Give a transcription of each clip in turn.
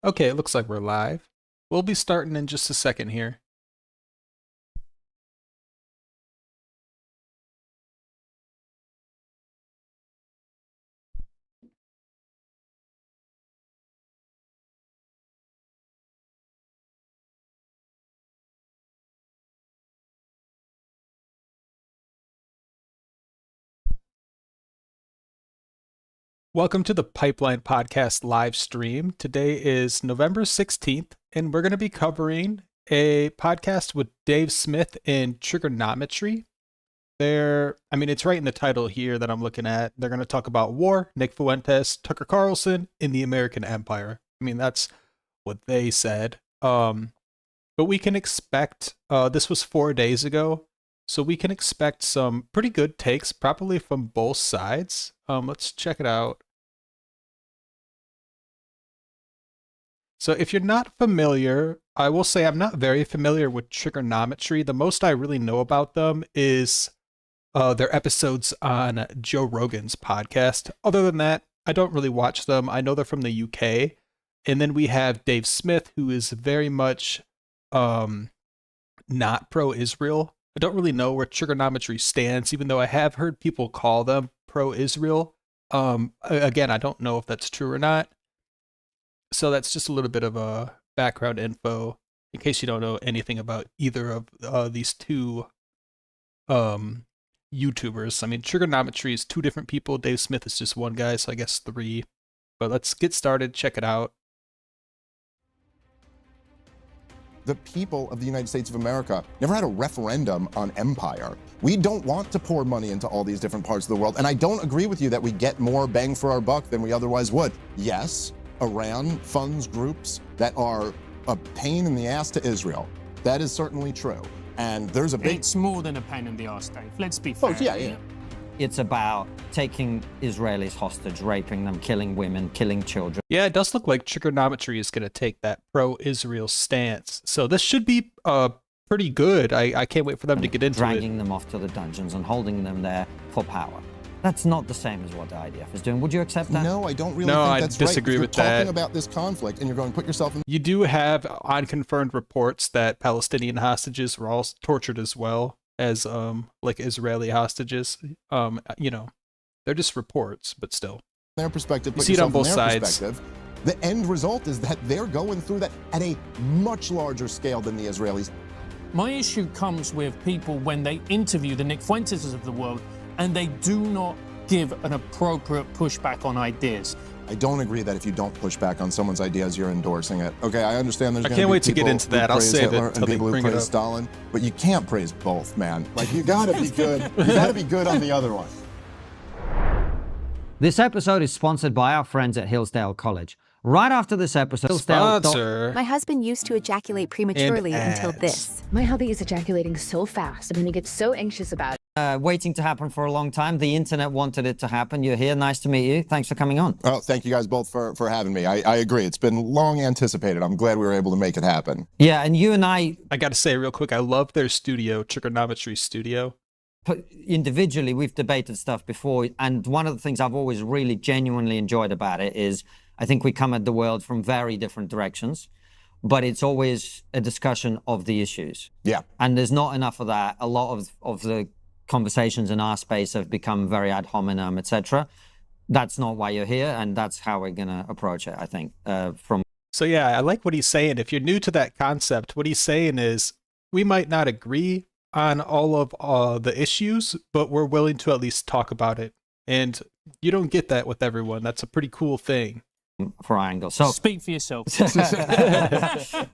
Okay, it looks like we're live. We'll be starting in just a second here. Welcome to the Pipeline Podcast live stream. Today is November 16th, and we're going to be covering a podcast with Dave Smith and Triggernometry. It's right in the title here that I'm looking at. They're going to talk about war, Nick Fuentes, Tucker Carlson, and the American Empire. That's what they said. But we can expect, this was 4 days ago, so we can expect some pretty good takes, probably from both sides. Let's check it out. So if you're not familiar, I will say I'm not very familiar with Triggernometry. The most I really know about them is their episodes on Joe Rogan's podcast. Other than that, I don't really watch them. I know they're from the UK. And then we have Dave Smith, who is very much not pro-Israel. I don't really know where Triggernometry stands, even though I have heard people call them pro-Israel. Again, I don't know if that's true or not. So that's just a little bit of a background info in case you don't know anything about either of these two YouTubers. Triggernometry is two different people. Dave Smith is just one guy, so I guess three. But let's get started. Check it out. The people of the United States of America never had a referendum on empire. We don't want to pour money into all these different parts of the world. And I don't agree with you that we get more bang for our buck than we otherwise would. Yes, Iran funds groups that are a pain in the ass to Israel. That is certainly true. And there's a big... It's more than a pain in the ass, Dave. Let's be fair. Oh, yeah. It's about taking Israelis hostage, raping them, killing women, killing children. Yeah, it does look like Triggernometry is going to take that pro-Israel stance. So this should be pretty good. I can't wait for them to get into dragging them off to the dungeons and holding them there for power. That's not the same as what the IDF is doing. Would you accept that? No, I don't really think that's right. No, I disagree with that. You're talking about this conflict and you're going to put yourself in... You do have unconfirmed reports that Palestinian hostages were all tortured as well as like Israeli hostages. They're just reports, but still. Their perspective, you see it on both sides. The end result is that they're going through that at a much larger scale than the Israelis. My issue comes with people when they interview the Nick Fuentes of the world and they do not give an appropriate pushback on ideas. I don't agree that if you don't push back on someone's ideas, you're endorsing it. Okay, I understand there's I can't wait to get into that. I'll say that and people who praise Stalin, but you can't praise both, man. Like, you gotta be good. You gotta be good on the other one. This episode is sponsored by our friends at Hillsdale College. Right after this episode, Sponsor. My husband used to ejaculate prematurely until this. My hubby is ejaculating so fast, and then he gets so anxious about it. Waiting to happen for a long time. The internet wanted it to happen. You're here. Nice to meet you. Thanks for coming on. Oh, thank you guys both for having me. I agree. It's been long anticipated. I'm glad we were able to make it happen. Yeah, and you and I got to say real quick, I love their studio, Triggernometry Studio. Individually, we've debated stuff before, and one of the things I've always really genuinely enjoyed about it is I think we come at the world from very different directions, but it's always a discussion of the issues. Yeah. And there's not enough of that. A lot of the conversations in our space have become very ad hominem, etc. That's not why you're here, and that's how we're going to approach it, I think. So yeah, I like what he's saying. If you're new to that concept, what he's saying is we might not agree on all of the issues, but we're willing to at least talk about it. And you don't get that with everyone. That's a pretty cool thing. For our angle. So speak for yourself.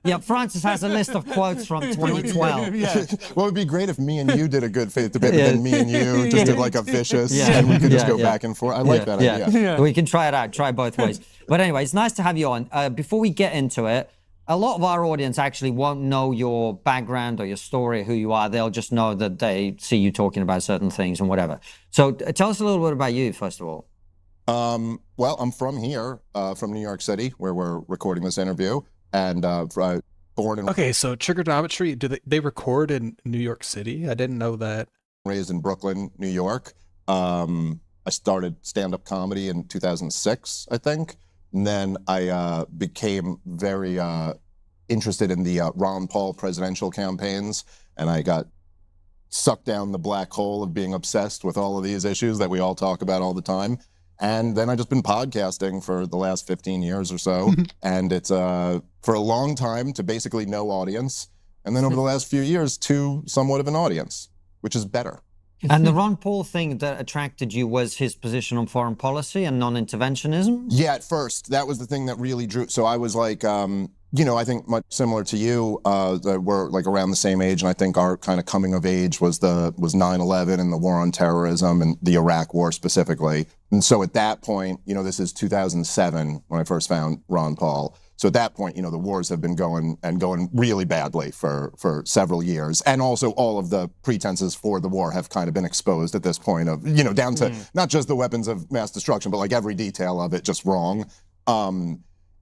Yeah, Francis has a list of quotes from 2012. Yeah. Well, it would be great if me and you did a good faith debate, and then me and you just did like a vicious, and we could just go back and forth. I like that idea. We can try it out, try both ways. But anyway, it's nice to have you on. Before we get into it, a lot of our audience actually won't know your background or your story, who you are. They'll just know that they see you talking about certain things and whatever. So tell us a little bit about you, first of all. Well, I'm from here, from New York City, where we're recording this interview, and born and Okay, so Triggernometry, do they record in New York City? I didn't know that. Raised in Brooklyn, New York. I started stand-up comedy in 2006, I think. And then I became very interested in the Ron Paul presidential campaigns, and I got sucked down the black hole of being obsessed with all of these issues that we all talk about all the time. And then I've just been podcasting for the last 15 years or so. And it's for a long time to basically no audience. And then over the last few years to somewhat of an audience, which is better. And the Ron Paul thing that attracted you was his position on foreign policy and non-interventionism? Yeah, at first. That was the thing that really drew. So I was like, you know, I think much similar to you, we're like around the same age, and I think our kind of coming of age was 9/11 and the war on terrorism and the Iraq War specifically. And so at that point, you know, this is 2007 when I first found Ron Paul. So at that point, you know, the wars have been going really badly for several years. And also all of the pretenses for the war have kind of been exposed at this point of, you know, down to not just the weapons of mass destruction, but like every detail of it just wrong.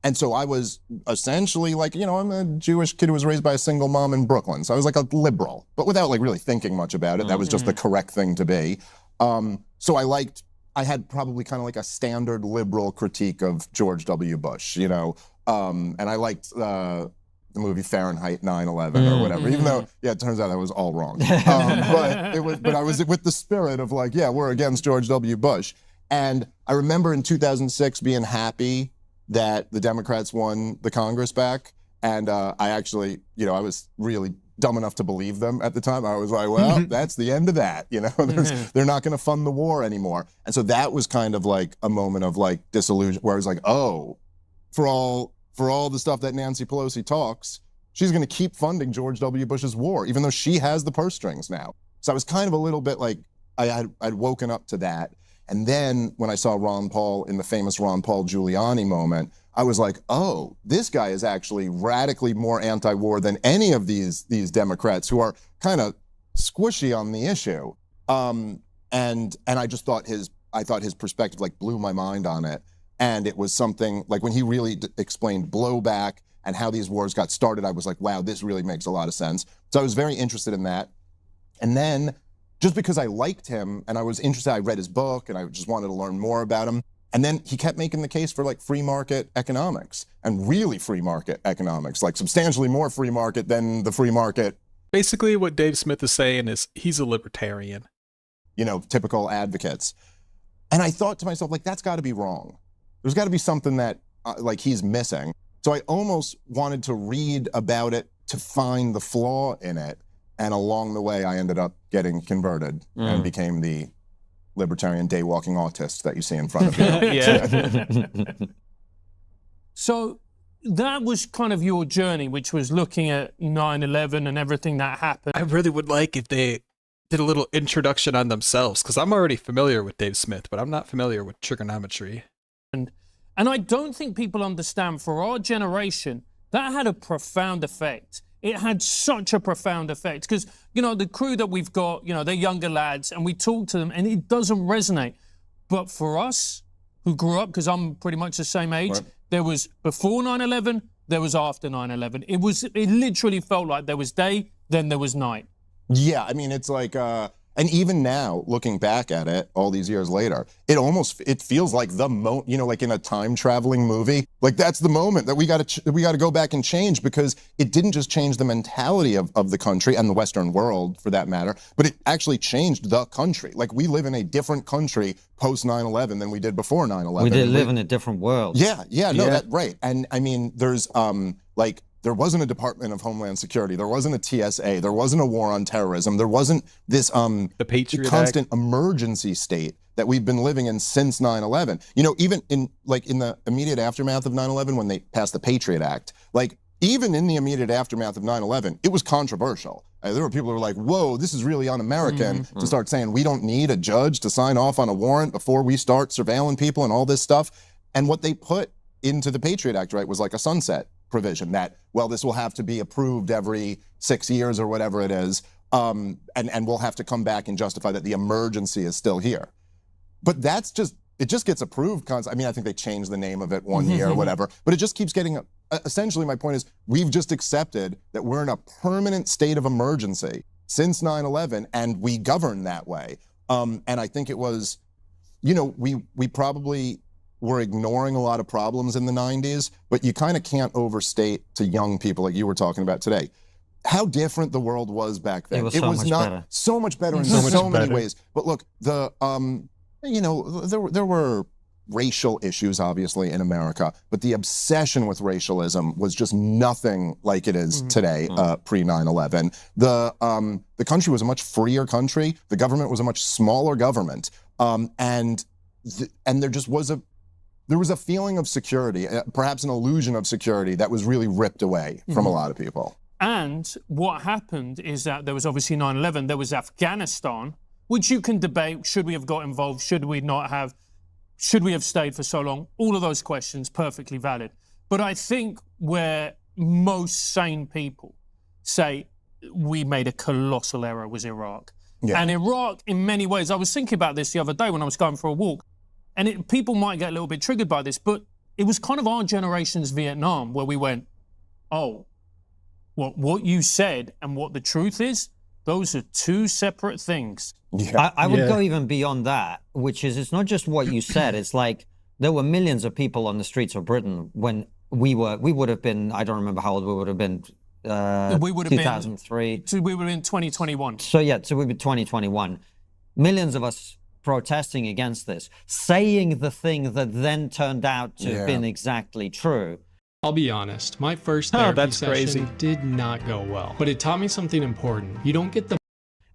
And so I was essentially like, you know, I'm a Jewish kid who was raised by a single mom in Brooklyn. So I was like a liberal, but without like really thinking much about it. That was just the correct thing to be. So I had probably kind of like a standard liberal critique of George W. Bush, you know, and I liked the movie Fahrenheit 9/11 or whatever, even though, yeah, it turns out that was all wrong. But I was with the spirit of like, yeah, we're against George W. Bush. And I remember in 2006 being happy that the Democrats won the Congress back. And I actually, you know, I was really dumb enough to believe them at the time. I was like, well, that's the end of that. You know, they're not going to fund the war anymore. And so that was kind of like a moment of like disillusion where I was like, oh, for all the stuff that Nancy Pelosi talks, she's going to keep funding George W. Bush's war, even though she has the purse strings now. So I was kind of a little bit like, I'd woken up to that. And then when I saw Ron Paul in the famous Ron Paul Giuliani moment, I was like, oh, this guy is actually radically more anti-war than any of these Democrats who are kind of squishy on the issue. And I just thought his perspective like blew my mind on it. And it was something like when he really explained blowback and how these wars got started, I was like, wow, this really makes a lot of sense. So I was very interested in that. And then just because I liked him and I was interested, I read his book and I just wanted to learn more about him. And then he kept making the case for like free market economics and really free market economics, like substantially more free market than the free market. Basically what Dave Smith is saying is he's a libertarian. You know, typical advocates. And I thought to myself, like, that's got to be wrong. There's got to be something that like he's missing. So I almost wanted to read about it to find the flaw in it. And along the way, I ended up getting converted and became the libertarian day-walking autist that you see in front of you. Yeah. So that was kind of your journey, which was looking at 9/11 and everything that happened. I really would like if they did a little introduction on themselves, because I'm already familiar with Dave Smith, but I'm not familiar with trigonometry. And I don't think people understand, for our generation, that had a profound effect. It had such a profound effect because, you know, the crew that we've got, you know, they're younger lads and we talk to them and it doesn't resonate. But for us who grew up, because I'm pretty much the same age, right. There was before 9/11, there was after 9/11. It literally felt like there was day, then there was night. Yeah, I mean, it's like, and even now, looking back at it all these years later, it feels like the moment, you know, like in a time traveling movie, like that's the moment that we got to go back and change, because it didn't just change the mentality of the country and the Western world for that matter, but it actually changed the country. Like we live in a different country post 9/11 than we did before 9/11. We did live in a different world. Yeah, that's right. And I mean, there's like, there wasn't a Department of Homeland Security. There wasn't a TSA. There wasn't a war on terrorism. There wasn't this the Patriot constant Act. Emergency state that we've been living in since 9/11. You know, even in the immediate aftermath of 9/11, when they passed the Patriot Act, like even in the immediate aftermath of 9/11, it was controversial. There were people who were like, whoa, this is really un-American to start saying we don't need a judge to sign off on a warrant before we start surveilling people and all this stuff. And what they put into the Patriot Act, right, was like a sunset provision that, well, this will have to be approved every 6 years or whatever it is, and we'll have to come back and justify that the emergency is still here. But it just gets approved. I mean, I think they changed the name of it one year or whatever, but it just keeps getting, essentially my point is we've just accepted that we're in a permanent state of emergency since 9/11 and we govern that way. And I think it was, you know, we probably were ignoring a lot of problems in the 90s, but you kind of can't overstate to young people like you were talking about today how different the world was back then. It was so much better. So much better in So much so many better. ways. But look, there were racial issues obviously in America, but the obsession with racialism was just nothing like it is today, pre 9/11. The country was a much freer country. The government was a much smaller government, and there just was a feeling of security, perhaps an illusion of security that was really ripped away from a lot of people. And what happened is that there was obviously 9/11, there was Afghanistan, which you can debate, should we have got involved, should we not have, should we have stayed for so long? All of those questions, perfectly valid. But I think where most sane people say we made a colossal error was Iraq. Yeah. And Iraq, in many ways, I was thinking about this the other day when I was going for a walk, and people might get a little bit triggered by this, but it was kind of our generation's Vietnam where we went, oh, what you said and what the truth is, those are two separate things. Yeah. I would go even beyond that, which is it's not just what you said. It's like there were millions of people on the streets of Britain when we would have been, I don't remember how old we would have been, We would have 2003. we would have been 2021. So we'd be 2021. Millions of us protesting against this, saying the thing that then turned out to have been exactly true. I'll be honest, my first therapy that's session crazy. did not go well, but it taught me something important. You don't get the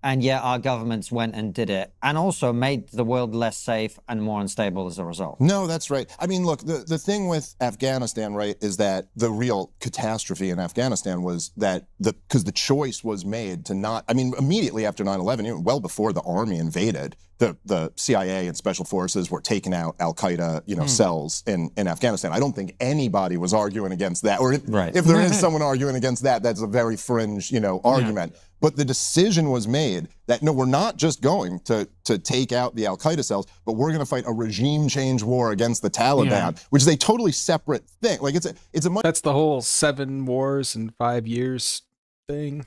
And yet our governments went and did it, and also made the world less safe and more unstable as a result. No, that's right. I mean, look, the thing with Afghanistan, right, is that the real catastrophe in Afghanistan was that because the choice was made to not, I mean, immediately after 9/11, even well before the army invaded, the CIA and special forces were taking out Al-Qaeda, cells in Afghanistan. I don't think anybody was arguing against that. Or if there is someone arguing against that, that's a very fringe, argument. But the decision was made that, no, we're not just going to take out the Al-Qaeda cells, but we're going to fight a regime change war against the Taliban, which is a totally separate thing. Like it's a much That's the whole 7 wars in 5 years thing.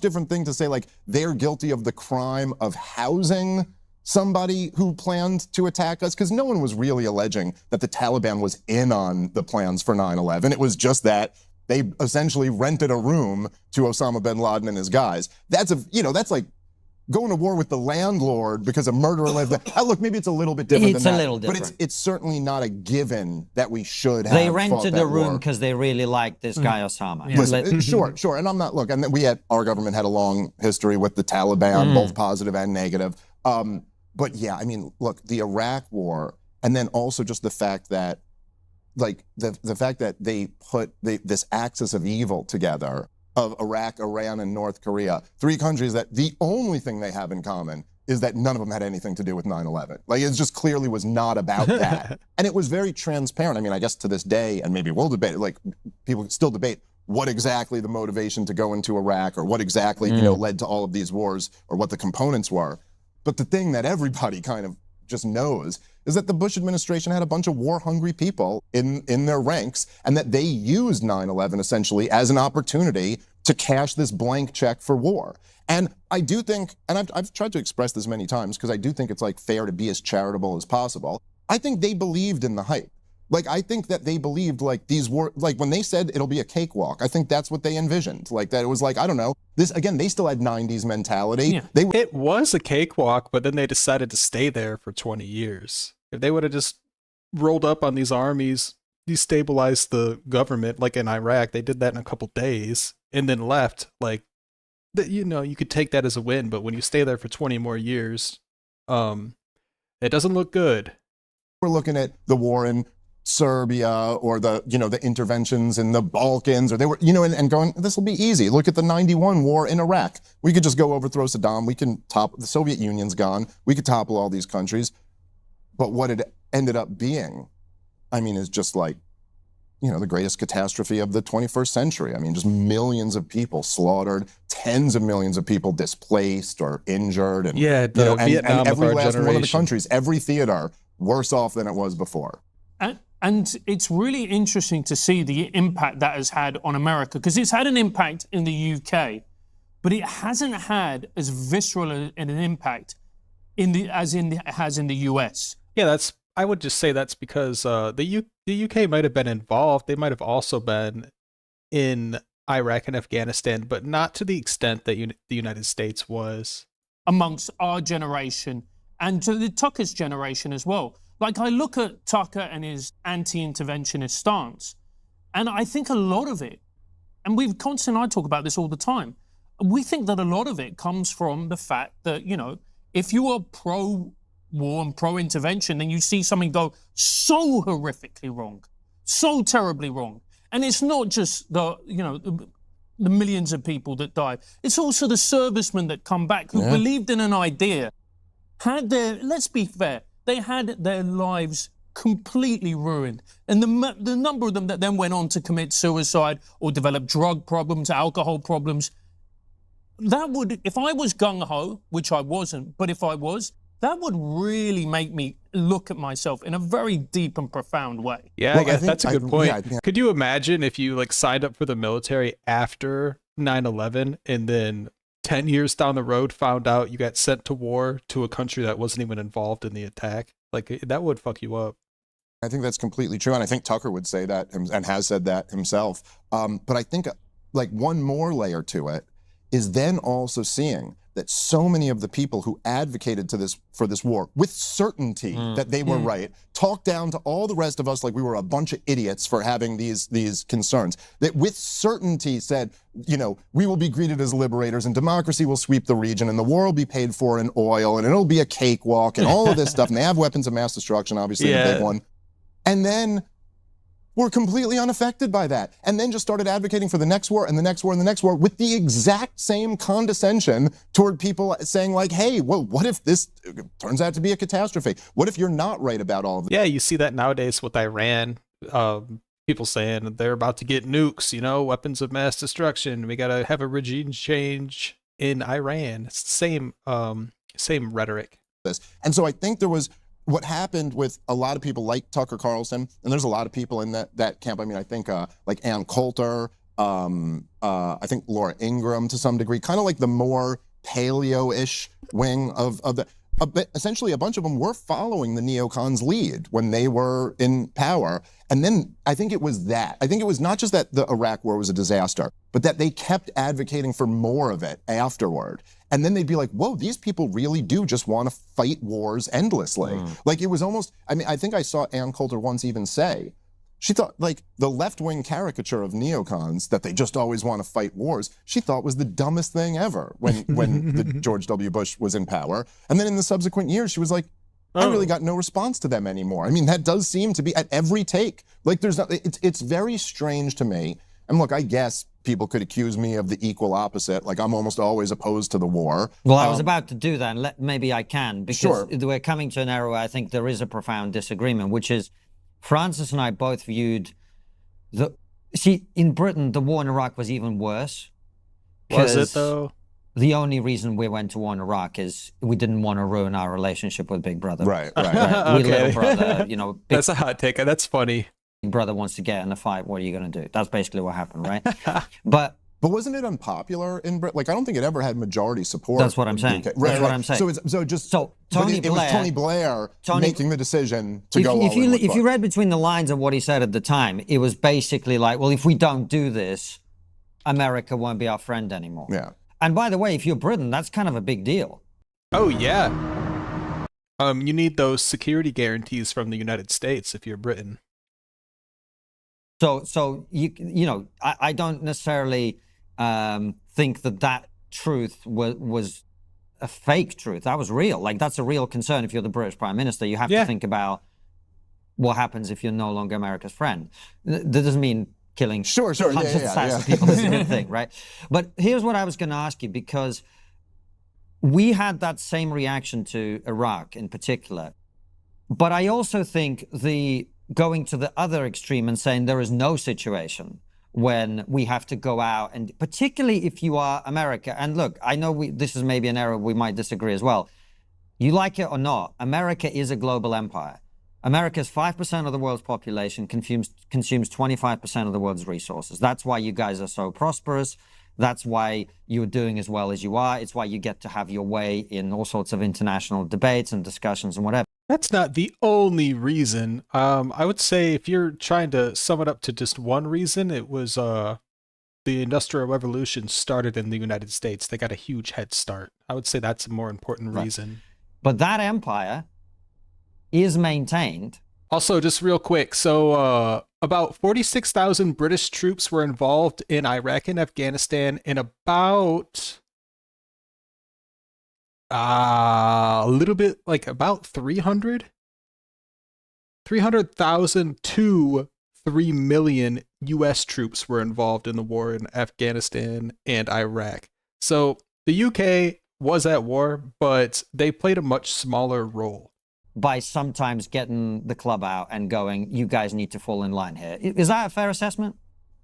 different thing to say, like, they're guilty of the crime of housing somebody who planned to attack us, because no one was really alleging that the Taliban was in on the plans for 9/11. It was just that they essentially rented a room to Osama bin Laden and his guys. That's like going to war with the landlord because a murderer lives there. Look, maybe it's a little bit different It's than a that, little but different. it's certainly not a given that we should have They fought rented that a room war. because they really liked this guy Osama. Listen, sure, and I'm not, look, and our government had a long history with the Taliban, both positive and negative. But yeah, I mean, look, the Iraq war, and then also just the fact that, like, the fact that they put this axis of evil together of Iraq, Iran, and North Korea, 3 countries that the only thing they have in common is that none of them had anything to do with 9/11. Like, it just clearly was not about that. And it was very transparent. I mean, I guess to this day, and maybe we'll debate it, like, people still debate what exactly the motivation to go into Iraq, or what exactly, led to all of these wars, or what the components were. But the thing that everybody kind of just knows is that the Bush administration had a bunch of war-hungry people in their ranks, and that they used 9/11 essentially as an opportunity to cash this blank check for war. And I do think, and I've tried to express this many times, because I do think it's like fair to be as charitable as possible. I think they believed in the hype. Like, I think that they believed, like, these were, like, when they said it'll be a cakewalk, I think that's what they envisioned. Like, that it was like, I don't know, this, again, they still had 90s mentality. Yeah. It was a cakewalk, but then they decided to stay there for 20 years. If they would have just rolled up on these armies, destabilized the government, like in Iraq, they did that in a couple days, and then left, like, you could take that as a win, but when you stay there for 20 more years, it doesn't look good. We're looking at the war in Serbia, or the interventions in the Balkans, or they were, and going, this will be easy. Look at the 91 war in Iraq. We could just go overthrow Saddam. We can the Soviet Union's gone. We could topple all these countries. But what it ended up being, I mean, is just like, the greatest catastrophe of the 21st century. I mean, just millions of people slaughtered, tens of millions of people displaced or injured. And, Vietnam and every of our last one of the generation. countries, every theater, worse off than it was before. And it's really interesting to see the impact that has had on America, because it's had an impact in the UK, but it hasn't had as visceral an impact as it has in the US. Yeah, that's I would just say that's because the UK might have been involved. They might have also been in Iraq and Afghanistan, but not to the extent that the United States was. Amongst our generation and to the Tucker's generation as well. Like, I look at Tucker and his anti-interventionist stance, and I think a lot of it, and Constantine and I talk about this all the time, we think that a lot of it comes from the fact that, you know, if you are pro-war and pro-intervention, then you see something go so horrifically wrong, so terribly wrong. And it's not just the millions of people that die. It's also the servicemen that come back who believed in an idea, let's be fair, they had their lives completely ruined. And the number of them that then went on to commit suicide or develop drug problems, alcohol problems, that would, if I was gung-ho, which I wasn't, but if I was, that would really make me look at myself in a very deep and profound way. Yeah, I guess that's a good point. Yeah. Could you imagine if you like signed up for the military after 9/11 and then 10 years down the road found out you got sent to war to a country that wasn't even involved in the attack? Like, that would fuck you up. I think that's completely true, and I think Tucker would say that and has said that himself. But I think like one more layer to it is then also seeing that so many of the people who advocated for this war with certainty that they were right, talked down to all the rest of us like we were a bunch of idiots for having these concerns, that with certainty said, you know, we will be greeted as liberators and democracy will sweep the region and the war will be paid for in oil and it'll be a cakewalk and all of this stuff. And they have weapons of mass destruction, obviously the big one. And then were completely unaffected by that, and then just started advocating for the next war and the next war and the next war with the exact same condescension toward people saying like, hey, well, what if this turns out to be a catastrophe? What if you're not right about all of this? Yeah, you see that nowadays with Iran. People saying they're about to get nukes, you know, weapons of mass destruction. We got to have a regime change in Iran. It's the same rhetoric. And so I think there was what happened with a lot of people like Tucker Carlson, and there's a lot of people in that camp. I mean, I think like Ann Coulter, I think Laura Ingraham to some degree, kind of like the more paleo-ish wing of the. Essentially, a bunch of them were following the neocons' lead when they were in power. And then I think it was that. I think it was not just that the Iraq war was a disaster, but that they kept advocating for more of it afterward. And then they'd be like, whoa, these people really do just want to fight wars endlessly. Like it was almost, I mean, I think I saw Ann Coulter once even say, she thought like the left-wing caricature of neocons that they just always want to fight wars, she thought was the dumbest thing ever when the George W. Bush was in power. And then in the subsequent years, she was like, I really got no response to them anymore. I mean, that does seem to be at every take. Like there's not, it's very strange to me. And look, I guess people could accuse me of the equal opposite. Like I'm almost always opposed to the war. Well, I was about to do that, and maybe I can, because we're coming to an era where I think there is a profound disagreement, which is Francis and I both viewed in Britain, the war in Iraq was even worse. Was it though? The only reason we went to war in Iraq is we didn't want to ruin our relationship with Big Brother. Right. We little brother, you know. That's a hot take. That's funny. Big Brother wants to get in a fight. What are you going to do? That's basically what happened, right? But wasn't it unpopular in Britain? Like I don't think it ever had majority support. That's what I'm saying. That's what I'm saying. So it was Tony Blair making the decision to go all in with If you read between the lines of what he said at the time, it was basically like, well, if we don't do this, America won't be our friend anymore. Yeah. And by the way, if you're Britain, that's kind of a big deal. Oh yeah. You need those security guarantees from the United States if you're Britain. So you know, I don't necessarily think that truth was a fake truth. That was real. Like that's a real concern. If you're the British Prime Minister, you have to think about what happens if you're no longer America's friend. That doesn't mean killing hundreds of thousands of people is a good thing, right? But here's what I was going to ask you, because we had that same reaction to Iraq in particular. But I also think going to the other extreme and saying there is no situation when we have to go out, and particularly if you are America. And look, I know this is maybe an area we might disagree as well. You like it or not, America is a global empire. America's 5% of the world's population consumes 25% of the world's resources. That's why you guys are so prosperous. That's why you're doing as well as you are. It's why you get to have your way in all sorts of international debates and discussions and whatever. That's not the only reason. I would say if you're trying to sum it up to just one reason, it was the Industrial Revolution started in the United States. They got a huge head start. I would say that's a more important reason. But that empire is maintained. Also, just real quick, so about 46,000 British troops were involved in Iraq and Afghanistan, and about a little bit, like about 300,000 to 3 million U.S. troops were involved in the war in Afghanistan and Iraq. So the UK was at war, but they played a much smaller role. By sometimes getting the club out and going, you guys need to fall in line here. Is that a fair assessment?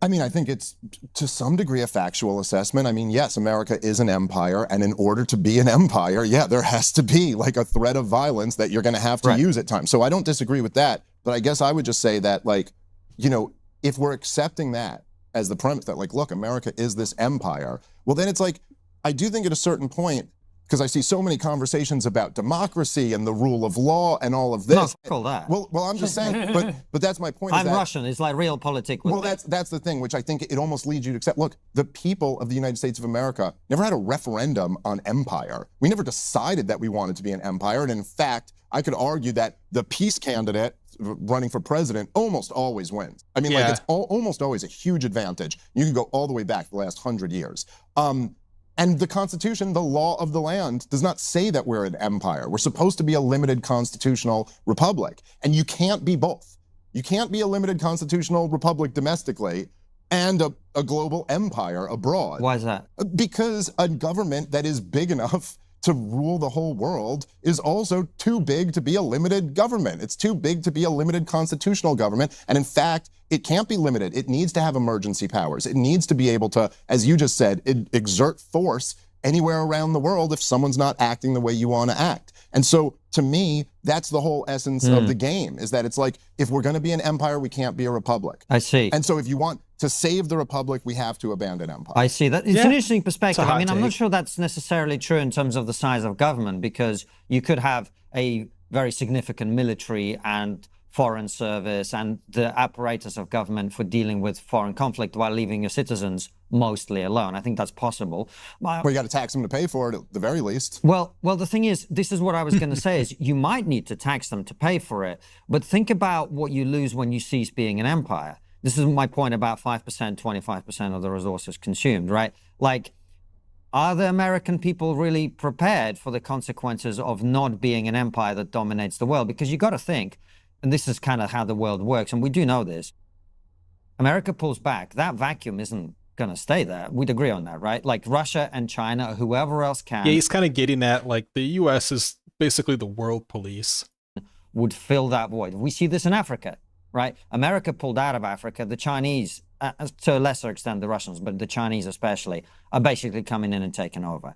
I mean, I think it's to some degree a factual assessment. I mean, yes, America is an empire, and in order to be an empire, yeah, there has to be like a threat of violence that you're going to have to use at times. So I don't disagree with that, but I guess I would just say that, like, you know, if we're accepting that as the premise that, like, look, America is this empire, well, then it's like, I do think at a certain point, because I see so many conversations about democracy and the rule of law and all of this. No, fuck all that. Well, I'm just saying, but that's my point. I'm Russian. It's like realpolitik. Well, that's the thing, which I think it almost leads you to accept. Look, the people of the United States of America never had a referendum on empire. We never decided that we wanted to be an empire. And in fact, I could argue that the peace candidate running for president almost always wins. I mean, like, it's almost always a huge advantage. You can go all the way back the last 100 years. And the Constitution, the law of the land, does not say that we're an empire. We're supposed to be a limited constitutional republic. And you can't be both. You can't be a limited constitutional republic domestically and a global empire abroad. Why is that? Because a government that is big enough to rule the whole world is also too big to be a limited government. It's too big to be a limited constitutional government. And in fact, it can't be limited. It needs to have emergency powers. It needs to be able to, as you just said, exert force anywhere around the world if someone's not acting the way you want to act. And so, to me, that's the whole essence of the game, is that it's like, if we're going to be an empire, we can't be a republic. I see. And so if you want to save the republic, we have to abandon empire. I see. That it's an interesting perspective. I mean, take. I'm not sure that's necessarily true in terms of the size of government, because you could have a very significant military and foreign service and the apparatus of government for dealing with foreign conflict while leaving your citizens mostly alone. I think that's possible. Well, you got to tax them to pay for it at the very least. Well, the thing is, this is what I was going to say, is you might need to tax them to pay for it, but think about what you lose when you cease being an empire. This is my point about 5%, 25% of the resources consumed, right? Like, are the American people really prepared for the consequences of not being an empire that dominates the world? Because you got to think, and this is kind of how the world works, and we do know this, America pulls back. That vacuum isn't going to stay there. We'd agree on that, right? Like Russia and China, or whoever else can. Yeah, he's kind of getting at, like, the U.S. is basically the world police. Would fill that void. We see this in Africa, right? America pulled out of Africa. The Chinese, to a lesser extent the Russians, but the Chinese especially, are basically coming in and taking over.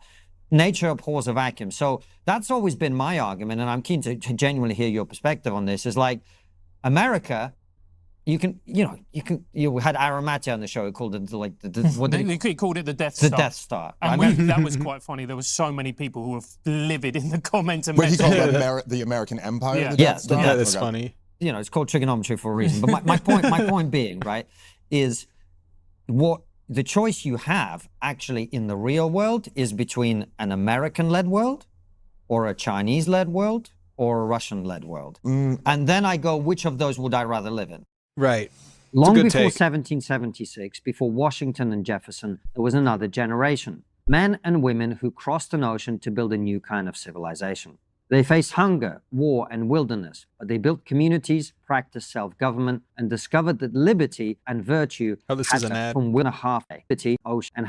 Nature abhors a vacuum. So that's always been my argument, and I'm keen to genuinely hear your perspective on this, is like, America, you had Aramati on the show, who called it like He called it the Death Star. The Death Star. And that was quite funny. There were so many people who were livid in the comments. And But he called it the American Empire? Yeah. the Death Star? Yeah, that's Okay. funny. You know, it's called trigonometry for a reason. But my point being, right, is what the choice you have actually in the real world is between an American-led world, or a Chinese-led world, or a Russian-led world. And then I go, which of those would I rather live in? Right. Long good before take. 1776, before Washington and Jefferson, there was another generation. Men and women who crossed an ocean to build a new kind of civilization. They faced hunger, war, and wilderness, but they built communities, practiced self-government, and discovered that liberty and virtue Oh, this is an ad. from 1.5 liberty, ocean, and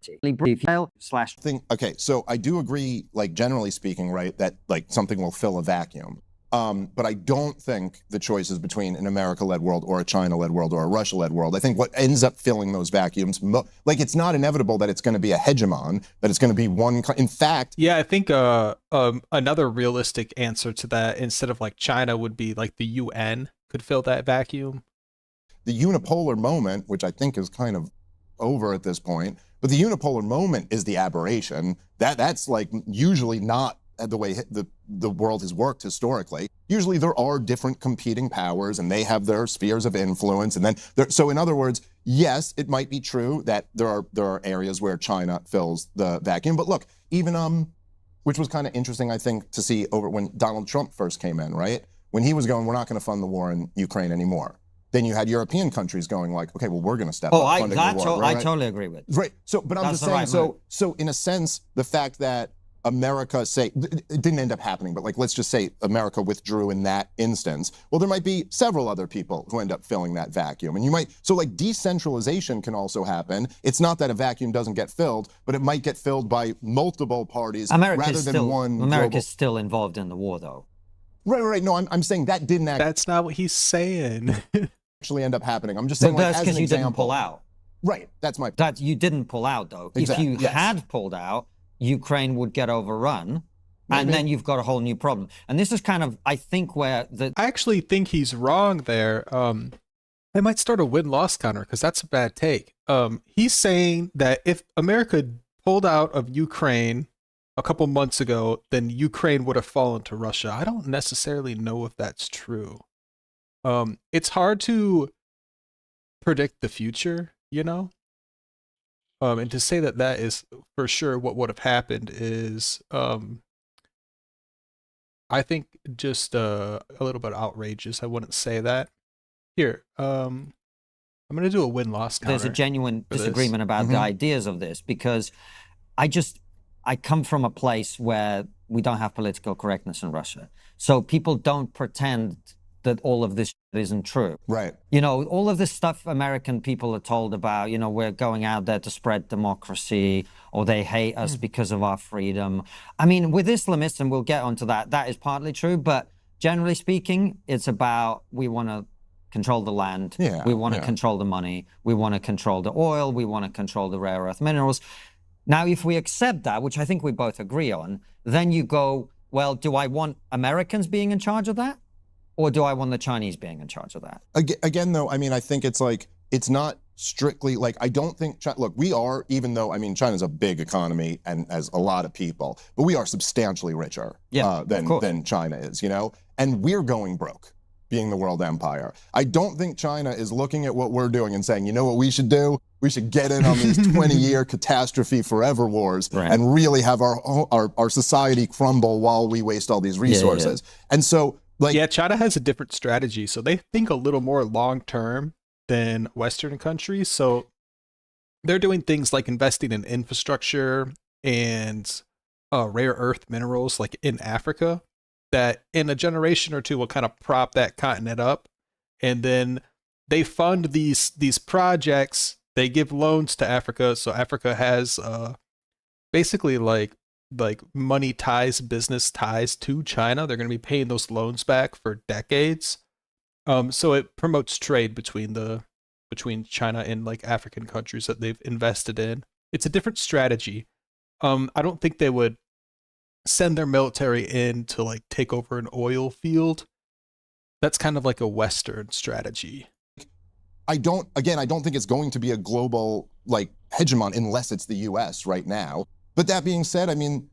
Okay, so I do agree, like, generally speaking, right, that, like, something will fill a vacuum. But I don't think the choice is between an America-led world or a China-led world or a Russia-led world. I think what ends up filling those vacuums, like, it's not inevitable that it's going to be a hegemon, that it's going to be one. In fact, Yeah, I think another realistic answer to that, instead of like China, would be like the UN could fill that vacuum. the unipolar moment, which I think is kind of over at this point, but the unipolar moment is the aberration. That's like usually not the way the world has worked historically, usually there are different competing powers and they have their spheres of influence. And then so in other words, yes, it might be true that there are areas where China fills the vacuum. But look, even which was kind of interesting, I think, to see over when Donald Trump first came in, right? When he was going, we're not going to fund the war in Ukraine anymore. Then you had European countries going like, okay, well, we're going to step up funding the war. I totally agree with. Right. So, but I'm just saying, so in a sense, the fact that America it didn't end up happening, but like, let's just say America withdrew in that instance. Well, there might be several other people who end up filling that vacuum. And you might, so like decentralization can also happen. It's not that a vacuum doesn't get filled, but it might get filled by multiple parties rather than one. America's still involved in the war, though. Right. No, I'm saying that didn't actually. That's not what he's saying. Actually end up happening. I'm just saying, but like, that's because you didn't pull out. Right. That's my point. That you didn't pull out, though. Exactly. If you had pulled out, Ukraine would get overrun, and then you've got a whole new problem. And this is kind of, I think, where the... I actually think he's wrong there. I might start a win-loss counter because that's a bad take. He's saying that if America pulled out of Ukraine a couple months ago, then Ukraine would have fallen to Russia. I don't necessarily know if that's true. It's hard to predict the future, you know? And to say that that is for sure what would have happened is, I think just a little bit outrageous. I wouldn't say that. Here, I'm going to do a win-loss counter. There's a genuine disagreement about the ideas of this, because I come from a place where we don't have political correctness in Russia. So people don't pretend that all of this isn't true. Right. You know, all of this stuff American people are told about, you know, we're going out there to spread democracy, or they hate us because of our freedom. I mean, with Islamists, and we'll get onto that, that is partly true, but generally speaking, it's about we want to control the land, we want to control the money, we want to control the oil, we want to control the rare earth minerals. Now, if we accept that, which I think we both agree on, then you go, well, do I want Americans being in charge of that? Or do I want the Chinese being in charge of that? Again, though, I mean, I think it's like, it's not strictly like, I don't think, look, we are, even though, I mean, China's a big economy and has a lot of people, but we are substantially richer than China is, you know? And we're going broke, being the world empire. I don't think China is looking at what we're doing and saying, you know what we should do? We should get in on these 20-year catastrophe forever wars and really have our society crumble while we waste all these resources. And so, like, China has a different strategy. So they think a little more long-term than Western countries. So they're doing things like investing in infrastructure and rare earth minerals, like in Africa, that in a generation or two will kind of prop that continent up. And then they fund these projects. They give loans to Africa. So Africa has basically like money ties, business ties to China. They're going to be paying those loans back for decades. So it promotes trade between China and like African countries that they've invested in. It's a different strategy. I don't think they would send their military in to like take over an oil field. That's kind of like a Western strategy. I don't think it's going to be a global like hegemon unless it's the US right now. But that being said, I mean,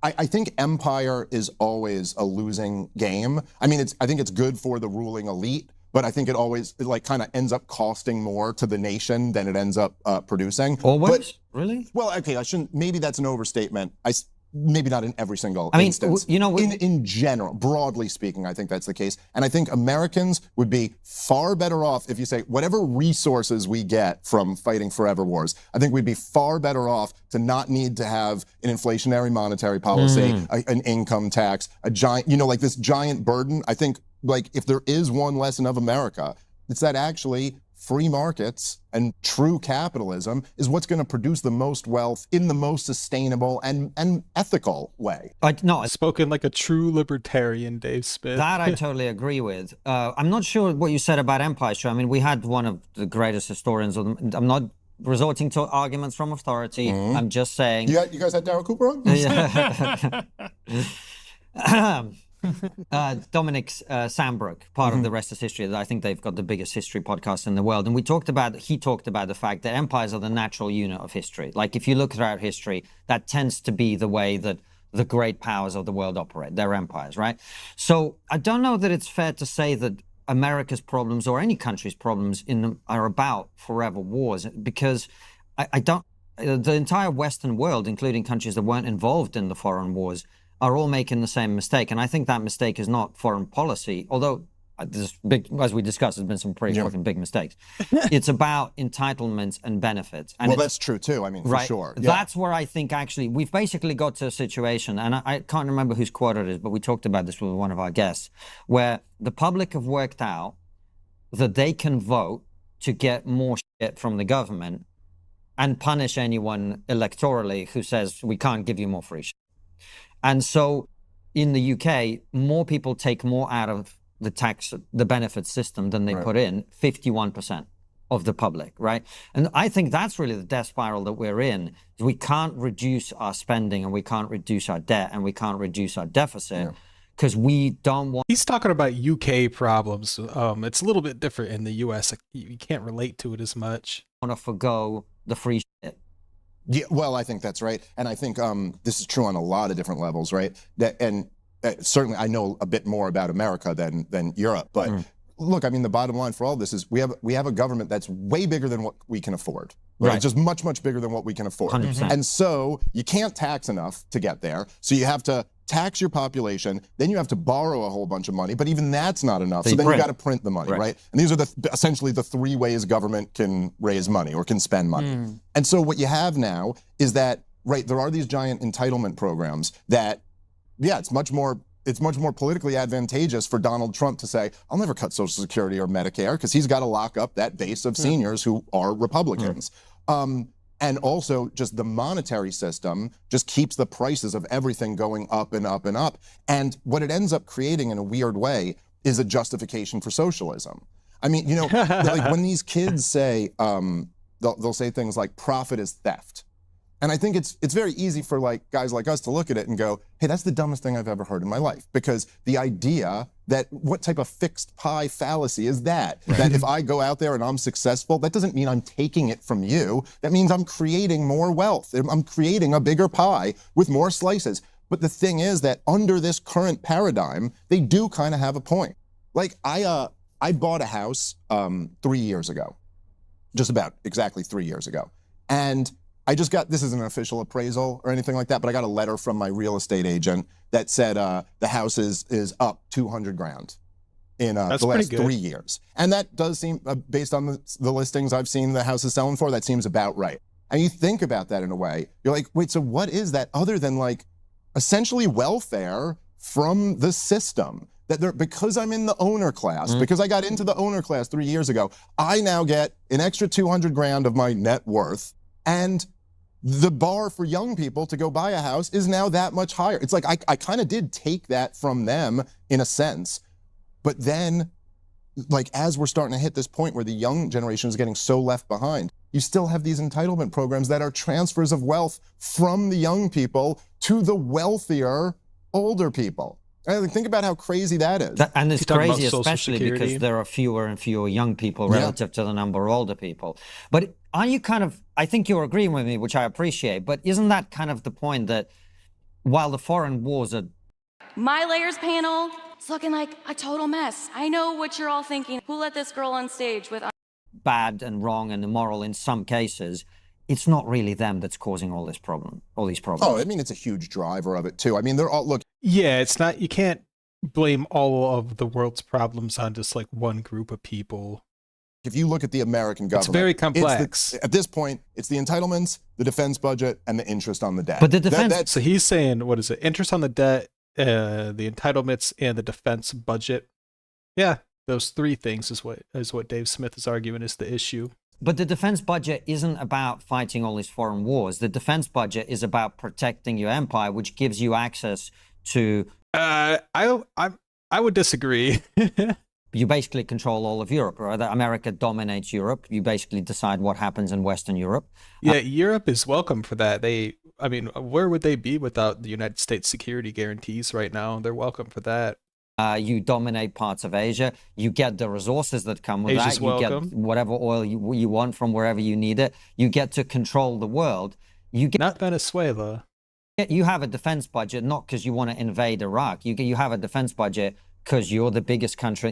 I think empire is always a losing game. I mean, I think it's good for the ruling elite, but I think it like kind of ends up costing more to the nation than it ends up producing. Always? Really? Well, okay, maybe that's an overstatement. Maybe not in every single instance. You know, in general, broadly speaking, I think that's the case. And I think Americans would be far better off if you say, whatever resources we get from fighting forever wars, I think we'd be far better off to not need to have an inflationary monetary policy, an income tax, a giant, like this giant burden. I think, like, if there is one lesson of America, it's that actually free markets and true capitalism is what's going to produce the most wealth in the most sustainable and ethical way. Spoken like a true libertarian, Dave Smith. That I totally agree with. I'm not sure what you said about empire. I mean, we had one of the greatest historians. I'm not resorting to arguments from authority. I'm just saying. You guys had Darryl Cooper on? Dominic Sambrook, part of The Rest is History, that I think they've got the biggest history podcast in the world. And he talked about the fact that empires are the natural unit of history. Like, if you look throughout history, that tends to be the way that the great powers of the world operate, their empires, right? So I don't know that it's fair to say that America's problems or any country's problems are about forever wars, because I don't, the entire Western world, including countries that weren't involved in the foreign wars, are all making the same mistake. And I think that mistake is not foreign policy, although there's big, as we discussed, there's been some pretty fucking big mistakes. It's about entitlements and benefits. And well, that's true too. I mean, for sure. Yeah. That's where I think actually we've basically got to a situation, and I can't remember whose quote it is, but we talked about this with one of our guests, where the public have worked out that they can vote to get more shit from the government and punish anyone electorally who says we can't give you more free shit. And so in the UK, more people take more out of the benefit system than they put in, 51% of the public, right? And I think that's really the death spiral that we're in. We can't reduce our spending, and we can't reduce our debt, and we can't reduce our deficit because we don't want... He's talking about UK problems. It's a little bit different in the US. You can't relate to it as much. Want to forgo the free shit. Yeah, well, I think that's right. And I think this is true on a lot of different levels, right? Certainly I know a bit more about America than Europe, but look, I mean, the bottom line for all this is we have a government that's way bigger than what we can afford. Right? It's just much, much bigger than what we can afford. 100%. And so you can't tax enough to get there. So you have to tax your population, then you have to borrow a whole bunch of money, but even that's not enough. So then you got to print the money, right? And these are essentially the three ways government can raise money or can spend money. And so what you have now is that, there are these giant entitlement programs that, it's much more politically advantageous for Donald Trump to say, I'll never cut Social Security or Medicare, because he's got to lock up that base of seniors who are Republicans. And also just the monetary system just keeps the prices of everything going up and up and up. And what it ends up creating in a weird way is a justification for socialism. I mean, like when these kids say, they'll say things like profit is theft. And I think it's very easy for guys like us to look at it and go, hey, that's the dumbest thing I've ever heard in my life. Because the idea that what type of fixed pie fallacy is that? That if I go out there and I'm successful, that doesn't mean I'm taking it from you. That means I'm creating more wealth. I'm creating a bigger pie with more slices. But the thing is that under this current paradigm, they do kind of have a point. Like I bought a house 3 years ago, just about exactly 3 years ago. And I just got, this isn't an official appraisal or anything like that, but I got a letter from my real estate agent that said the house is up 200 grand in the last 3 years. And that does seem, based on the listings I've seen the house is selling for, that seems about right. And you think about that in a way, you're like, wait, so what is that other than essentially welfare from the system? That because I'm in the owner class, because I got into the owner class 3 years ago, I now get an extra 200 grand of my net worth, and the bar for young people to go buy a house is now that much higher. It's like I kind of did take that from them in a sense, but then as we're starting to hit this point where the young generation is getting so left behind, you still have these entitlement programs that are transfers of wealth from the young people to the wealthier older people. Think about how crazy that is. And it's crazy, especially because there are fewer and fewer young people relative to the number of older people. But are you I think you're agreeing with me, which I appreciate, but isn't that kind of the point that while the foreign wars are... My layers panel is looking like a total mess. I know what you're all thinking. Who let this girl on stage with... bad and wrong and immoral in some cases, it's not really them that's causing all these problems. Oh, I mean, it's a huge driver of it too. I mean, they're all, look. Yeah, it's not, you can't blame all of the world's problems on just one group of people. If you look at the American government, it's very complex. At this point, it's the entitlements, the defense budget, and the interest on the debt. But the defense... So he's saying, what is it? Interest on the debt, the entitlements, and the defense budget. Yeah, those three things is what Dave Smith is arguing is the issue. But the defense budget isn't about fighting all these foreign wars. The defense budget is about protecting your empire, which gives you access to... I would disagree. You basically control all of Europe, right? America dominates Europe. You basically decide what happens in Western Europe. Yeah, Europe is welcome for that. I mean, where would they be without the United States security guarantees right now? They're welcome for that. You dominate parts of Asia. You get the resources that come with Asia's that. You welcome. Get whatever oil you want from wherever you need it. You get to control the world. You get not Venezuela. You have a defense budget not because you want to invade Iraq. You have a defense budget because you're the biggest country.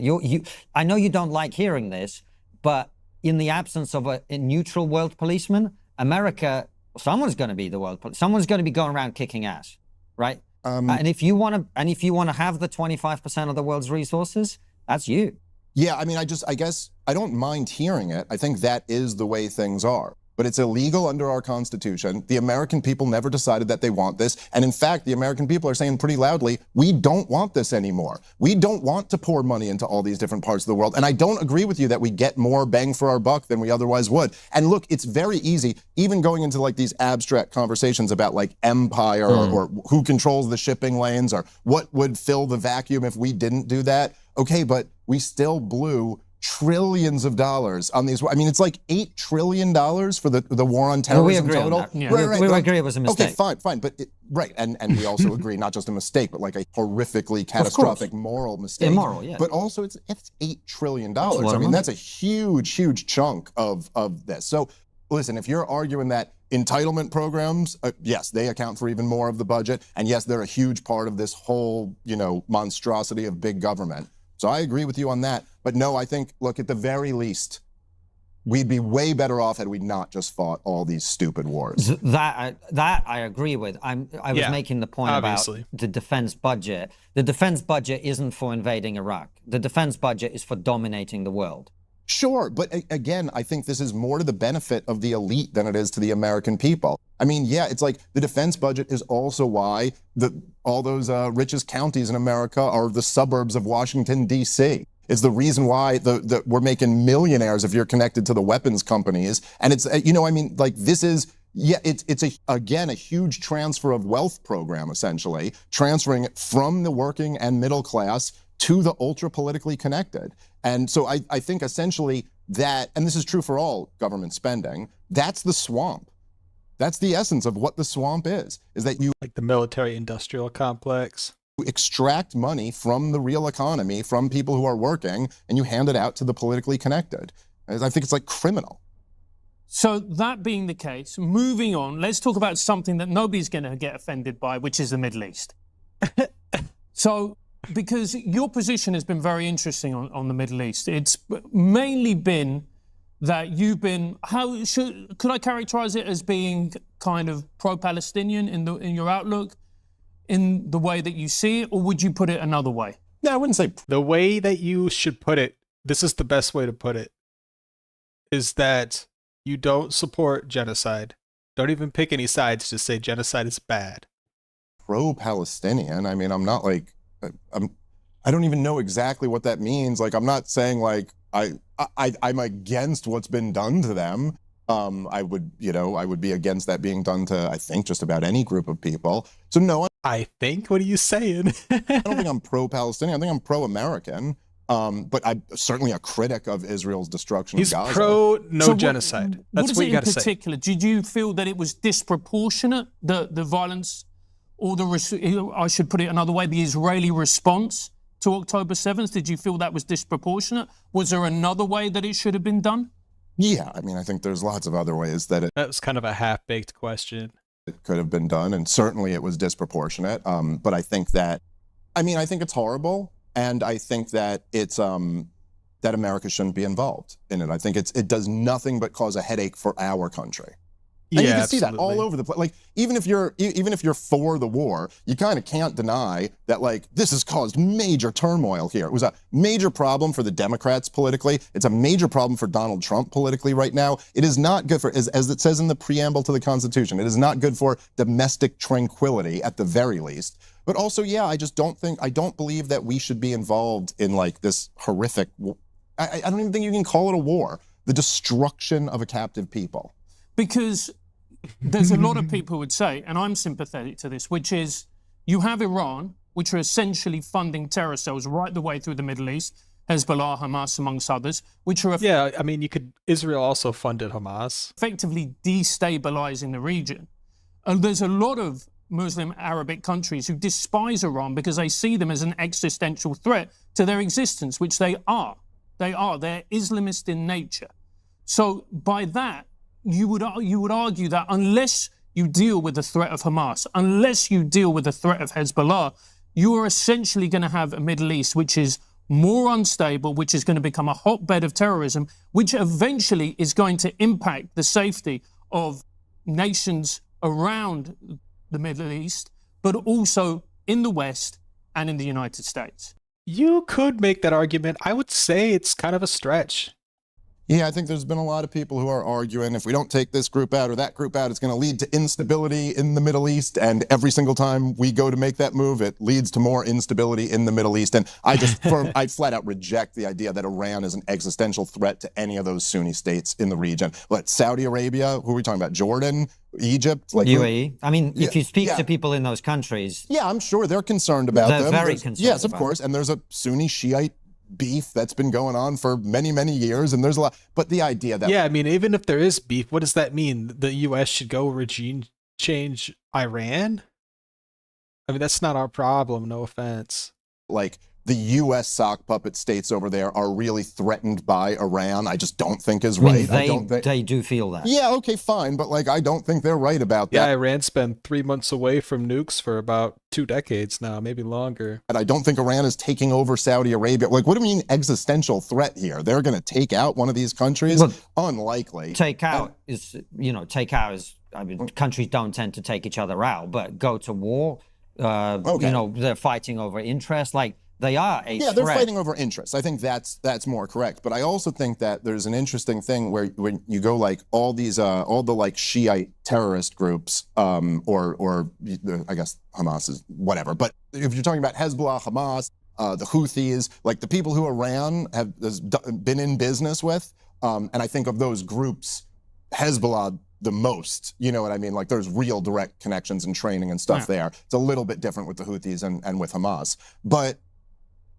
I know you don't like hearing this, but in the absence of a neutral world policeman, America, someone's going to be the world police. Someone's going to be going around kicking ass, right? And if you want to have the 25% of the world's resources, that's you. Yeah, I mean, I guess I don't mind hearing it. I think that is the way things are. But it's illegal under our Constitution. The American people never decided that they want this. And in fact, the American people are saying pretty loudly, we don't want this anymore. We don't want to pour money into all these different parts of the world. And I don't agree with you that we get more bang for our buck than we otherwise would. And look, it's very easy, even going into like these abstract conversations about like empire or who controls the shipping lanes or what would fill the vacuum if we didn't do that. Okay, but we still blew trillions of dollars on these. I mean, it's like $8 trillion for the war on terrorism total. On that. Yeah. Right. We agree it was a mistake. Okay, fine. But right. And we also agree, not just a mistake, but like a horrifically catastrophic moral mistake. Immoral, yeah. But also it's $8 trillion. I mean, that's a huge chunk of this. So listen, if you're arguing that entitlement programs, yes, they account for even more of the budget. And yes, they're a huge part of this whole, monstrosity of big government. So I agree with you on that. But no, I think, look, at the very least, we'd be way better off had we not just fought all these stupid wars. That I agree with. I was making the point about the defense budget. The defense budget isn't for invading Iraq. The defense budget is for dominating the world. Sure, but again, I think this is more to the benefit of the elite than it is to the American people. I mean, yeah, it's like the defense budget is also why all those richest counties in America are the suburbs of Washington, D.C. It's the reason why we're making millionaires if you're connected to the weapons companies. And it's, this is, it's a huge transfer of wealth program, essentially, transferring it from the working and middle class to the ultra politically connected. And so I think essentially that, and this is true for all government spending, that's the swamp. That's the essence of what the swamp is that you... Like the military-industrial complex. Extract money from the real economy, from people who are working, and you hand it out to the politically connected. I think it's like criminal. So that being the case, moving on, let's talk about something that nobody's going to get offended by, which is the Middle East. So... because your position has been very interesting on the Middle East. It's mainly been that you've been, could I characterize it as being kind of pro-Palestinian in your outlook, in the way that you see it, or would you put it another way? No, I wouldn't say. The way that you should put it, this is the best way to put it, is that you don't support genocide. Don't even pick any sides, just say genocide is bad. Pro-Palestinian? I mean, I'm not like, I don't even know exactly what that means. Like, I'm not saying like I'm against what's been done to them. I would be against that being done to, I think, just about any group of people. So no. I think? What are you saying? I don't think I'm pro-Palestinian. I think I'm pro-American. But I'm certainly a critic of Israel's destruction of Gaza. He's pro genocide. That's what you got to say. What is it in particular? Did you feel that it was disproportionate, the violence, or I should put it another way, the Israeli response to October 7th? Did you feel that was disproportionate? Was there another way that it should have been done? Yeah, I mean, I think there's lots of other ways that that was kind of a half-baked question. It could have been done, and certainly it was disproportionate. But I think I think it's horrible, and I think that it's that America shouldn't be involved in it. I think it does nothing but cause a headache for our country. And you can see that all over the place. Like, even if you're for the war, you kind of can't deny that, like, this has caused major turmoil here. It was a major problem for the Democrats politically. It's a major problem for Donald Trump politically right now. It is not good for, as it says in the preamble to the Constitution, it is not good for domestic tranquility at the very least. But also, yeah, I don't believe that we should be involved in, like, this horrific, I don't even think you can call it a war, the destruction of a captive people. Because there's a lot of people who would say, and I'm sympathetic to this, which is you have Iran, which are essentially funding terror cells right the way through the Middle East, Hezbollah, Hamas, amongst others, which are... Yeah, I mean, Israel also funded Hamas. Effectively destabilizing the region. And there's a lot of Muslim Arabic countries who despise Iran because they see them as an existential threat to their existence, which they are. They're Islamist in nature. So by that, you would argue that unless you deal with the threat of Hamas, unless you deal with the threat of Hezbollah, you are essentially going to have a Middle East which is more unstable, which is going to become a hotbed of terrorism, which eventually is going to impact the safety of nations around the Middle East, but also in the West and in the United States. You could make that argument. I would say it's kind of a stretch. Yeah, I think there's been a lot of people who are arguing if we don't take this group out or that group out, it's going to lead to instability in the Middle East. And every single time we go to make that move, it leads to more instability in the Middle East. And I just, I flat out reject the idea that Iran is an existential threat to any of those Sunni states in the region. But Saudi Arabia, who are we talking about? Jordan, Egypt, like UAE. I mean, if you speak to people in those countries, yeah, I'm sure they're concerned about them. They're very concerned. Yes, of course. And there's a Sunni Shiite beef that's been going on for many, many years, and there's a lot. But the idea that, yeah, I mean, even if there is beef, what does that mean? The U.S. should go regime change Iran? I mean, that's not our problem. No offense. Like, the U.S. sock puppet states over there are really threatened by Iran, I just don't think is right. They do feel that. Yeah, okay, fine, but like I don't think they're right about that. Yeah, Iran's been 3 months away from nukes for about 2 decades now, maybe longer. And I don't think Iran is taking over Saudi Arabia. Like, what do you mean existential threat here? They're going to take out one of these countries? Well, unlikely. Take out is, I mean, countries don't tend to take each other out, but go to war, they're fighting over interest. Like, they are a threat. They're fighting over interests. I think that's more correct. But I also think that there's an interesting thing where when you go like all these all the like Shiite terrorist groups, or I guess Hamas is whatever. But if you're talking about Hezbollah, Hamas, the Houthis, like the people who Iran has been in business with, and I think of those groups, Hezbollah the most, you know what I mean? Like there's real direct connections and training and stuff there. It's a little bit different with the Houthis and with Hamas, but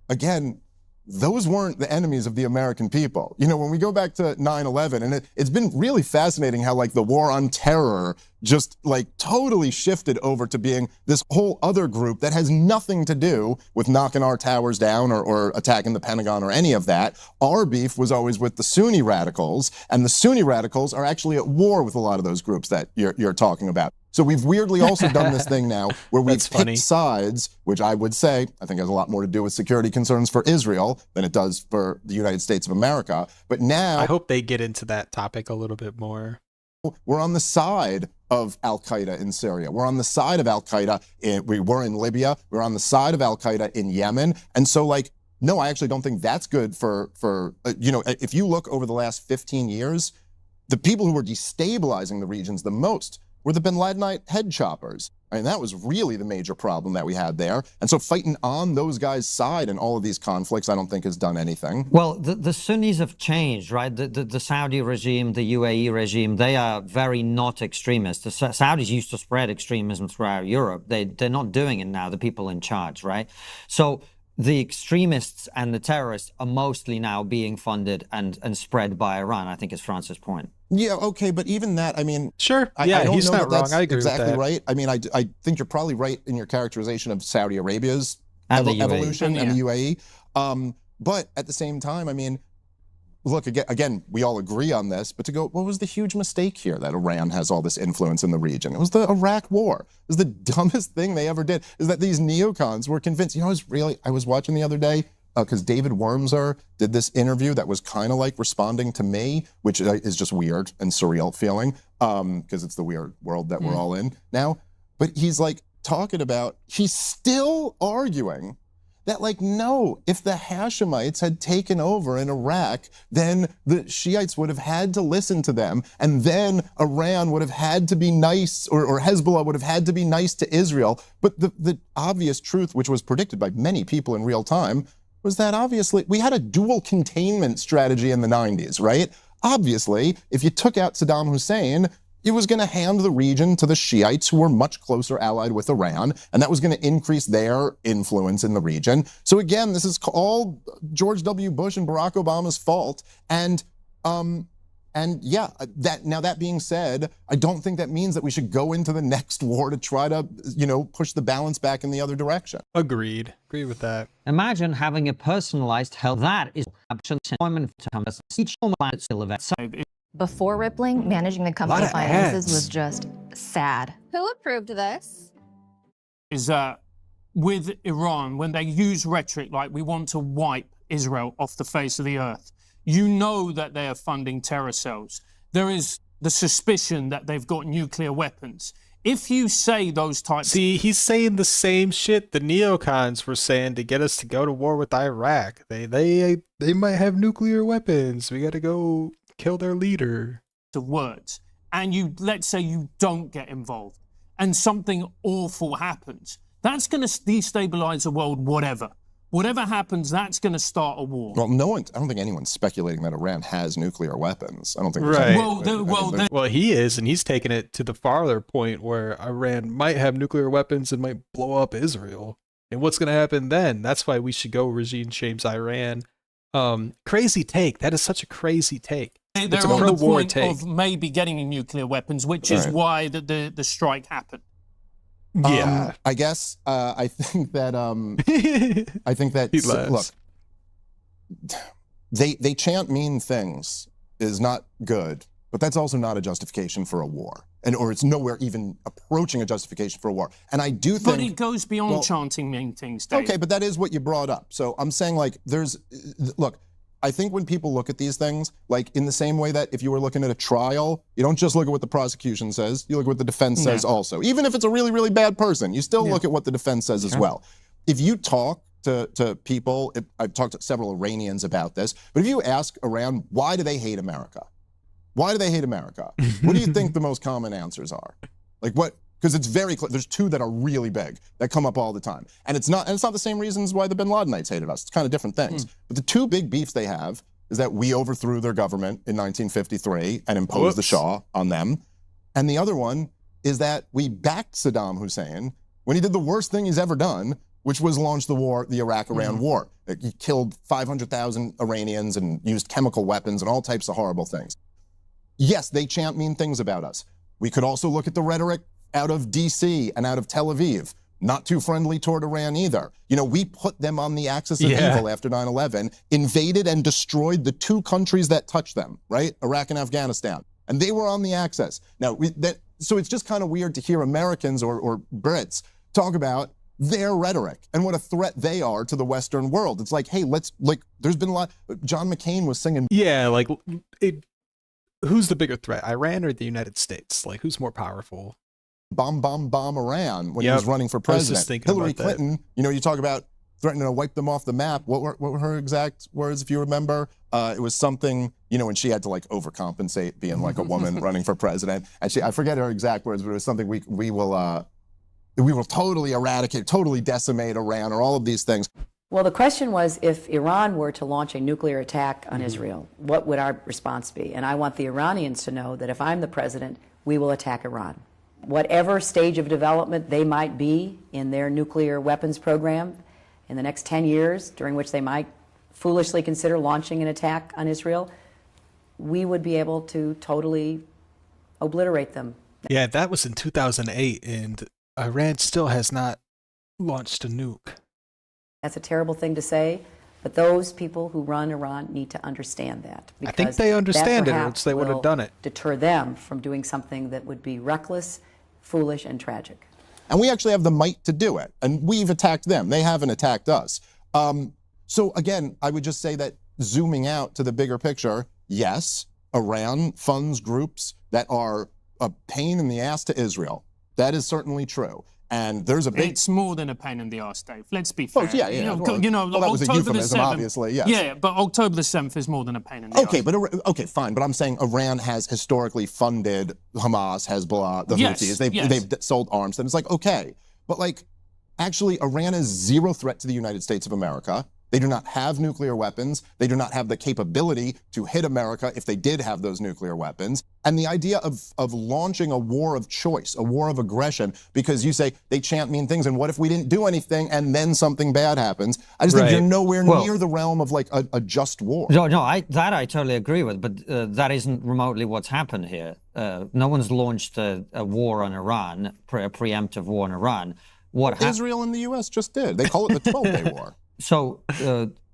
again, those weren't the enemies of the American people. You know, when we go back to 9/11, and it's been really fascinating how like the war on terror just like totally shifted over to being this whole other group that has nothing to do with knocking our towers down or attacking the Pentagon or any of that. Our beef was always with the Sunni radicals, and the Sunni radicals are actually at war with a lot of those groups that you're talking about. So we've weirdly also done this thing now where we've picked sides, which I would say, I think has a lot more to do with security concerns for Israel than it does for the United States of America. But now, I hope they get into that topic a little bit more. We're on the side of Al-Qaeda in Syria. We're on the side of Al-Qaeda. We were in Libya. We're on the side of Al-Qaeda in Yemen. And so like, no, I actually don't think that's good for if you look over the last 15 years, the people who were destabilizing the regions the most were the bin Ladenite head choppers. I mean, that was really the major problem that we had there. And so fighting on those guys' side in all of these conflicts, I don't think has done anything. Well, the Sunnis have changed, right? The Saudi regime, the UAE regime, they are very not extremist. The Saudis used to spread extremism throughout Europe. They're not doing it now, the people in charge, right? So the extremists and the terrorists are mostly now being funded and spread by Iran, I think is Francis' point. Yeah, okay, but even that, I mean... Sure, I don't he's know not that wrong. I agree exactly with that. Right. I mean, I think you're probably right in your characterization of Saudi Arabia's and the evolution and the UAE. But at the same time, I mean, look, again, we all agree on this, but to go, what was the huge mistake here that Iran has all this influence in the region? It was the Iraq War. It was the dumbest thing they ever did, is that these neocons were convinced. You know, I was watching the other day, because David Wormser did this interview that was kind of like responding to me, which is just weird and surreal feeling, because it's the weird world that we're all in now. But he's like talking about, he's still arguing that like, no, if the Hashemites had taken over in Iraq, then the Shiites would have had to listen to them, and then Iran would have had to be nice, or Hezbollah would have had to be nice to Israel. But the obvious truth, which was predicted by many people in real time, was that obviously we had a dual containment strategy in the 90s, right? Obviously, if you took out Saddam Hussein, it was going to hand the region to the Shiites, who were much closer allied with Iran, and that was going to increase their influence in the region. So again, this is all George W. Bush and Barack Obama's fault. And yeah, that being said, I don't think that means that we should go into the next war to try to, push the balance back in the other direction. Agreed. Agree with that. Imagine having a personalized health that is absolutely each Before rippling, managing the company of finances ads. was just sad. Who approved this? Is that with Iran, when they use rhetoric like we want to wipe Israel off the face of the earth, you know that they are funding terror cells. There is the suspicion that they've got nuclear weapons. If you say those types... See, he's saying the same shit the neocons were saying to get us to go to war with Iraq. They might have nuclear weapons. We got to go kill their leader. ...of words, and you, let's say you don't get involved, and something awful happens, that's going to destabilize the world, whatever. Whatever happens, that's going to start a war. Well, I don't think anyone's speculating that Iran has nuclear weapons. I don't think. Right. Well, he is, and he's taking it to the farther point where Iran might have nuclear weapons and might blow up Israel. And what's going to happen then? That's why we should go regime change Iran. Crazy take. That is such a crazy take. They're on the point of maybe getting nuclear weapons, which is why the strike happened. Yeah, I guess I think that look, they chant mean things is not good, but that's also not a justification for a war, or it's nowhere even approaching a justification for a war. And I do think, but it goes beyond chanting mean things, Dave. Okay, but that is what you brought up. So I'm saying, like, look. I think when people look at these things, like in the same way that if you were looking at a trial, you don't just look at what the prosecution says, you look at what the defense says also. Even if it's a really, really bad person, you still look at what the defense says as well. If you talk to people, I've talked to several Iranians about this, but if you ask around, why do they hate America? Why do they hate America? What do you think the most common answers are? Like what? Because it's very clear. There's two that are really big that come up all the time. And it's not the same reasons why the bin Ladenites hated us. It's kind of different things. But the two big beefs they have is that we overthrew their government in 1953 and imposed the Shah on them. And the other one is that we backed Saddam Hussein when he did the worst thing he's ever done, which was launch the Iraq-Iran war. He killed 500,000 Iranians and used chemical weapons and all types of horrible things. Yes, they chant mean things about us. We could also look at the rhetoric out of DC and out of Tel Aviv, not too friendly toward Iran either. You know, we put them on the axis of evil after 9/11, invaded and destroyed the two countries that touched them, right? Iraq and Afghanistan. And they were on the axis. Now, so it's just kind of weird to hear Americans or Brits talk about their rhetoric and what a threat they are to the Western world. It's like, hey, there's been a lot. John McCain was singing. Yeah, who's the bigger threat, Iran or the United States? Like, who's more powerful? Bomb Iran when he was running for president. Hillary Clinton, you talk about threatening to wipe them off the map. What were her exact words, if you remember? It was something, when she had to overcompensate being like a woman running for president. And I forget her exact words, but it was something we will totally eradicate, totally decimate Iran, or all of these things. Well, the question was, if Iran were to launch a nuclear attack on Israel, what would our response be? And I want the Iranians to know that if I'm the president, we will attack Iran. Whatever stage of development they might be in their nuclear weapons program in the next 10 years, during which they might foolishly consider launching an attack on Israel, we would be able to totally obliterate them. Yeah, that was in 2008, and Iran still has not launched a nuke. That's a terrible thing to say, but those people who run Iran need to understand that. I think they understand it, or else they would have done it. Deter them from doing something that would be reckless, foolish, and tragic. And we actually have the might to do it. And we've attacked them. They haven't attacked us. So again, I would just say that zooming out to the bigger picture, yes, Iran funds groups that are a pain in the ass to Israel. That is certainly true. And there's a big... It's more than a pain in the arse, Dave. Let's be fair. Oh, yeah. That was a euphemism, obviously, yes. Yeah, but October the 7th is more than a pain in the arse. Okay, fine. But I'm saying Iran has historically funded Hamas, Hezbollah, the Houthis. They've sold arms to them. It's like, okay. But actually, Iran is zero threat to the United States of America. They do not have nuclear weapons. They do not have the capability to hit America if they did have those nuclear weapons. And the idea of launching a war of choice, a war of aggression, because you say they chant mean things, and what if we didn't do anything and then something bad happens? I just think you're nowhere near the realm of a just war. No, I totally agree with, but that isn't remotely what's happened here. No one's launched a war on Iran, a preemptive war on Iran. Israel and the U.S. just did. They call it the 12-Day War. So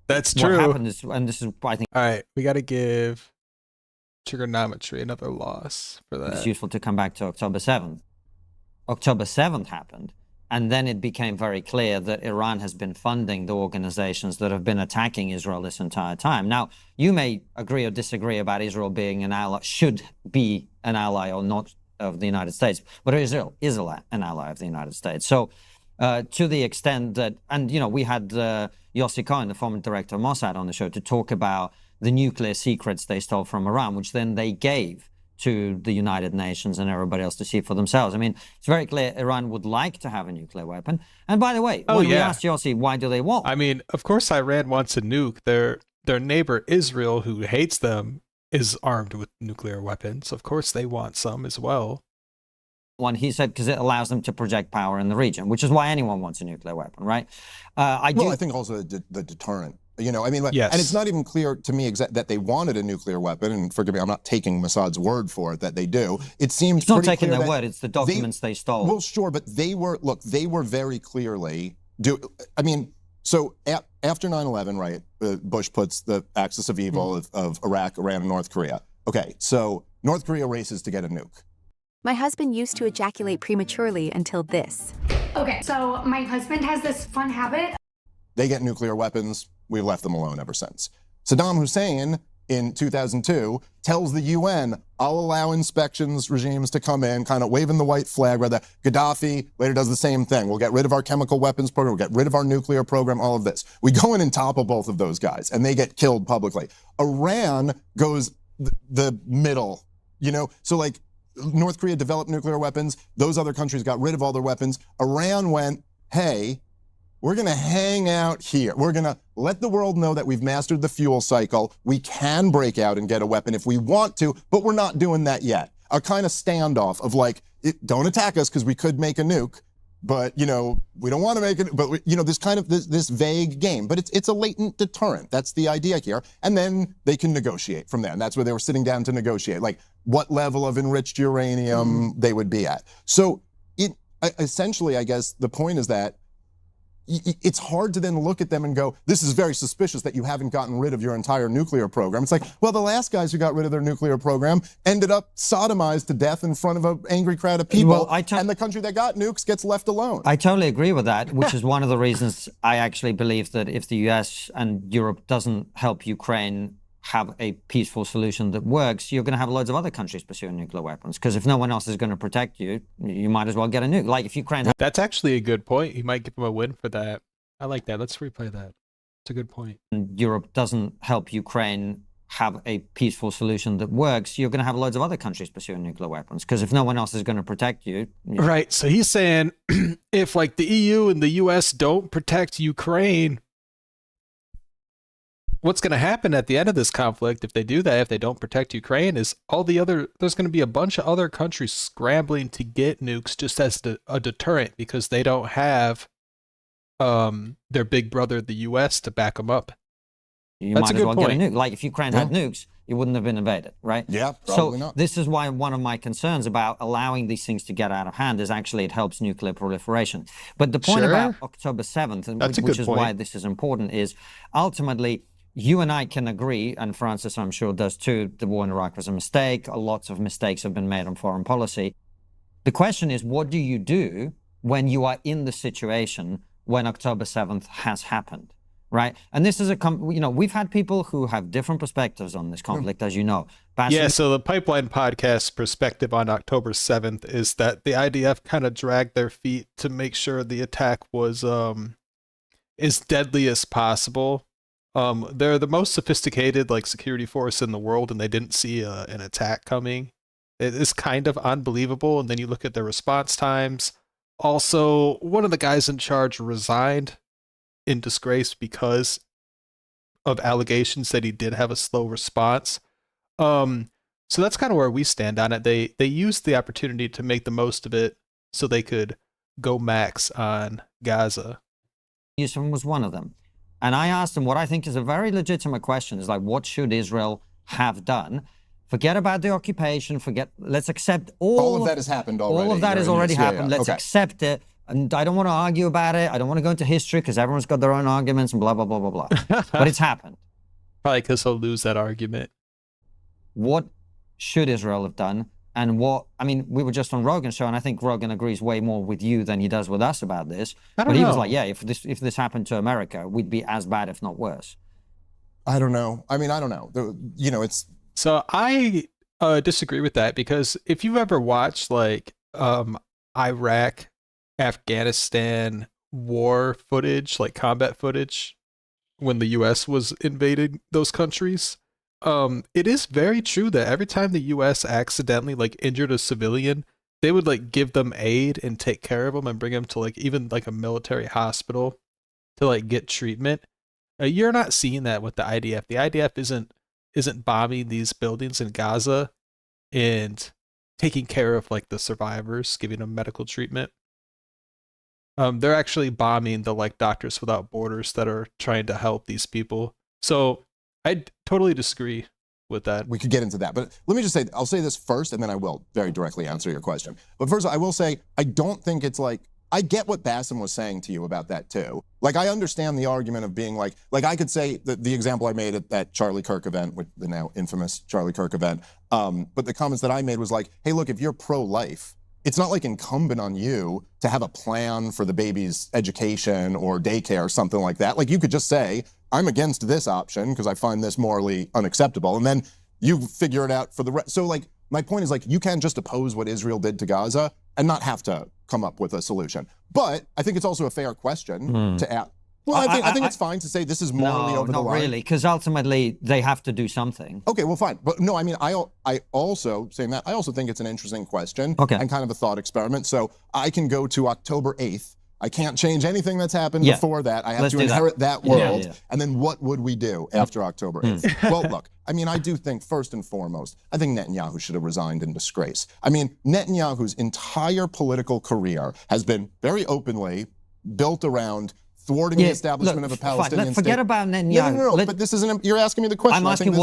that's true. What happened is, and this is, I think. All right, we got to give Triggernometry, another loss for that. It's useful to come back to October 7th. October 7th happened, and then it became very clear that Iran has been funding the organizations that have been attacking Israel this entire time. Now, you may agree or disagree about Israel being an ally, should be an ally or not of the United States, but Israel is an ally of the United States. So to the extent that, and you know, we had Yossi Cohen, the former director of Mossad, on the show to talk about the nuclear secrets they stole from Iran, which then they gave to the United Nations and everybody else to see for themselves. I mean, it's very clear Iran would like to have a nuclear weapon. And by the way, when we asked Yossi, why do they want? I mean, of course Iran wants a nuke. Their neighbor Israel, who hates them, is armed with nuclear weapons. Of course they want some as well. One, he said, because it allows them to project power in the region, which is why anyone wants a nuclear weapon, right? I think also the deterrent. You know, I mean, yes. And it's not even clear to me that they wanted a nuclear weapon. And forgive me, I'm not taking Mossad's word for it that they do. It seems it's not taking their word; it's the documents they stole. Well, sure, but they were very clearly so after 9/11, right? Bush puts the axis of evil of Iraq, Iran, and North Korea. Okay, so North Korea races to get a nuke. My husband used to ejaculate prematurely until this. Okay, so my husband has this fun habit. They get nuclear weapons. We've left them alone ever since. Saddam Hussein, in 2002, tells the UN, I'll allow inspections regimes to come in, kind of waving the white flag. Rather, Gaddafi later does the same thing. We'll get rid of our chemical weapons program. We'll get rid of our nuclear program, all of this. We go in and topple both of those guys, and they get killed publicly. Iran goes the middle, you know? So, like, North Korea developed nuclear weapons. Those other countries got rid of all their weapons. Iran went, hey, we're going to hang out here. We're going to let the world know that we've mastered the fuel cycle. We can break out and get a weapon if we want to, but we're not doing that yet. A kind of standoff of like, don't attack us because we could make a nuke, but, you know, we don't want to make it. But, you know, this kind of this vague game. But it's a latent deterrent. That's the idea here. And then they can negotiate from there. And that's where they were sitting down to negotiate, like what level of enriched uranium they would be at. So essentially, I guess the point is that it's hard to then look at them and go, this is very suspicious that you haven't gotten rid of your entire nuclear program. It's like, well, the last guys who got rid of their nuclear program ended up sodomized to death in front of an angry crowd of people, and the country that got nukes gets left alone. I totally agree with that, which is one of the reasons I actually believe that if the US and Europe doesn't help Ukraine have a peaceful solution that works, you're going to have loads of other countries pursuing nuclear weapons. Because if no one else is going to protect you, you might as well get a nuke. Like if Ukraine... That's actually a good point. You might give them a win for that. I like that. Let's replay that. It's a good point. And Europe doesn't help Ukraine have a peaceful solution that works, you're going to have loads of other countries pursuing nuclear weapons. Because if no one else is going to protect you... Right. So he's saying if like the EU and the US don't protect Ukraine, what's going to happen at the end of this conflict, if they do that, if they don't protect Ukraine, is there's going to be a bunch of other countries scrambling to get nukes just as a deterrent because they don't have their big brother, the US, to back them up. You might as well get a nuke. Like if Ukraine had nukes, it wouldn't have been invaded, right? Yeah, probably not. This is why one of my concerns about allowing these things to get out of hand is actually it helps nuclear proliferation. But the point about October 7th, which is why this is important, is ultimately you and I can agree, and Francis, I'm sure, does too, the war in Iraq was a mistake. Lots of mistakes have been made on foreign policy. The question is, what do you do when you are in the situation when October 7th has happened, right? And this is we've had people who have different perspectives on this conflict, as you know. So the Pipeline podcast's perspective on October 7th is that the IDF kind of dragged their feet to make sure the attack was as deadly as possible. They're the most sophisticated security force in the world, and they didn't see an attack coming. It is kind of unbelievable. And then you look at their response times. Also, one of the guys in charge resigned in disgrace because of allegations that he did have a slow response. So that's kind of where we stand on it. They used the opportunity to make the most of it so they could go max on Gaza. Yusuf was one of them. And I asked him what I think is a very legitimate question. Is like, what should Israel have done? Forget about the occupation. Let's accept all of that has happened already. All of that has already happened. Let's accept it. And I don't want to argue about it. I don't want to go into history because everyone's got their own arguments and blah, blah, blah, blah, blah. But it's happened. Probably because he'll lose that argument. What should Israel have done? And what, I mean, we were just on Rogan's show, and I think Rogan agrees way more with you than he does with us about this. But he was like, yeah, if this happened to America, we'd be as bad, if not worse. I don't know. I mean, I don't know. You know, it's... So I disagree with that, because if you've ever watched like Iraq, Afghanistan war footage, like combat footage, when the U.S. was invading those countries, it is very true that every time the U.S. accidentally like injured a civilian, they would like give them aid and take care of them and bring them to like even like a military hospital to like get treatment. You're not seeing that with the IDF. The IDF isn't bombing these buildings in Gaza and taking care of like the survivors, giving them medical treatment. They're actually bombing the like Doctors Without Borders that are trying to help these people. So I totally disagree with that. We could get into that, but let me just say, I'll say this first, and then I will very directly answer your question. But first, I will say, I don't think it's like, I get what Bassem was saying to you about that too. Like, I understand the argument of being like I could say the example I made at that Charlie Kirk event, with the now infamous Charlie Kirk event, but the comments that I made was like, hey, look, if you're pro-life, it's not like incumbent on you to have a plan for the baby's education or daycare or something like that. Like, you could just say, I'm against this option because I find this morally unacceptable, and then you figure it out for the rest. So like, my point is like, you can't just oppose what Israel did to Gaza and not have to come up with a solution. But I think it's also a fair question to ask. Well, I think it's fine to say this is morally over the line. No, not really, because ultimately they have to do something. Okay, well, fine. But no, I mean, I also, saying that, I also think it's an interesting question and kind of a thought experiment. So I can go to October 8th. I can't change anything that's happened before that. I have to inherit that world. And then what would we do after October 8th? Well, look, I mean, I do think, first and foremost, I think Netanyahu should have resigned in disgrace. I mean, Netanyahu's entire political career has been very openly built around thwarting the establishment of a Palestinian state. Forget about Netanyahu. Yeah, no, but this isn't, you're asking me the question. I'm asking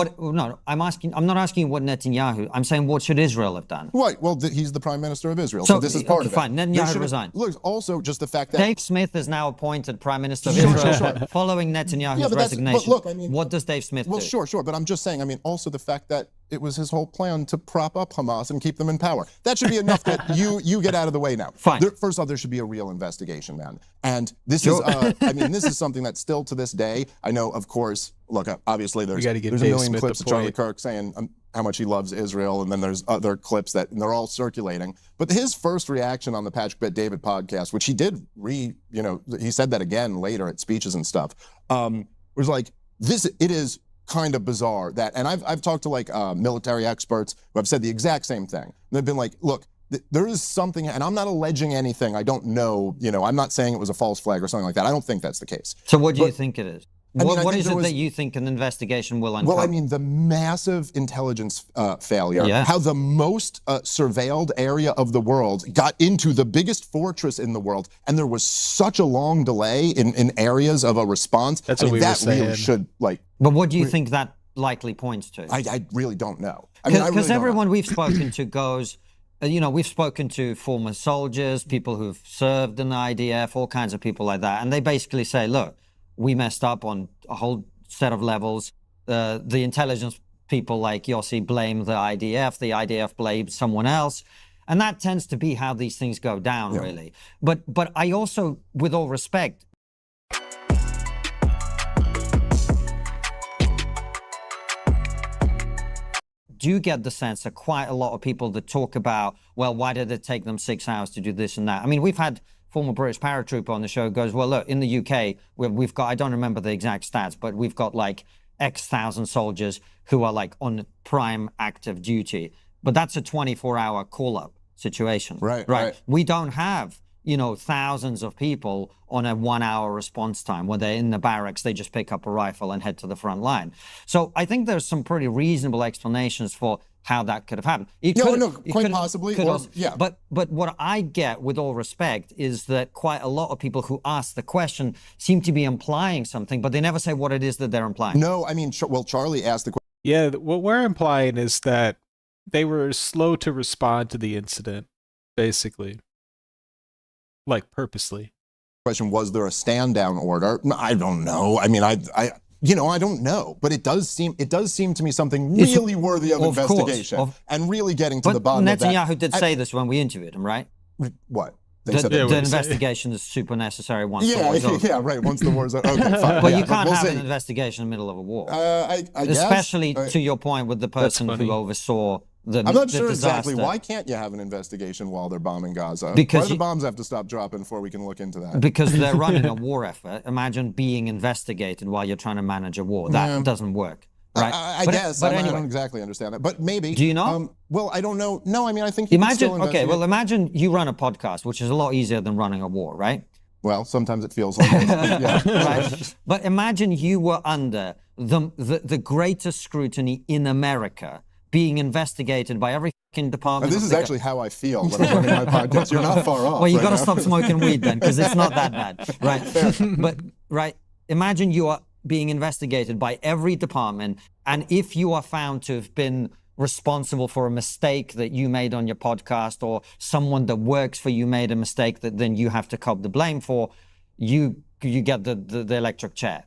I'm not asking what Netanyahu, I'm saying what should Israel have done? Right, well, he's the prime minister of Israel, so this is part of it. Fine, Netanyahu resigned. Look, also just the fact that... Dave Smith is now appointed prime minister of Israel following Netanyahu's resignation. But look, I mean... What does Dave Smith do? Well, sure, but I'm just saying, I mean, also the fact that it was his whole plan to prop up Hamas and keep them in power. That should be enough that you get out of the way now. Fine. First off, there should be a real investigation, man. And this is, I mean, this is something that still to this day, I know, of course, look, obviously there's a million clips of Charlie Kirk saying how much he loves Israel, and then there's other clips that, and they're all circulating. But his first reaction on the Patrick Bet David podcast, which he did he said that again later at speeches and stuff, was like, it is kind of bizarre that, and I've talked to like military experts who have said the exact same thing. They've been like, look, there is something, and I'm not alleging anything. I don't know, I'm not saying it was a false flag or something like that. I don't think that's the case. So what do you think it is? What is it that you think an investigation will uncover? Well, I mean, the massive intelligence failure, how the most surveilled area of the world got into the biggest fortress in the world, and there was such a long delay in areas of a response. That's what we were saying. Really should, like... But what do you think that likely points to? I really don't know. Because everyone we've spoken to goes... we've spoken to former soldiers, people who've served in the IDF, all kinds of people like that, and they basically say, look, we messed up on a whole set of levels. The intelligence people like Yossi blame the IDF blames someone else. And that tends to be how these things go down, really. But I also, with all respect, do get the sense that quite a lot of people that talk about, well, why did it take them 6 hours to do this and that? I mean, we've had former British paratrooper on the show goes, well, look, in the UK, we've got, I don't remember the exact stats, but we've got like X thousand soldiers who are like on prime active duty. But that's a 24-hour call-up situation. Right. We don't have, thousands of people on a 1-hour response time where they're in the barracks, they just pick up a rifle and head to the front line. So I think there's some pretty reasonable explanations for how that could have happened. Quite possibly. But what I get, with all respect, is that quite a lot of people who ask the question seem to be implying something, but they never say what it is that they're implying. No, I mean, well, Charlie asked the question. Yeah, what we're implying is that they were slow to respond to the incident, basically. Like, purposely. Question, was there a stand-down order? I don't know. I mean, You know, I don't know, but it does seem to me something really worthy of investigation and really getting to the bottom of that. Netanyahu did say this when we interviewed him, right? What? The investigation is super necessary once the war's over. Yeah, right. Once the war's over. Okay, fine. But you can't have an investigation in the middle of a war. I Especially guess. to your point with the person who oversaw the I'm not sure disaster. exactly. Why can't you have an investigation while they're bombing Gaza? Because why do the bombs have to stop dropping before we can look into that? Because they're running a war effort. Imagine being investigated while you're trying to manage a war. That doesn't work. Right? I guess. But anyway, I don't exactly understand that. But maybe. Do you know? Well, I don't know. No, I mean, I think imagine you run a podcast, which is a lot easier than running a war, right? Well, sometimes it feels like it. Yeah. Right? But imagine you were under the greatest scrutiny in America, being investigated by every department. This is actually how I feel when I'm running my podcast. You're not far off. Well, you've got to stop smoking weed then, because it's not that bad, right? But imagine you are being investigated by every department, and if you are found to have been responsible for a mistake that you made on your podcast, or someone that works for you made a mistake that then you have to cop the blame for, you get the electric chair.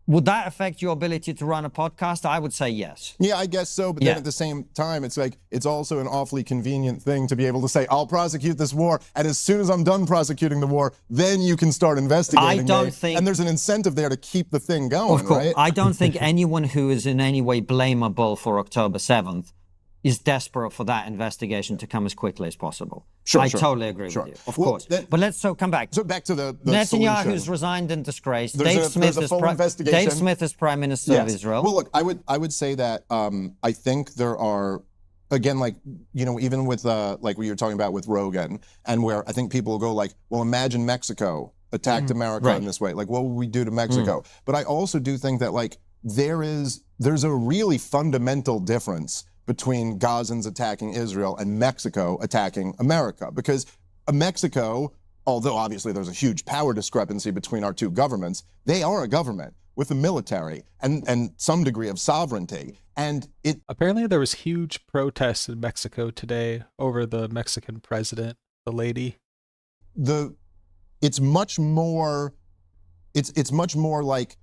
Would that affect your ability to run a podcast? I would say yes. Yeah, I guess so. But then at the same time, it's like, it's also an awfully convenient thing to be able to say, I'll prosecute this war, and as soon as I'm done prosecuting the war, then you can start investigating. And there's an incentive there to keep the thing going, of course, right? I don't think anyone who is in any way blamable for October 7th is desperate for that investigation to come as quickly as possible. I totally agree with you, of course. But come back. So back to the Netanyahu's resigned in disgrace. Dave Smith is Prime Minister of Israel. Well, look, I would say that I think there are, again, like, you know, even with like what you're talking about with Rogan, and where I think people will go like, well, imagine Mexico attacked America in this way. Like, what would we do to Mexico? But I also do think that, like, there's a really fundamental difference between Gazans attacking Israel and Mexico attacking America. Because Mexico, although obviously there's a huge power discrepancy between our two governments, they are a government with a military and some degree of sovereignty. And apparently there was huge protests in Mexico today over the Mexican president, the lady. It's much more like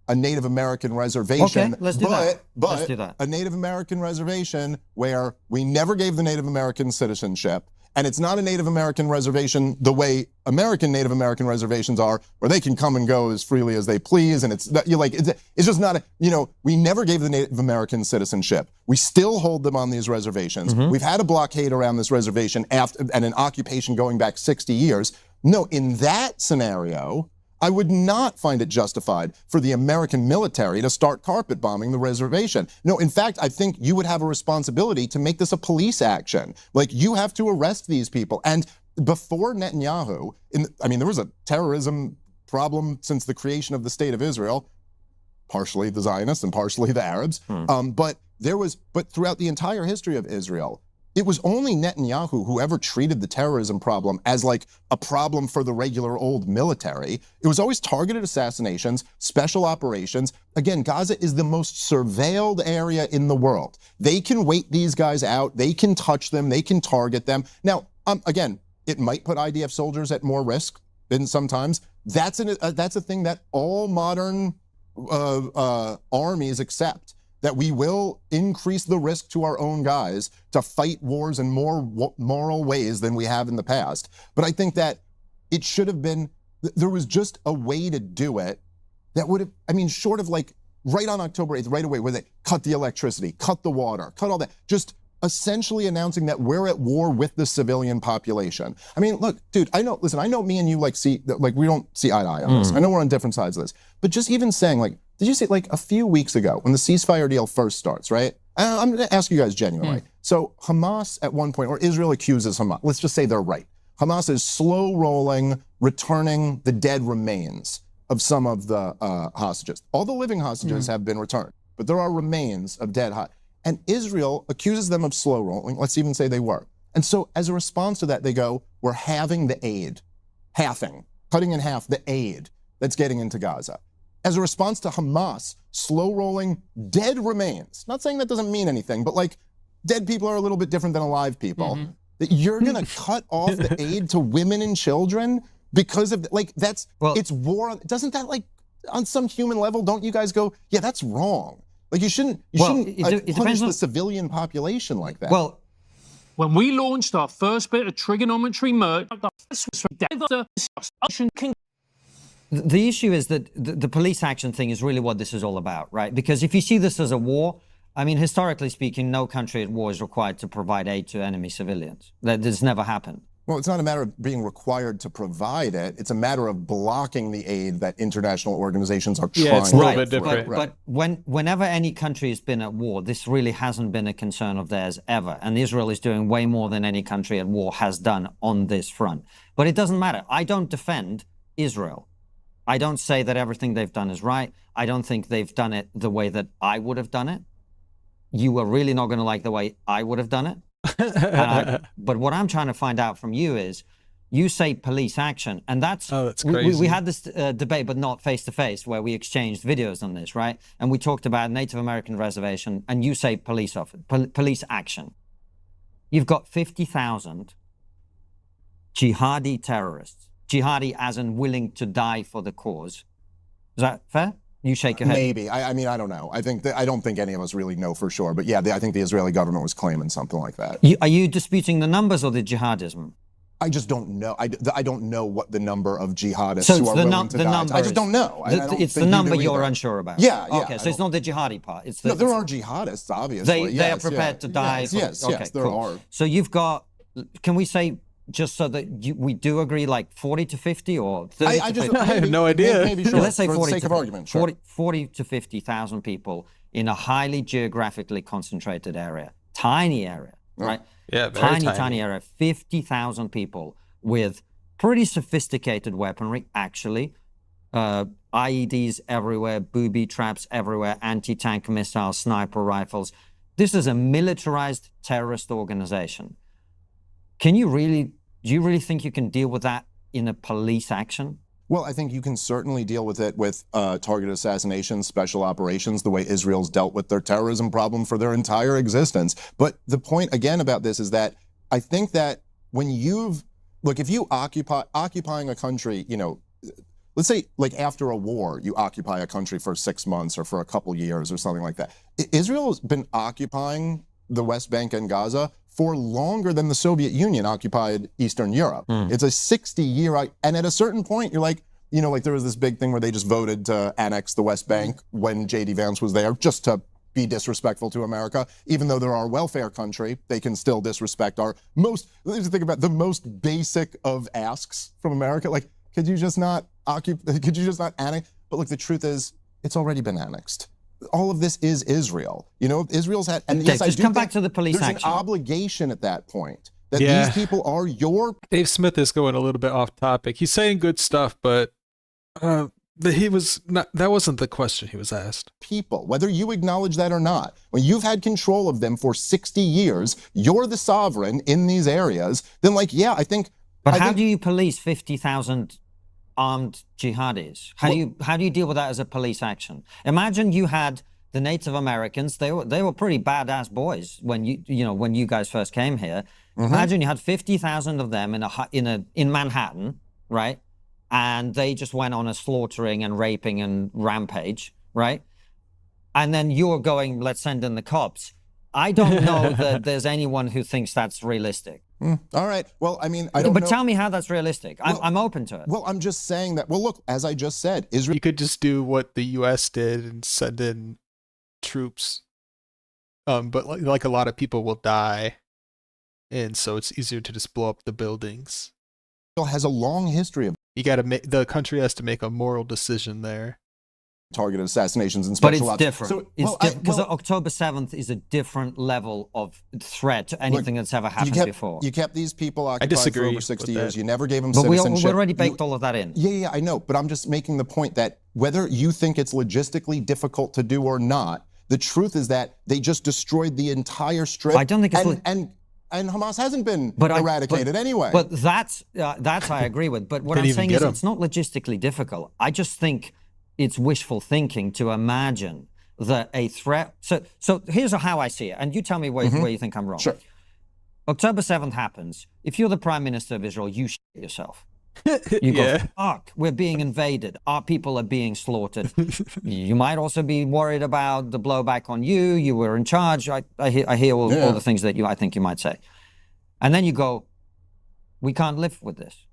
a Native American reservation. Okay, let's do that. But a Native American reservation where we never gave the Native American citizenship, and it's not a Native American reservation the way American Native American reservations are, where they can come and go as freely as they please, and it's just not we never gave the Native American citizenship. We still hold them on these reservations. We've had a blockade around this reservation and an occupation going back 60 years. No, in that scenario, I would not find it justified for the American military to start carpet bombing the reservation. No, in fact, I think you would have a responsibility to make this a police action. Like, you have to arrest these people. And before Netanyahu, there was a terrorism problem since the creation of the State of Israel, partially the Zionists and partially the Arabs. But throughout the entire history of Israel, it was only Netanyahu who ever treated the terrorism problem as like a problem for the regular old military. It was always targeted assassinations, special operations. Again, Gaza is the most surveilled area in the world. They can wait these guys out. They can touch them. They can target them. Now, again, it might put IDF soldiers at more risk than sometimes. That's a thing that all modern armies accept, that we will increase the risk to our own guys to fight wars in more moral ways than we have in the past. But I think that it should have been, there was just a way to do it that would have, short of like right on October 8th, right away, where they cut the electricity, cut the water, cut all that, just essentially announcing that we're at war with the civilian population. Look, dude, I know me and you we don't see eye to eye on this. I know we're on different sides of this, but just even saying, like, did you see, like, a few weeks ago when the ceasefire deal first starts, right? I'm going to ask you guys genuinely. So Hamas at one point, or Israel accuses Hamas, let's just say they're right. Hamas is slow rolling, returning the dead remains of some of the hostages. All the living hostages have been returned, but there are remains of dead hostages. And Israel accuses them of slow rolling. Let's even say they were. And so as a response to that, they go, we're halving the aid, cutting in half the aid that's getting into Gaza. As a response to Hamas slow rolling dead remains. Not saying that doesn't mean anything, but like, dead people are a little bit different than alive people. That you're gonna cut off the aid to women and children because of, like, it's war. Doesn't that, like, on some human level, don't you guys go, yeah, that's wrong? Like you shouldn't punish the civilian population like that. Well, when we launched our first bit of trigonometry merch, the issue is that the police action thing is really what this is all about, right? Because if you see this as a war, I mean, historically speaking, no country at war is required to provide aid to enemy civilians. That has never happened. Well, it's not a matter of being required to provide it. It's a matter of blocking the aid that international organizations are trying. Yeah, it's a little bit different. But whenever any country has been at war, this really hasn't been a concern of theirs ever. And Israel is doing way more than any country at war has done on this front. But it doesn't matter. I don't defend Israel. I don't say that everything they've done is right. I don't think they've done it the way that I would have done it. You are really not going to like the way I would have done it. But what I'm trying to find out from you is, you say police action, and that's crazy. We had this debate, but not face to face, where we exchanged videos on this, right? And we talked about Native American reservation, and you say police action. You've got 50,000 jihadi terrorists, jihadi as in willing to die for the cause. Is that fair? You shake your head. Maybe. I mean, I don't know. I don't think any of us really know for sure. But yeah, I think the Israeli government was claiming something like that. Are you disputing the numbers or the jihadism? I just don't know. I don't know what the number of jihadists who are willing to die. I just don't know. It's the number you're unsure about. Yeah. Okay, so it's not the jihadi part. It's no, there are jihadists, obviously. They are prepared to die. Yes, there are. So you've got, can we say, just so that we do agree, like 40 to 50 or 30 to 50? I have no idea. Maybe sure, let's say for 40 the sake of argument, sure. 40 to 50,000 people in a highly geographically concentrated area. Tiny area, right? Yeah, very tiny area. 50,000 people with pretty sophisticated weaponry, actually. IEDs everywhere, booby traps everywhere, anti-tank missiles, sniper rifles. This is a militarized terrorist organization. Do you really think you can deal with that in a police action? Well, I think you can certainly deal with it with targeted assassinations, special operations, the way Israel's dealt with their terrorism problem for their entire existence. But the point, again, about this is that I think that when if you occupying a country, let's say like after a war, you occupy a country for 6 months or for a couple years or something like that. Israel's been occupying the West Bank and Gaza for longer than the Soviet Union occupied Eastern Europe. It's a 60-year, and at a certain point, you're like, like there was this big thing where they just voted to annex the West Bank when J.D. Vance was there, just to be disrespectful to America. Even though they're our welfare country, they can still disrespect our think about the most basic of asks from America. Like, could you just not annex? But look, the truth is, it's already been annexed. All of this is Israel. Israel's had, and yes, just come back to the police action. There's an obligation at that point that these people are your. Dave Smith is going a little bit off topic. He's saying good stuff, but he was not. That wasn't the question he was asked. People, whether you acknowledge that or not, when you've had control of them for 60 years, you're the sovereign in these areas. Then, I think. But how do you police 50,000? Armed jihadis? How do you deal with that as a police action? Imagine you had the Native Americans. They were pretty badass boys when you guys first came here. Imagine you had 50,000 of them in Manhattan, right? And they just went on a slaughtering and raping and rampage, right? And then you're going, let's send in the cops. I don't know that there's anyone who thinks that's realistic. All right. Well, I mean, I don't know. But tell me how that's realistic. I'm open to it. Well, I'm just saying that. Well, look, as I just said, Israel. You could just do what the U.S. did and send in troops. But like a lot of people will die, and so it's easier to just blow up the buildings. Israel has a long history of. The country has to make a moral decision there. Targeted assassinations and special ops. But it's different. It's different because October 7th is a different level of threat to anything that's ever happened before. You kept these people occupied for over 60 years. You never gave them but citizenship. We already baked all of that in. Yeah, I know. But I'm just making the point that whether you think it's logistically difficult to do or not, the truth is that they just destroyed the entire strip. I don't think it's and Hamas hasn't been eradicated anyway. But that's I agree with. But what I'm saying is it's not logistically difficult. I just think it's wishful thinking to imagine that a threat. So here's how I see it, and you tell me where you think I'm wrong. Sure. October 7th happens. If you're the Prime Minister of Israel, you shit yourself. You go, fuck, we're being invaded. Our people are being slaughtered. You might also be worried about the blowback on you. You were in charge. I hear all the things that I think you might say. And then you go, we can't live with this.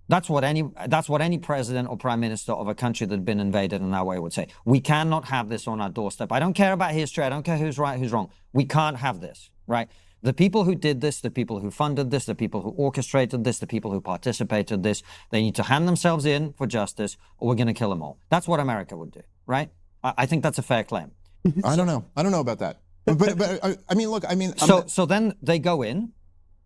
That's what any president or prime minister of a country that had been invaded in that way would say. We cannot have this on our doorstep. I don't care about history. I don't care who's right, who's wrong. We can't have this, right? The people who did this, the people who funded this, the people who orchestrated this, the people who participated in this, they need to hand themselves in for justice, or we're going to kill them all. That's what America would do, right? I think that's a fair claim. I don't know about that. But I mean, look, I mean... So then they go in,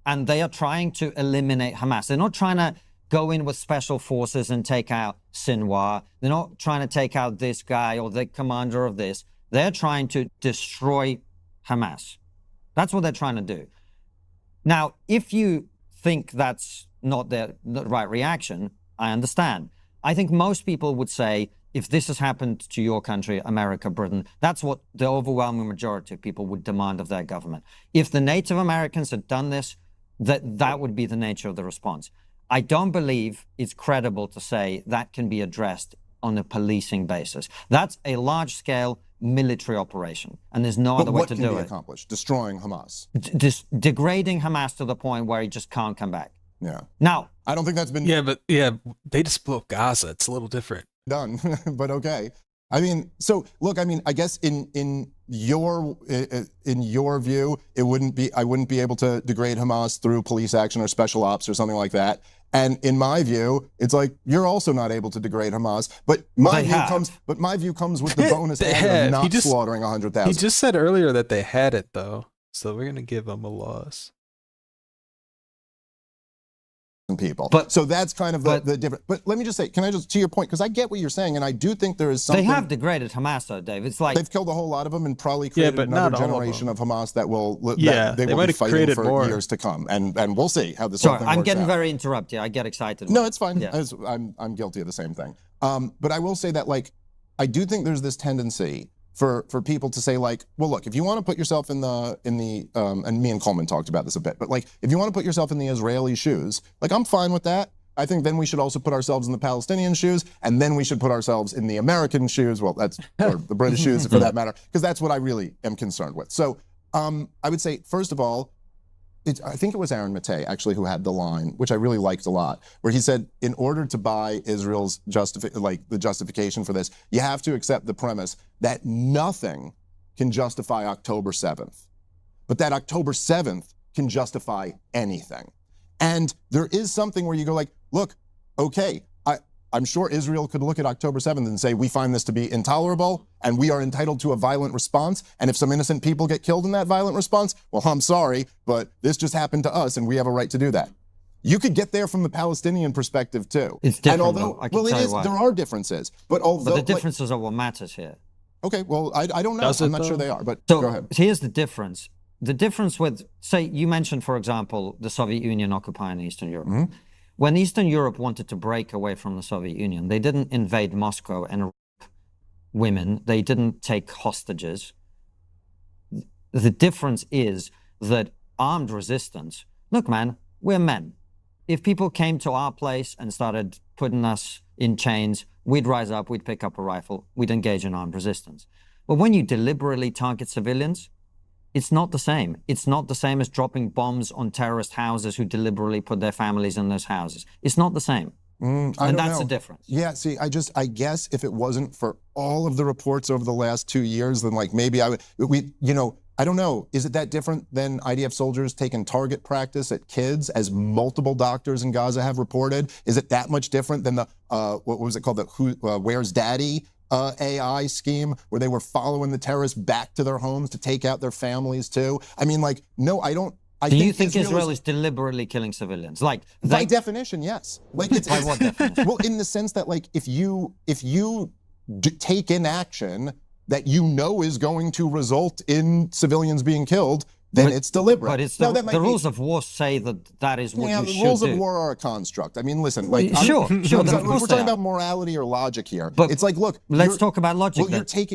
and they are trying to eliminate Hamas. They're not trying to go in with special forces and take out Sinwar. They're not trying to take out this guy or the commander of this. They're trying to destroy Hamas. That's what they're trying to do. Now, if you think that's not the right reaction, I understand. I think most people would say, if this has happened to your country, America, Britain, that's what the overwhelming majority of people would demand of their government. If the Native Americans had done this, that would be the nature of the response. I don't believe it's credible to say that can be addressed on a policing basis. That's a large-scale military operation, and there's no other way to do it. What can be accomplished? Destroying Hamas. Degrading Hamas to the point where he just can't come back. Yeah. Now, I don't think that's been... they just blew up Gaza. It's a little different. Done, but okay. I mean, so look, I mean, I guess in your view, I wouldn't be able to degrade Hamas through police action or special ops or something like that. And in my view, it's like you're also not able to degrade Hamas. But my view comes with the bonus of not slaughtering 100,000. He just said earlier that they had it though, so we're gonna give them a loss. People. So that's kind of the difference. But let me just say, can I just, to your point, because I get what you're saying, and I do think there is something... They have degraded Hamas, though, Dave. It's like... They've killed a whole lot of them and probably created another generation of Hamas that will... they will be fighting for years to come. And we'll see how this whole thing works out. I'm getting very interrupted. I get excited. No, it's fine. Yeah. I'm guilty of the same thing. But I will say that, like, I do think there's this tendency for people to say, like, well, look, if you want to put yourself in the and me and Coleman talked about this a bit, but like, if you want to put yourself in the Israeli shoes, like, I'm fine with that. I think then we should also put ourselves in the Palestinian shoes, and then we should put ourselves in the American shoes. Well, that's or the British shoes for that matter, because that's what I really am concerned with. So I would say, first of all, I think it was Aaron Matei, actually, who had the line, which I really liked a lot, where he said, in order to buy Israel's the justification for this, you have to accept the premise that nothing can justify October 7th, but that October 7th can justify anything. And there is something where you go like, look, okay, I'm sure Israel could look at October 7th and say, we find this to be intolerable and we are entitled to a violent response. And if some innocent people get killed in that violent response, well, I'm sorry, but this just happened to us and we have a right to do that. You could get there from the Palestinian perspective too. It's different. And although, there are differences, but although... But the differences are what matters here. Okay, well, I don't know. I'm not sure they are, but so go ahead. Here's the difference. The difference with, say, you mentioned, for example, the Soviet Union occupying Eastern Europe. Mm-hmm. When Eastern Europe wanted to break away from the Soviet Union, they didn't invade Moscow and rape women. They didn't take hostages. The difference is that armed resistance, look, man, we're men. If people came to our place and started putting us in chains, we'd rise up, we'd pick up a rifle, we'd engage in armed resistance. But when you deliberately target civilians, it's not the same. It's not the same as dropping bombs on terrorist houses who deliberately put their families in those houses. It's not the same. And that's the difference. Yeah, see, I guess if it wasn't for all of the reports over the last 2 years, then like maybe I don't know. Is it that different than IDF soldiers taking target practice at kids, as multiple doctors in Gaza have reported? Is it that much different than the, what was it called, the Where's Daddy AI scheme, where they were following the terrorists back to their homes to take out their families too? I mean, like, no, I don't. Do you think Israel is deliberately killing civilians? Like, by definition, yes. Like, it's by what definition? Well, in the sense that, like, if you take in action that you know is going to result in civilians being killed, then it's deliberate. But it's the rules of war say that is what you should do. Yeah, the rules of war are a construct. I mean, listen, like, sure. We're talking about morality or logic here. But it's like, look, let's talk about logic.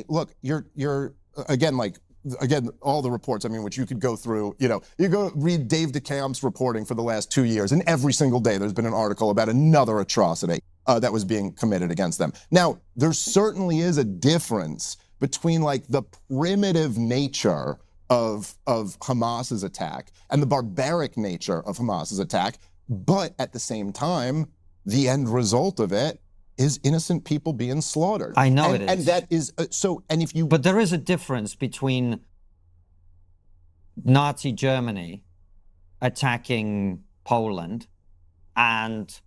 Well, you're again, like, again, all the reports, I mean, which you could go through, you go read Dave DeCamp's reporting for the last 2 years, and every single day there's been an article about another atrocity that was being committed against them. Now, there certainly is a difference between like the primitive nature of Hamas's attack and the barbaric nature of Hamas's attack, but at the same time, the end result of it is innocent people being slaughtered. I know it is. And that is, and if you... But there is a difference between Nazi Germany attacking Poland and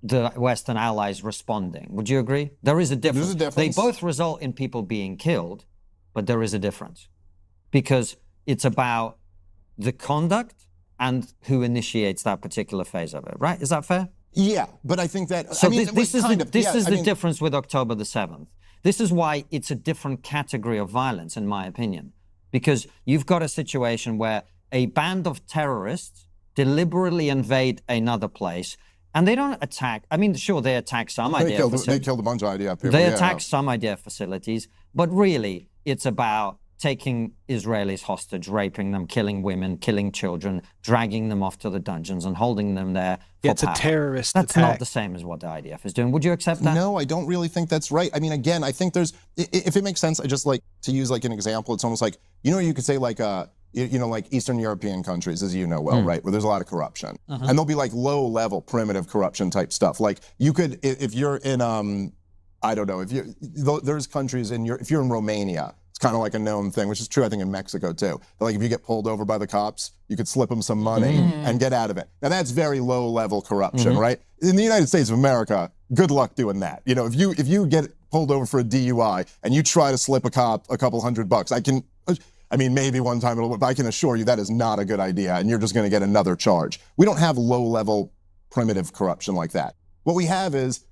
the Western Allies responding. Would you agree? There is a difference. There's a difference. They both result in people being killed, but there is a difference. Because it's about the conduct and who initiates that particular phase of it, right? Is that fair? Yeah, but I think that... So I mean, this is the mean, difference with October the 7th. This is why it's a different category of violence, in my opinion. Because you've got a situation where a band of terrorists deliberately invade another place, and they don't attack. I mean, sure, they attack some IDF facilities. They killed a bunch of IDF people. They attack some IDF facilities, but really, it's about taking Israelis hostage, raping them, killing women, killing children, dragging them off to the dungeons and holding them there for It's power. a terrorist That's attack. not the same as what the IDF is doing. Would you accept that? No, I don't really think that's right. I mean, again, I think there's, if it makes sense, I just like to use like an example. It's almost like, you could say like, like Eastern European countries, as you know well, right, where there's a lot of corruption. And there'll be like low-level, primitive corruption type stuff. Like you could, if you're in, I don't know, there's countries if you're in Romania, it's kind of like a known thing, which is true, I think, in Mexico, too. Like, if you get pulled over by the cops, you could slip them some money and get out of it. Now, that's very low-level corruption, right? In the United States of America, good luck doing that. If you get pulled over for a DUI and you try to slip a cop a couple $100, I mean, maybe one time it'll, but I can assure you that is not a good idea, and you're just going to get another charge. We don't have low-level, primitive corruption like that. What we have is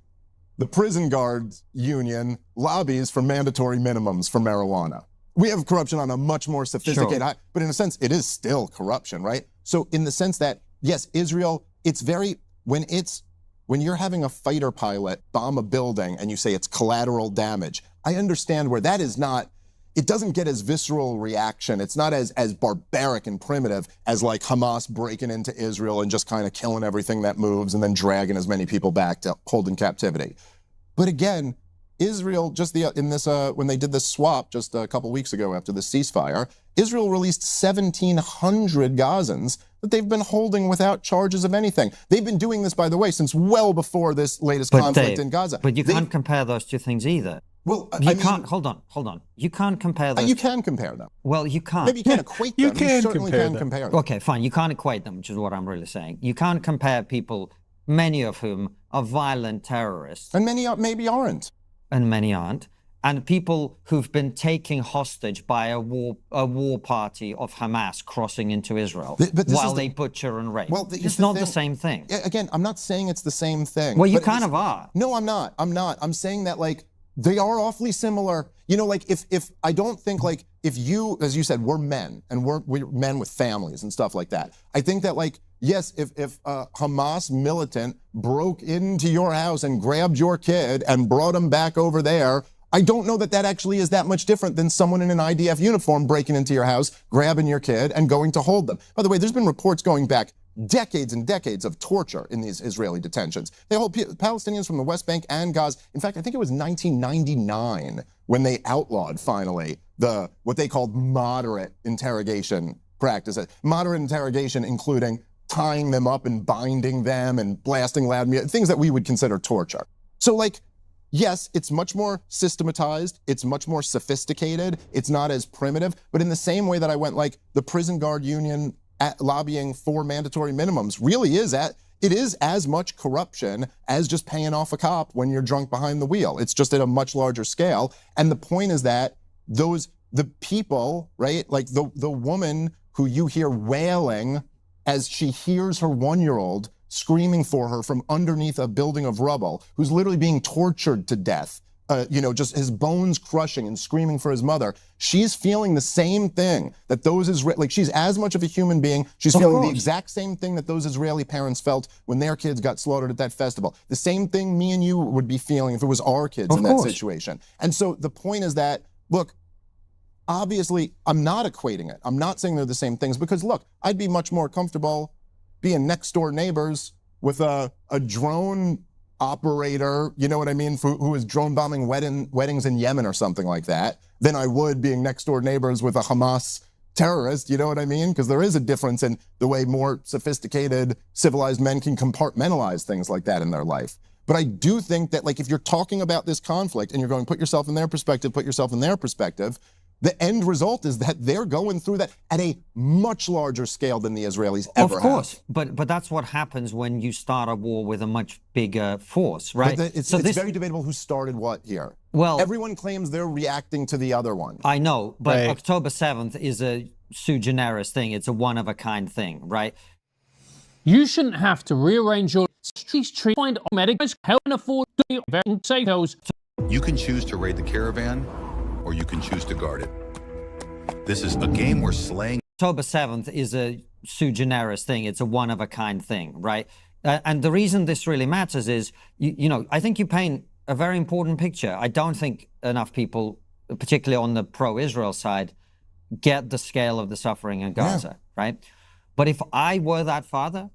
the prison guards union lobbies for mandatory minimums for marijuana. We have corruption on a much more sophisticated high, but in a sense, it is still corruption, right? So in the sense that, yes, Israel, when you're having a fighter pilot bomb a building and you say it's collateral damage, I understand where that is not, it doesn't get as visceral reaction. It's not as barbaric and primitive as like Hamas breaking into Israel and just kind of killing everything that moves and then dragging as many people back to hold in captivity. But again, Israel, when they did this swap just a couple weeks ago after the ceasefire, Israel released 1,700 Gazans that they've been holding without charges of anything. They've been doing this, by the way, since well before this latest conflict in Gaza. But you can't compare those two things either. Well, hold on. You can't compare those. You can compare them. Well, you can't. Maybe you can't equate them. You certainly can compare them. Okay, fine. You can't equate them, which is what I'm really saying. You can't compare people, many of whom are violent terrorists. And many maybe aren't. And many aren't. And people who've been taken hostage by a war party of Hamas crossing into Israel while they butcher and rape. Well, it's not the same thing. Again, I'm not saying it's the same thing. Well, you kind of are. No, I'm not. I'm saying that, like, they are awfully similar. Like, if I don't think, like, if you, as you said, we're men, and we're men with families and stuff like that. I think that, like, yes, if a Hamas militant broke into your house and grabbed your kid and brought him back over there, I don't know that actually is that much different than someone in an IDF uniform breaking into your house, grabbing your kid, and going to hold them. By the way, there's been reports going back decades and decades of torture in these Israeli detentions. They hold Palestinians from the West Bank and Gaza. In fact, I think it was 1999 when they outlawed, finally, what they called moderate interrogation practices. Moderate interrogation including tying them up and binding them and blasting loud music, things that we would consider torture. So, like, yes, it's much more systematized, it's much more sophisticated, it's not as primitive, but in the same way that I went, like, the prison guard union lobbying for mandatory minimums really is it is as much corruption as just paying off a cop when you're drunk behind the wheel. It's just at a much larger scale. And the point is that the people, right, like the woman who you hear wailing as she hears her 1-year-old screaming for her from underneath a building of rubble, who's literally being tortured to death, just his bones crushing and screaming for his mother. She's feeling the same thing that those she's as much of a human being. She's feeling the exact same thing that those Israeli parents felt when their kids got slaughtered at that festival. The same thing me and you would be feeling if it was our kids in that situation. And so the point is that, look, obviously, I'm not equating it. I'm not saying they're the same things because, look, I'd be much more comfortable being next door neighbors with a drone operator, you know what I mean, who is drone bombing weddings in Yemen or something like that, than I would being next door neighbors with a Hamas terrorist, you know what I mean? Because there is a difference in the way more sophisticated, civilized men can compartmentalize things like that in their life. But I do think that, like, if you're talking about this conflict and you're going, put yourself in their perspective, the end result is that they're going through that at a much larger scale than the Israelis ever have. Of course, but that's what happens when you start a war with a much bigger force, right? But it's very debatable who started what here. Well, everyone claims they're reacting to the other one. I know, but October 7th is a sui generis thing. It's a one-of-a-kind thing, right? You shouldn't have to rearrange your streets, find medics, help and afford to save those. You can choose to raid the caravan, or you can choose to guard it. This is a game where slaying... October 7th is a sui generis thing. It's a one-of-a-kind thing, right? And the reason this really matters is, you know, I think you paint a very important picture. I don't think enough people, particularly on the pro-Israel side, get the scale of the suffering in Gaza, right? But if I were that father,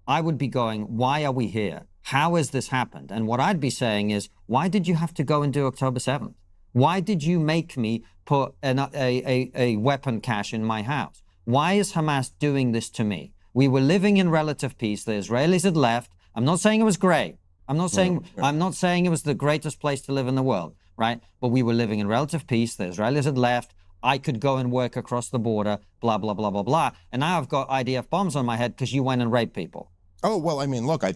I would be going, why are we here? How has this happened? And what I'd be saying is, why did you have to go and do October 7th? Why did you make me put a weapon cache in my house? Why is Hamas doing this to me? We were living in relative peace. The Israelis had left. I'm not saying it was great. I'm not saying it was the greatest place to live in the world, right? But we were living in relative peace. The Israelis had left. I could go and work across the border, blah, blah, blah, blah, blah. And now I've got IDF bombs on my head because you went and raped people. Oh, well, I mean, look, I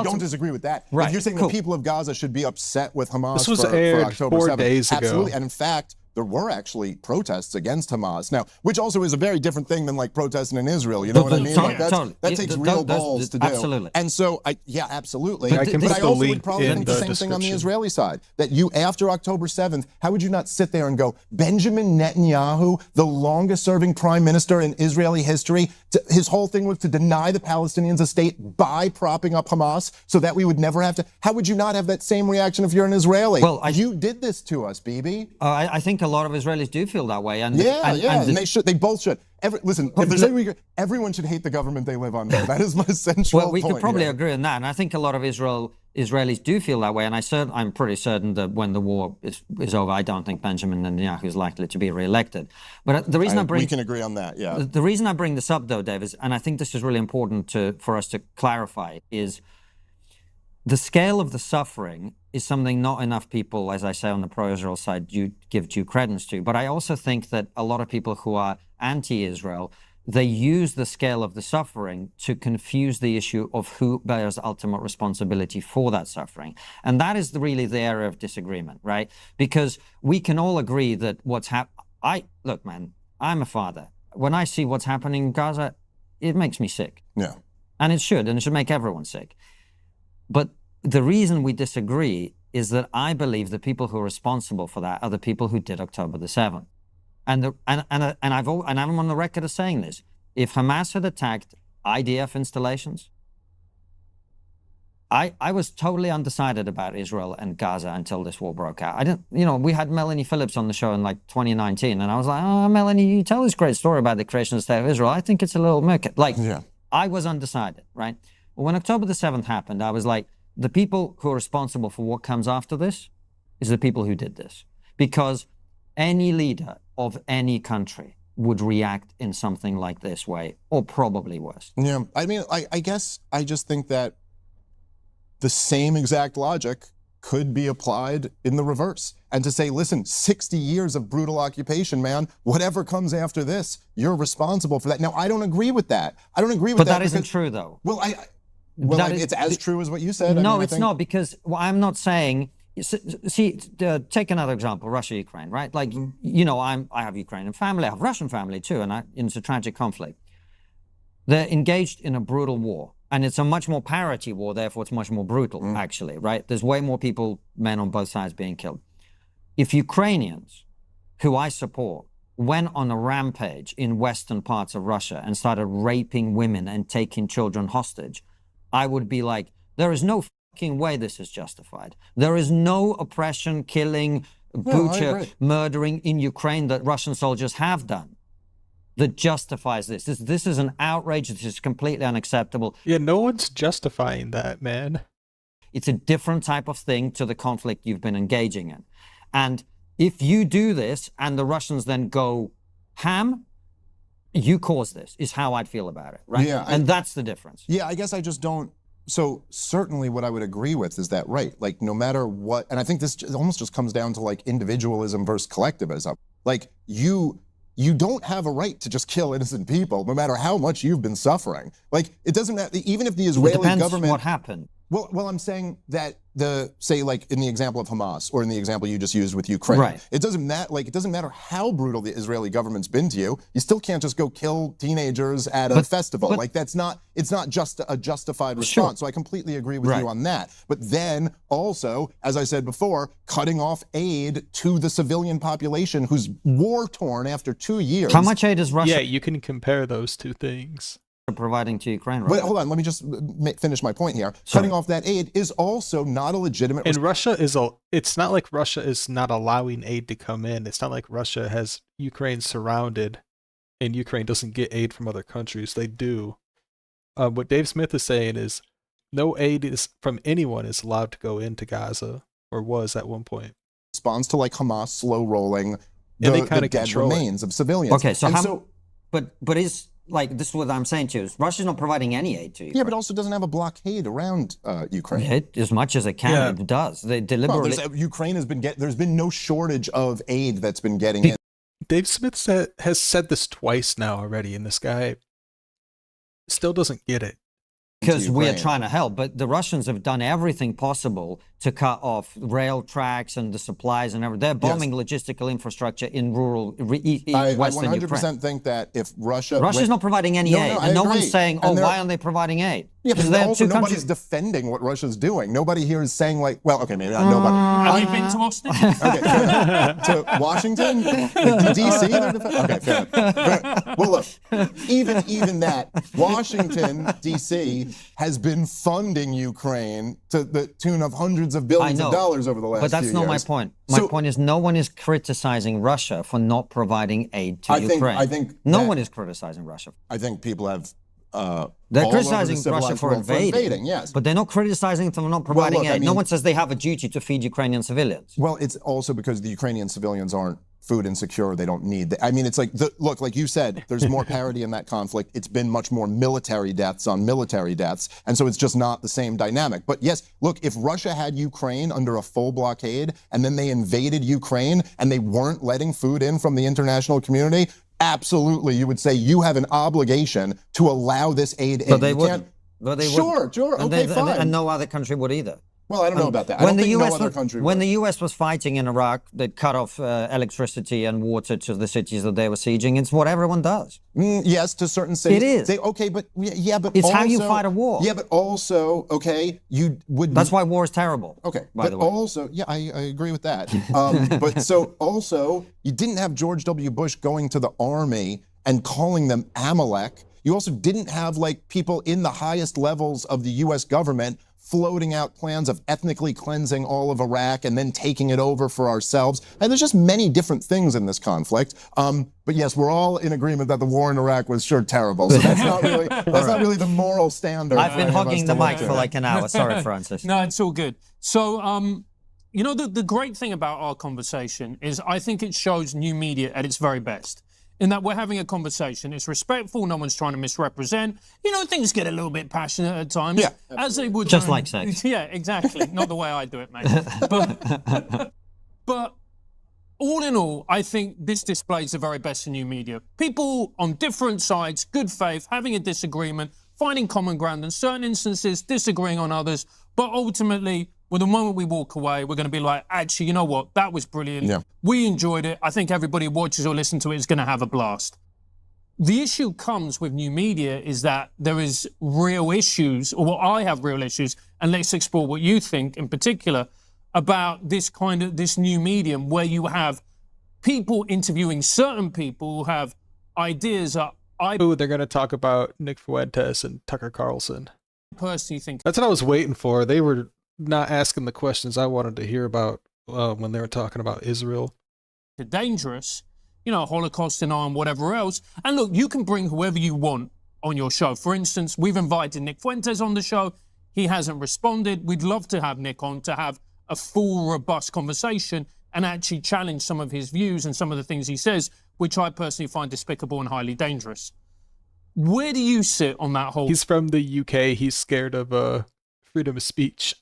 don't disagree with that. Right, if you're saying the people of Gaza should be upset with Hamas this was for aired October 4 7th. days ago. Absolutely. And in fact, there were actually protests against Hamas. Now, which also is a very different thing than like protesting in Israel. You know what I mean? Like that takes real balls to do. Absolutely. And so, yeah, absolutely. I can but put I the also link would probably in think the the same thing on the description. Israeli side. That you, after October 7th, how would you not sit there and go, Benjamin Netanyahu, the longest serving prime minister in Israeli history, his whole thing was to deny the Palestinians a state by propping up Hamas so that we would never have to. How would you not have that same reaction if you're an Israeli? Well, you did this to us, Bibi. I think a lot of Israelis do feel that way. And and they should. They both should. Listen, if there's any, everyone should hate the government they live under. That is my central Well, we point could probably here. agree on that. And I think a lot of Israelis do feel that way. And I'm pretty certain that when the war is over, I don't think Benjamin Netanyahu is likely to be re-elected. But the reason we can agree on that, yeah. The reason I bring this up, though, Dave, is, and I think this is really important for us to clarify, is the scale of the suffering is something not enough people, as I say, on the pro-Israel side, give due credence to. But I also think that a lot of people who are anti-Israel, they use the scale of the suffering to confuse the issue of who bears ultimate responsibility for that suffering. And that is really the area of disagreement, right? Because we can all agree that look, man, I'm a father. When I see what's happening in Gaza, it makes me sick. Yeah. And it should make everyone sick. But the reason we disagree is that I believe the people who are responsible for that are the people who did October the 7th. And I'm on the record of saying this. If Hamas had attacked IDF installations, I was totally undecided about Israel and Gaza until this war broke out. We had Melanie Phillips on the show in like 2019, and I was like, oh, Melanie, you tell this great story about the creation of the State of Israel. I think it's a little murky. I was undecided, right? When October the 7th happened, I was like, the people who are responsible for what comes after this is the people who did this. Because any leader of any country would react in something like this way, or probably worse. Yeah, I mean, I guess I just think that the same exact logic could be applied in the reverse. And to say, listen, 60 years of brutal occupation, man, whatever comes after this, you're responsible for that. Now, I don't agree with that. I don't agree with that. But that isn't true, though. Well, it's as true as what you said. No, it's not, because I'm not saying... See, take another example, Russia-Ukraine, right? Like, I have Ukrainian family, I have Russian family too, and it's a tragic conflict. They're engaged in a brutal war, and it's a much more parity war, therefore it's much more brutal, actually, right? There's way more people, men on both sides being killed. If Ukrainians, who I support, went on a rampage in western parts of Russia and started raping women and taking children hostage, I would be like, there is no fucking way this is justified. There is no oppression, killing, Bucha, murdering in Ukraine that Russian soldiers have done, that justifies this. This is an outrage. This is completely unacceptable. Yeah, no one's justifying that, man. It's a different type of thing to the conflict you've been engaging in. And if you do this and the Russians then go ham, you caused this, is how I'd feel about it, right? Yeah, and that's the difference. Yeah, I guess I just don't. So certainly what I would agree with is that, right, like no matter what, and I think this almost just comes down to like individualism versus collectivism. Like you don't have a right to just kill innocent people, no matter how much you've been suffering. Like it doesn't matter, even if the Israeli government. What happened. Well, I'm saying that say like in the example of Hamas or in the example you just used with Ukraine, right. It doesn't matter how brutal the Israeli government's been to you. You still can't just go kill teenagers at a festival. Like it's not just a justified response. Sure. So I completely agree with you on that. But then also, as I said before, cutting off aid to the civilian population who's war torn after 2 years. How much aid is Russia? Yeah, you can compare those two things. Providing to Ukraine, right? But hold on, let me just finish my point here. Sorry. Cutting off that aid is also not a legitimate. And Russia it's not like Russia is not allowing aid to come in. It's not like Russia has Ukraine surrounded and Ukraine doesn't get aid from other countries. They do. What Dave Smith is saying is no aid from anyone is allowed to go into Gaza, or was at one point. Responds to like Hamas slow rolling the dead remains of civilians. Okay, so but is like this is what I'm saying to you. Russia's not providing any aid to Ukraine. Yeah, but also doesn't have a blockade around Ukraine. As much as it can, it does. They deliberately. Well, Ukraine has been there's been no shortage of aid that's been getting in. Dave Smith has said this twice now already, and this guy still doesn't get it. Because we're trying to help, but the Russians have done everything possible to cut off rail tracks and the supplies and everything. They're bombing logistical infrastructure in rural Western Ukraine. I 100% think that if Russia's not providing any aid, and no one's saying, "Oh, why aren't they providing aid?" Yeah, but also nobody's defending what Russia's doing. Nobody here is saying like, well, okay, maybe not nobody. Have you been to Austin? Okay, to Washington, D.C. Okay, fair enough. Well, look, even that Washington, D.C. has been funding Ukraine to the tune of hundreds of billions of dollars over the last few years. But that's not my point. My point is no one is criticizing Russia for not providing aid to Ukraine. I think no one is criticizing Russia. I think people have. They're criticizing Russia for invading, yes. But they're not criticizing them for not providing aid. No one says they have a duty to feed Ukrainian civilians. Well, it's also because the Ukrainian civilians aren't food insecure. They don't need I mean, it's like, look, like you said, there's more parity in that conflict. It's been much more military deaths on military deaths. And so it's just not the same dynamic. But yes, look, if Russia had Ukraine under a full blockade and then they invaded Ukraine and they weren't letting food in from the international community, absolutely, you would say you have an obligation to allow this aid in. But they wouldn't. Sure, okay, fine. And no other country would either. Well, I don't know about that. I don't think no other country would. When the US was fighting in Iraq, they'd cut off electricity and water to the cities that they were sieging. It's what everyone does. Yes, to certain cities. It is. But it's also, how you fight a war. Yeah, but also, okay, you would. That's why war is terrible. Okay, by the way. Also, yeah, I agree with that. But so also, you didn't have George W. Bush going to the army and calling them Amalek. You also didn't have like people in the highest levels of the U.S. government floating out plans of ethnically cleansing all of Iraq and then taking it over for ourselves. And there's just many different things in this conflict. But yes, we're all in agreement that the war in Iraq was sure terrible. So that's not really the moral standard. I've been hogging the mic for like an hour. Sorry, Francis. No, it's all good. So, you know, the great thing about our conversation is I think it shows new media at its very best. In that we're having a conversation. It's respectful. No one's trying to misrepresent. You know, things get a little bit passionate at times. Yeah, as they would. Just like sex. Yeah, exactly. Not the way I do it, mate. But all in all, I think this displays the very best in new media. People on different sides, good faith, having a disagreement, finding common ground in certain instances, disagreeing on others. But ultimately, well, the moment we walk away, we're going to be like, actually, you know what? That was brilliant. Yeah. We enjoyed it. I think everybody who watches or listens to it is going to have a blast. The issue comes with new media is that there is real issues, or well, I have real issues, and let's explore what you think in particular about this new medium where you have people interviewing certain people who have ideas that they're going to talk about Nick Fuentes and Tucker Carlson. Personally think that's what I was waiting for. They were not asking the questions I wanted to hear about when they were talking about Israel. Dangerous, you know, Holocaust denial and whatever else. And look, you can bring whoever you want on your show. For instance, we've invited Nick Fuentes on the show. He hasn't responded. We'd love to have Nick on to have a full, robust conversation and actually challenge some of his views and some of the things he says, which I personally find despicable and highly dangerous. Where do you sit on that whole... He's from the UK. He's scared of freedom of speech.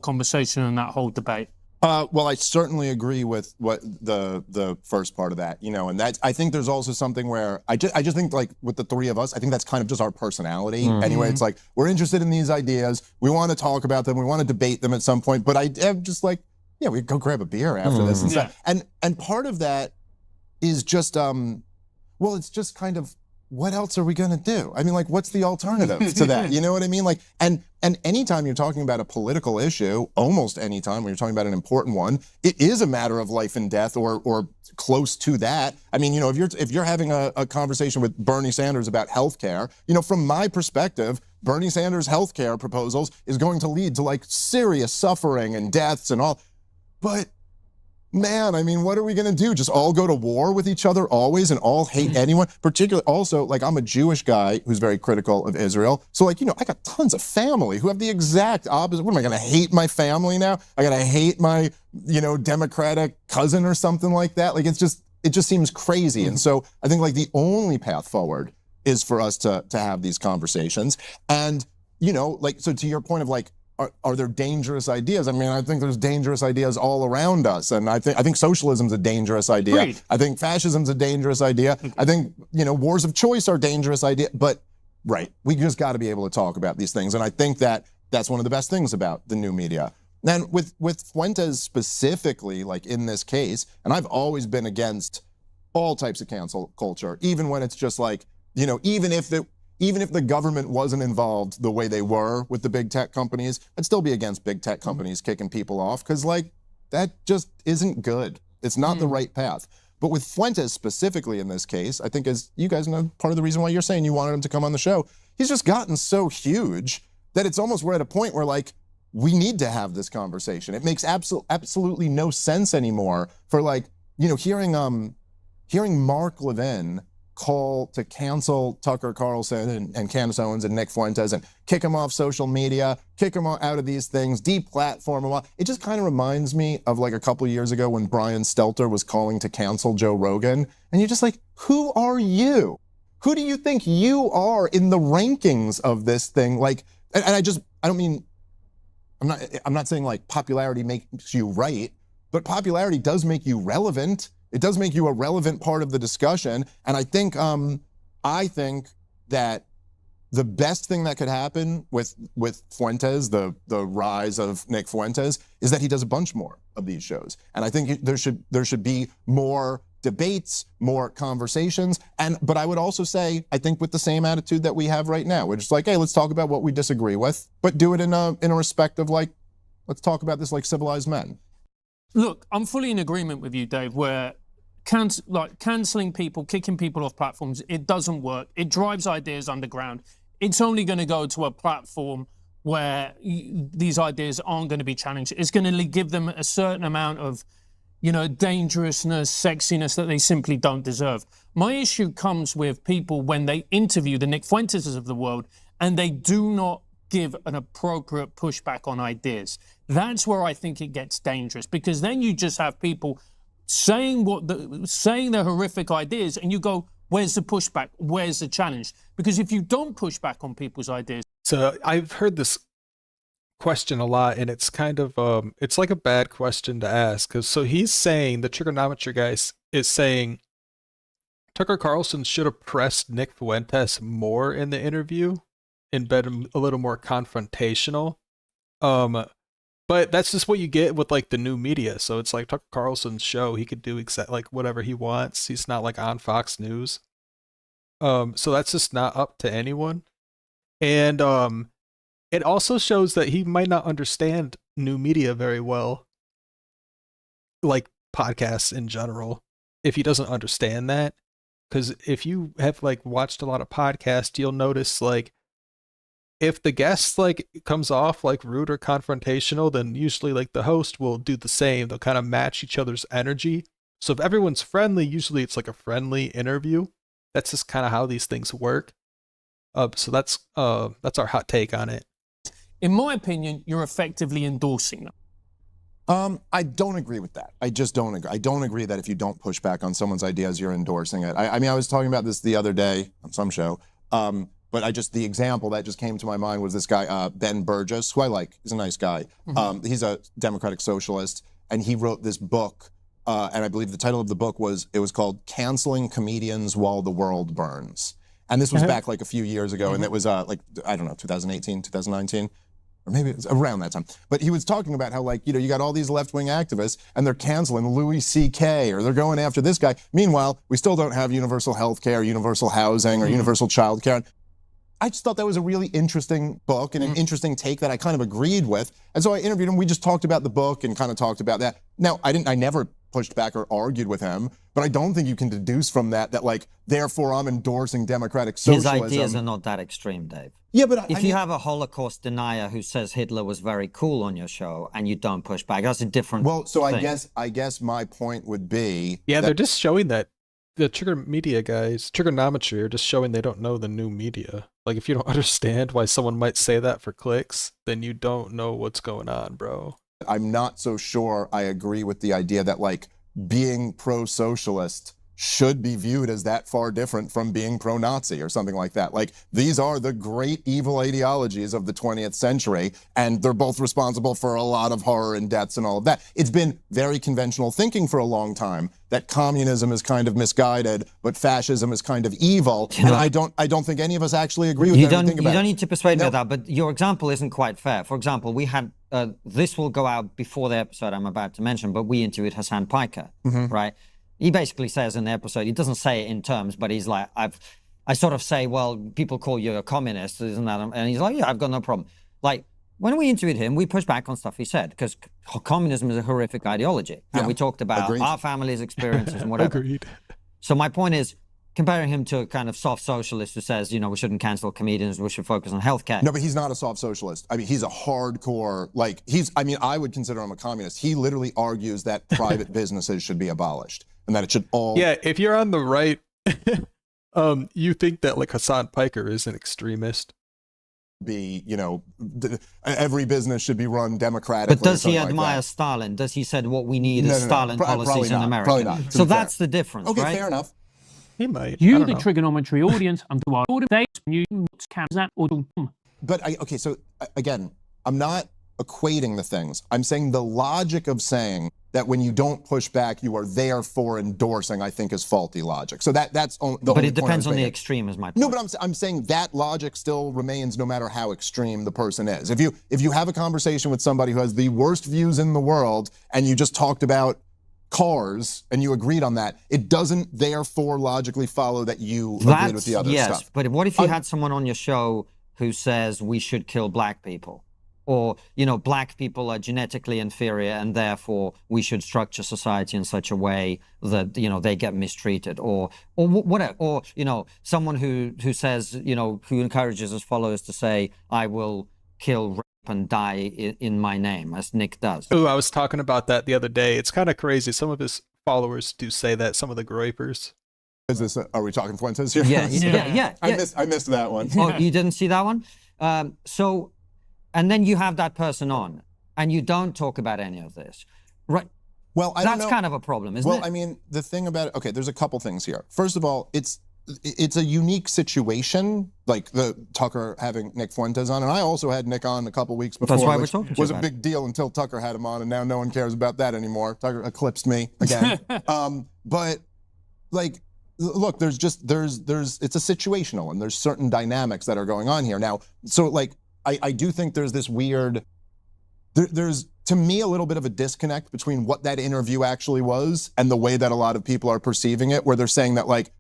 conversation and that whole debate? Well, I certainly agree with what the first part of that, you know, and that's, I think there's also something where I just think, like, with the three of us, I think that's kind of just our personality. Anyway, it's like, we're interested in these ideas. We want to talk about them. We want to debate them at some point. But I am just like, yeah, we go grab a beer after this and stuff. And part of that is just, well, it's just kind of, what else are we going to do? I mean, like, what's the alternative to that? You know what I mean? Like, and anytime you're talking about a political issue, almost any time when you're talking about an important one, it is a matter of life and death or close to that. I mean, you know, if you're having a conversation with Bernie Sanders about healthcare, you know, from my perspective, Bernie Sanders' healthcare proposals is going to lead to, like, serious suffering and deaths and all. But man, I mean, what are we going to do? Just all go to war with each other always and all hate anyone? Particularly, also, like, I'm a Jewish guy who's very critical of Israel. So, like, you know, I got tons of family who have the exact opposite. What am I going to hate my family now? I got to hate my, you know, Democratic cousin or something like that? Like, it just seems crazy. And so I think, like, the only path forward is for us to have these conversations. And, you know, like, so to your point of, like, are there dangerous ideas? I mean, I think there's dangerous ideas all around us. And I think socialism's a dangerous idea. Great. I think fascism's a dangerous idea. I think, you know, wars of choice are a dangerous idea. But, right, we just got to be able to talk about these things. And I think that's one of the best things about the new media. And with Fuentes specifically, like in this case, and I've always been against all types of cancel culture, even when it's just like, you know, even if the government wasn't involved the way they were with the big tech companies, I'd still be against big tech companies kicking people off, because, like, that just isn't good. It's not the right path. But with Fuentes specifically in this case, I think, as you guys know, part of the reason why you're saying you wanted him to come on the show, he's just gotten so huge that it's almost, we're at a point where, like, we need to have this conversation. It makes absolutely no sense anymore for, like, you know, hearing Mark Levin call to cancel Tucker Carlson and Candace Owens and Nick Fuentes and kick them off social media, kick them out of these things, deplatform them. It just kind of reminds me of, like, a couple of years ago when Brian Stelter was calling to cancel Joe Rogan. And you're just like, who are you? Who do you think you are in the rankings of this thing? Like, and I don't mean, I'm not saying, like, popularity makes you right, but popularity does make you relevant. It does make you a relevant part of the discussion. And I think that the best thing that could happen with Fuentes, the rise of Nick Fuentes, is that he does a bunch more of these shows. And I think there should be more debates, more conversations. But I would also say, I think with the same attitude that we have right now, we're just like, hey, let's talk about what we disagree with, but do it in a respect of, like, let's talk about this like civilized men. Look, I'm fully in agreement with you, Dave, where cancelling people, kicking people off platforms, it doesn't work. It drives ideas underground. It's only going to go to a platform where these ideas aren't going to be challenged. It's going to give them a certain amount of, you know, dangerousness, sexiness that they simply don't deserve. My issue comes with people when they interview the Nick Fuentes of the world and they do not give an appropriate pushback on ideas. That's where I think it gets dangerous, because then you just have people saying their horrific ideas, and you go, where's the pushback? Where's the challenge? Because if you don't push back on people's ideas... So I've heard this question a lot, and it's kind of, it's like a bad question to ask. Because so he's saying, the Triggernometry guy is saying, Tucker Carlson should have pressed Nick Fuentes more in the interview and been a little more confrontational. But that's just what you get with, like, the new media. So it's like Tucker Carlson's show. He could do like whatever he wants. He's not, like, on Fox News. So that's just not up to anyone. And it also shows that he might not understand new media very well, like podcasts in general, if he doesn't understand that. Because if you have, like, watched a lot of podcasts, you'll notice, like, if the guest like comes off like rude or confrontational, then usually like the host will do the same. They'll kind of match each other's energy. So if everyone's friendly, usually it's like a friendly interview. That's just kind of how these things work. So that's our hot take on it. In my opinion, you're effectively endorsing them. I don't agree with that. I just don't agree. I don't agree that if you don't push back on someone's ideas, you're endorsing it. I mean, I was talking about this the other day on some show, but the example that just came to my mind was this guy, Ben Burgess, who I like. He's a nice guy. He's a democratic socialist, and he wrote this book, and I believe the title of the book was called Canceling Comedians While the World Burns. And this was back like a few years ago, and it was like, I don't know, 2018, 2019. Or maybe it was around that time. But he was talking about how, like, you got all these left-wing activists and they're canceling Louis C.K. or they're going after this guy. Meanwhile, we still don't have universal health care, universal housing, or universal child care. I just thought that was a really interesting book and an interesting take that I kind of agreed with. And so I interviewed him. We just talked about the book and kind of talked about that. Now, I never pushed back or argued with him, but I don't think you can deduce from that like, therefore I'm endorsing democratic socialism. His ideas are not that extreme, Dave. Yeah, but if you have a Holocaust denier who says Hitler was very cool on your show and you don't push back, that's a different thing. I guess my point would be they're just showing that the Trigger Media guys, Triggernometry, are just showing they don't know the new media. Like, if you don't understand why someone might say that for clicks, then you don't know what's going on, bro. I'm not so sure I agree with the idea that, like, being pro-socialist should be viewed as that far different from being pro-Nazi or something like that. Like, these are the great evil ideologies of the 20th century, and they're both responsible for a lot of horror and deaths and all of that. It's been very conventional thinking for a long time that communism is kind of misguided, but fascism is kind of evil. And I don't think any of us actually agree with everything about it. You don't need to persuade me of that, but your example isn't quite fair. For example, we had, this will go out before the episode I'm about to mention, but we interviewed Hassan Piker, right? He basically says in the episode, he doesn't say it in terms, but he's like, I sort of say, well, people call you a communist, isn't that? And he's like, yeah, I've got no problem. Like, when we interviewed him, we pushed back on stuff he said, because communism is a horrific ideology. And we talked about our family's experiences and whatever. Agreed. So my point is, comparing him to a kind of soft socialist who says, we shouldn't cancel comedians, we should focus on healthcare. No, but he's not a soft socialist. I mean, he's a hardcore, like, I would consider him a communist. He literally argues that private businesses should be abolished and that it should all... Yeah, if you're on the right, you think that, like, Hassan Piker is an extremist. Be, every business should be run democratically. But does he admire Stalin? Does he say what we need is Stalin policies in America? Probably not. So that's the difference, okay, right? Fair enough. He might. You, the Triggernometry audience, and the But okay, so again, I'm not equating the things. I'm saying the logic of saying that when you don't push back, you are therefore endorsing, I think, is faulty logic. So that's the But it depends on the extreme, is my point. No, but I'm saying that logic still remains no matter how extreme the person is. If you have a conversation with somebody who has the worst views in the world and you just talked about cars and you agreed on that, it doesn't therefore logically follow that you agreed with the other stuff. Yes, but what if you had someone on your show who says we should kill black people? Or, black people are genetically inferior and therefore we should structure society in such a way that, they get mistreated. Or whatever. Or, someone who says, who encourages his followers to say, I will kill, rape, and die in my name, as Nick does. Oh, I was talking about that the other day. It's kind of crazy. Some of his followers do say that, some of the gripers. Are we talking Fuentes here? Yeah. I missed that one. Oh, you didn't see that one? And then you have that person on, and you don't talk about any of this, right? Well, that's kind of a problem, isn't it? Well, I mean, the thing about it, okay, there's a couple things here. First of all, it's a unique situation, like the Tucker having Nick Fuentes on, and I also had Nick on a couple weeks before. That's why we're talking was a big deal until Tucker had him on, and now no one cares about that anymore. Tucker eclipsed me again. But like, look, it's a situational, and there's certain dynamics that are going on here now. So like, I do think there's this weird, there's to me a little bit of a disconnect between what that interview actually was and the way that a lot of people are perceiving it, where they're saying that, like,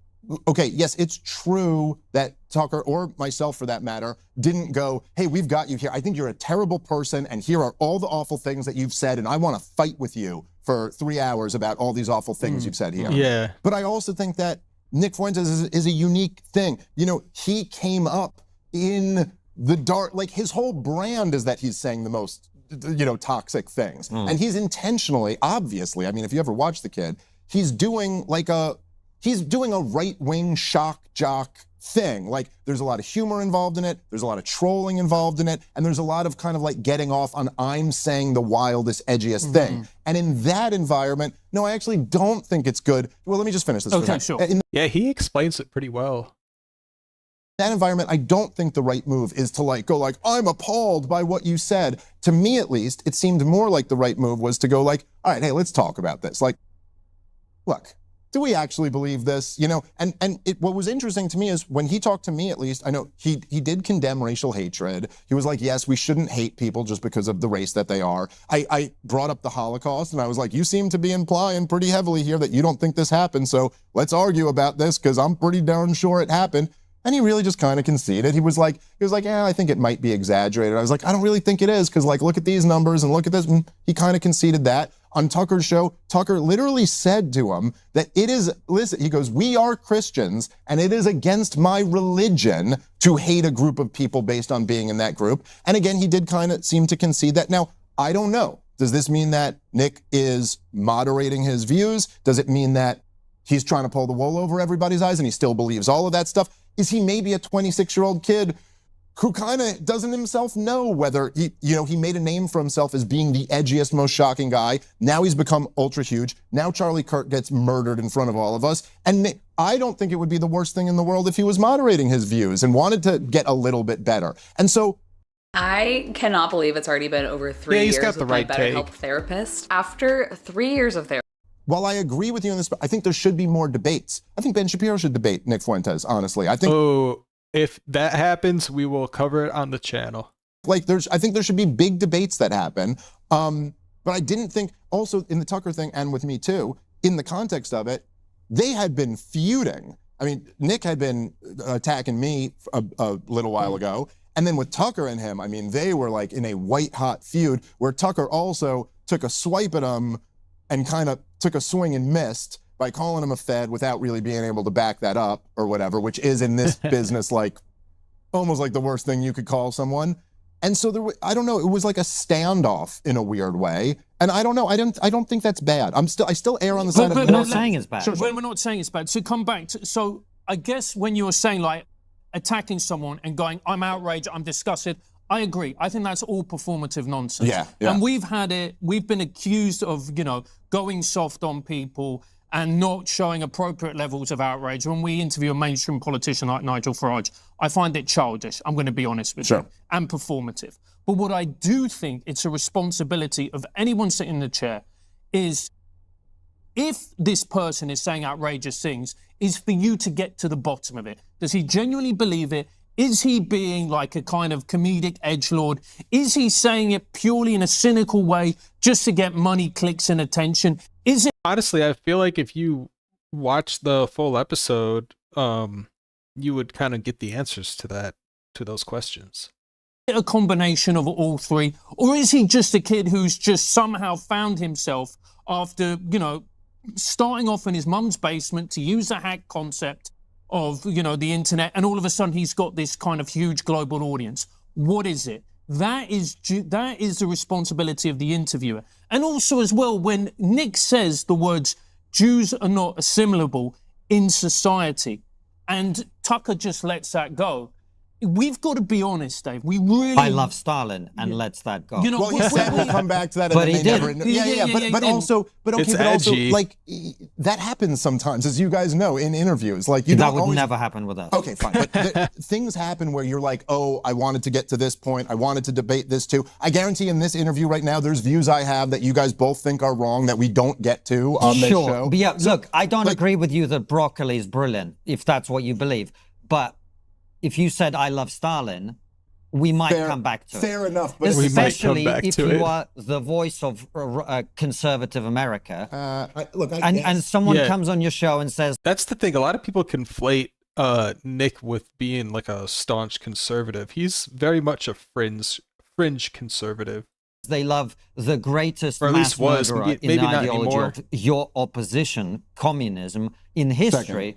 okay, yes, it's true that Tucker, or myself for that matter, didn't go, hey, we've got you here. I think you're a terrible person, and here are all the awful things that you've said, and I want to fight with you for 3 hours about all these awful things you've said here. Yeah. But I also think that Nick Fuentes is a unique thing. He came up in the dark, like his whole brand is that he's saying the most, toxic things. And he's intentionally, obviously, I mean, if you ever watch the kid, he's doing a right-wing shock jock thing. Like, there's a lot of humor involved in it, there's a lot of trolling involved in it, and there's a lot of kind of like getting off on I'm saying the wildest, edgiest thing. And in that environment, no, I actually don't think it's good. Well, let me just finish this. Okay, sure. Yeah, he explains it pretty well. That environment, I don't think the right move is to go I'm appalled by what you said. To me, at least, it seemed more like the right move was to go all right, hey, let's talk about this. Like, look, do we actually believe this? What was interesting to me is when he talked to me, at least, I know he did condemn racial hatred. He was like, yes, we shouldn't hate people just because of the race that they are. I brought up the Holocaust and I was like, you seem to be implying pretty heavily here that you don't think this happened. So let's argue about this because I'm pretty darn sure it happened. And he really just kind of conceded. He was like, yeah, I think it might be exaggerated. I was like, I don't really think it is because look at these numbers and look at this. And he kind of conceded that. On Tucker's show, Tucker literally said to him that it is, listen, he goes, we are Christians and it is against my religion to hate a group of people based on being in that group. And again, he did kind of seem to concede that. Now, I don't know. Does this mean that Nick is moderating his views? Does it mean that he's trying to pull the wool over everybody's eyes and he still believes all of that stuff? Is he maybe a 26-year-old kid who kind of doesn't himself know whether he made a name for himself as being the edgiest, most shocking guy. Now he's become ultra huge. Now Charlie Kirk gets murdered in front of all of us. And I don't think it would be the worst thing in the world if he was moderating his views and wanted to get a little bit better. And so I cannot believe it's already been over 3 years with my BetterHelp therapist. After 3 years of therapy. While I agree with you on this, I think there should be more debates. I think Ben Shapiro should debate Nick Fuentes, honestly. I think. Oh, if that happens, we will cover it on the channel. I think there should be big debates that happen. But I didn't think, also in the Tucker thing and with me too, in the context of it, they had been feuding. I mean, Nick had been attacking me a little while ago. And then with Tucker and him, I mean, they were in a white hot feud where Tucker also took a swipe at him and kind of took a swing and missed by calling him a Fed without really being able to back that up or whatever, which is in this business almost like the worst thing you could call someone. And so I don't know, it was like a standoff in a weird way. And I don't know, I don't think that's bad. I still err on the side of we're not saying it's bad. Sure. We're not saying it's bad. So come back so I guess when you were saying attacking someone and going, I'm outraged, I'm disgusted, I agree. I think that's all performative nonsense. Yeah. And we've been accused of, going soft on people and not showing appropriate levels of outrage. When we interview a mainstream politician like Nigel Farage, I find it childish, I'm going to be honest with you, and performative. But what I do think it's a responsibility of anyone sitting in the chair is, if this person is saying outrageous things, is for you to get to the bottom of it. Does he genuinely believe it? Is he being like a kind of comedic edgelord? Is he saying it purely in a cynical way just to get money, clicks, and attention? Is it? Honestly, I feel like if you watch the full episode, you would kind of get the answers to those questions. A combination of all three? Or is he just a kid who's just somehow found himself after, starting off in his mum's basement to use the hack concept of, the internet, and all of a sudden he's got this kind of huge global audience? What is it? That is the responsibility of the interviewer. And also as well, when Nick says the words, Jews are not assimilable in society, and Tucker just lets that go, we've got to be honest, Dave. We really. I love Stalin and lets that go. Well, he said we'll come back to that. But and he never, did. But also, that happens sometimes, as you guys know, in interviews. That would never happen with us. Okay, fine. But things happen where you're like, oh, I wanted to get to this point. I wanted to debate this too. I guarantee in this interview right now, there's views I have that you guys both think are wrong that we don't get to on this show. But yeah, look, I don't agree with you that broccoli is brilliant, if that's what you believe. But if you said I love Stalin, we might come back to it. Fair enough. But especially if you are the voice of conservative America. And someone comes on your show and says... That's the thing. A lot of people conflate Nick with being like a staunch conservative. He's very much a fringe conservative. They love the greatest mass murderer in the ideology of your opposition, communism, in history.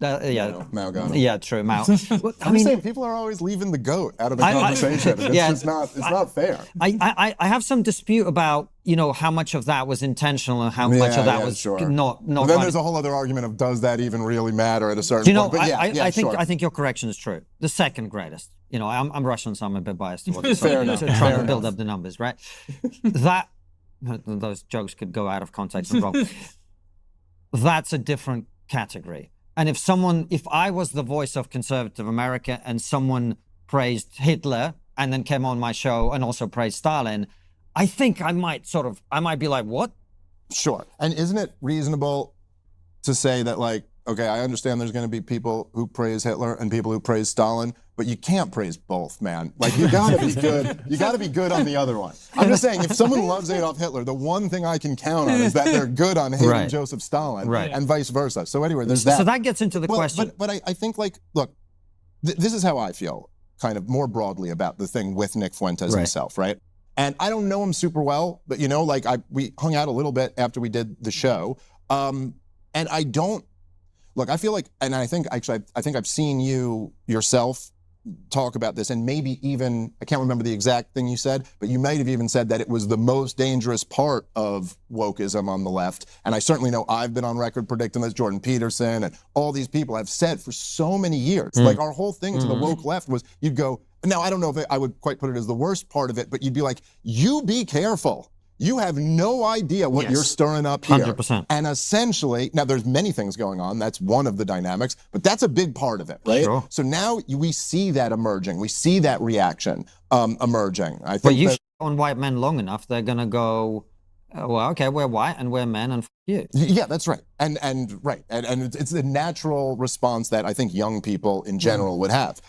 Mao got him. Yeah, true, Mao. I'm just saying, people are always leaving the goat out of the conversation. It's not fair. I have some dispute about, how much of that was intentional and how much of that was not. But then there's a whole other argument of, does that even really matter at a certain point? But I think your correction is true. The second greatest. I'm Russian, so I'm a bit biased to what Fair enough. trying to build up the numbers, right? Those jokes could go out of context and wrong. That's a different category. And if I was the voice of conservative America and someone praised Hitler and then came on my show and also praised Stalin, I think I might be like, what? Sure. And isn't it reasonable to say that, okay, I understand there's going to be people who praise Hitler and people who praise Stalin, but you can't praise both, man. You gotta be good. You gotta be good on the other one. I'm just saying, if someone loves Adolf Hitler, the one thing I can count on is that they're good on hating Joseph Stalin, and vice versa. So anyway, there's that. So that gets into the question. But I think, look, this is how I feel, kind of more broadly about the thing with Nick Fuentes himself, right? And I don't know him super well, but we hung out a little bit after we did the show, and I don't. Look, I feel like, and I think I've seen you yourself talk about this, and maybe even, I can't remember the exact thing you said, but you might have even said that it was the most dangerous part of wokeism on the left. And I certainly know I've been on record predicting this, Jordan Peterson, and all these people have said for so many years. Our whole thing to the woke left was, you'd go, now I don't know if I would quite put it as the worst part of it, but you'd be like, you be careful. You have no idea what you're stirring up here. 100%. And essentially, now there's many things going on. That's one of the dynamics, but that's a big part of it, right? Sure. So now we see that emerging. We see that reaction emerging. I think but you on white men long enough, they're going to go, well, okay, we're white and we're men and f you. Yeah, that's right. And it's the natural response that I think young people in general would have.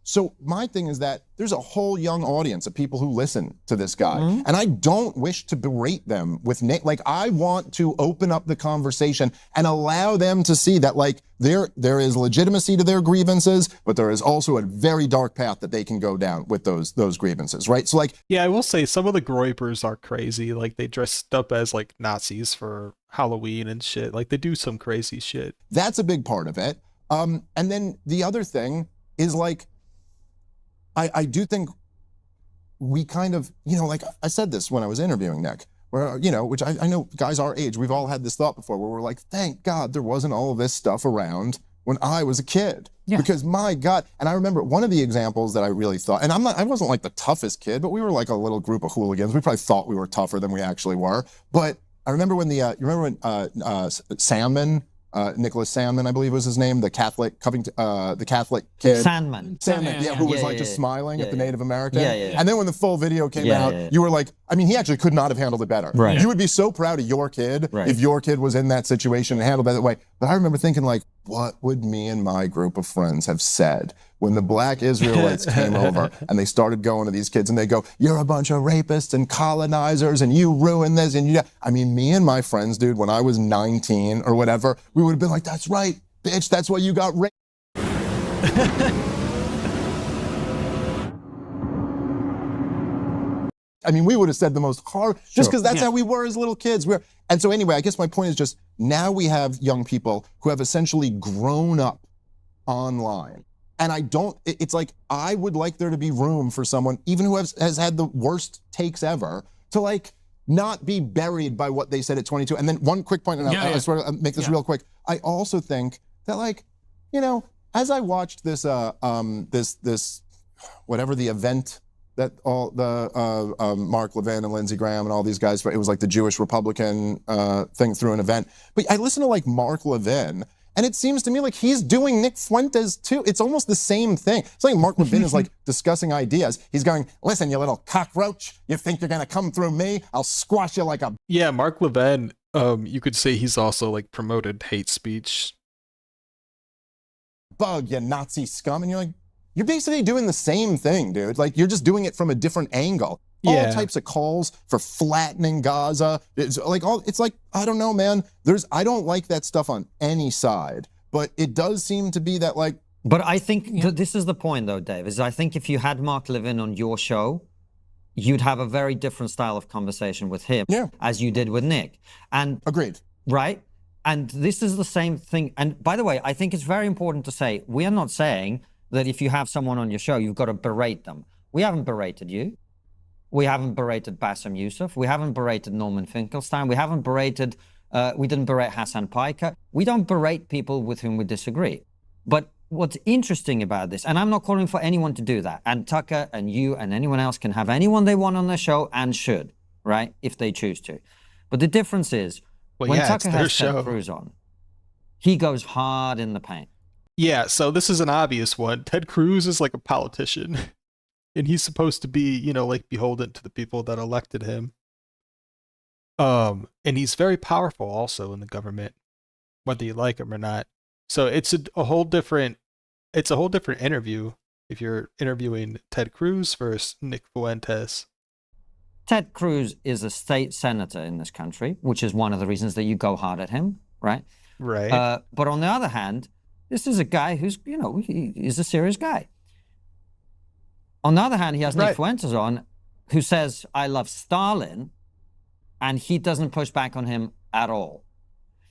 So my thing is that there's a whole young audience of people who listen to this guy. And I don't wish to berate them with Nick. I want to open up the conversation and allow them to see that there is legitimacy to their grievances, but there is also a very dark path that they can go down with those grievances, right? So yeah, I will say some of the Groypers are crazy. They dressed up as Nazis for Halloween and shit. They do some crazy shit. That's a big part of it. And then the other thing is I do think we kind of, I said this when I was interviewing Nick, where, which I know guys our age, we've all had this thought before where we're like, thank God there wasn't all of this stuff around when I was a kid. Yeah. Because my God, and I remember one of the examples that I really thought, and I wasn't the toughest kid, but we were a little group of hooligans. We probably thought we were tougher than we actually were. But I remember when Sandman, Nicholas Sandman, I believe was his name, the Catholic kid. Sandman, who was just smiling at the Native American. And then when the full video came out, you were like, he actually could not have handled it better. Right. You would be so proud of your kid if your kid was in that situation and handled it that way. But I remember thinking what would me and my group of friends have said when the black Israelites came over and they started going to these kids and they go, you're a bunch of rapists and colonizers and you ruined this and me and my friends, dude, when I was 19 or whatever, we would have been like, that's right, bitch, that's why you got raped. We would have said the most hard, just because that's how we were as little kids. And so anyway, I guess my point is just, now we have young people who have essentially grown up online. And it's I would like there to be room for someone, even who has had the worst takes ever, to not be buried by what they said at 22. And then one quick point, and I sort of make this real quick. I also think that as I watched this, whatever the event that all the Mark Levin and Lindsey Graham and all these guys, it was the Jewish Republican thing through an event. But I listened to Mark Levin, and it seems to me he's doing Nick Fuentes too. It's almost the same thing. It's Mark Levin is discussing ideas. He's going, listen, you little cockroach, you think you're gonna come through me? I'll squash you like a... Yeah, Mark Levin, you could say he's also promoted hate speech. Bug, you Nazi scum. And you're you're basically doing the same thing, dude. You're just doing it from a different angle. All types of calls for flattening Gaza. It's I don't know, man. I don't like that stuff on any side, but it does seem to be that But I think this is the point though, Dave, is I think if you had Mark Levin on your show, you'd have a very different style of conversation with him as you did with Nick. And agreed. Right? And this is the same thing. And by the way, I think it's very important to say, we are not saying that if you have someone on your show, you've got to berate them. We haven't berated you. We haven't berated Bassem Youssef. We haven't berated Norman Finkelstein. We haven't berated, we didn't berate Hassan Piker. We don't berate people with whom we disagree. But what's interesting about this, and I'm not calling for anyone to do that, and Tucker and you and anyone else can have anyone they want on their show and should, right, if they choose to. But the difference is, when Tucker has Ted Cruz on, he goes hard in the paint. Yeah, so this is an obvious one. Ted Cruz is like a politician, and he's supposed to be, you know, like beholden to the people that elected him. And he's very powerful also in the government, whether you like him or not. So it's a whole different interview if you're interviewing Ted Cruz versus Nick Fuentes. Ted Cruz is a state senator in this country, which is one of the reasons that you go hard at him, right? Right. But on the other hand, this is a guy who's, you know, he's a serious guy. On the other hand, he has Nick Fuentes on, who says, I love Stalin, and he doesn't push back on him at all.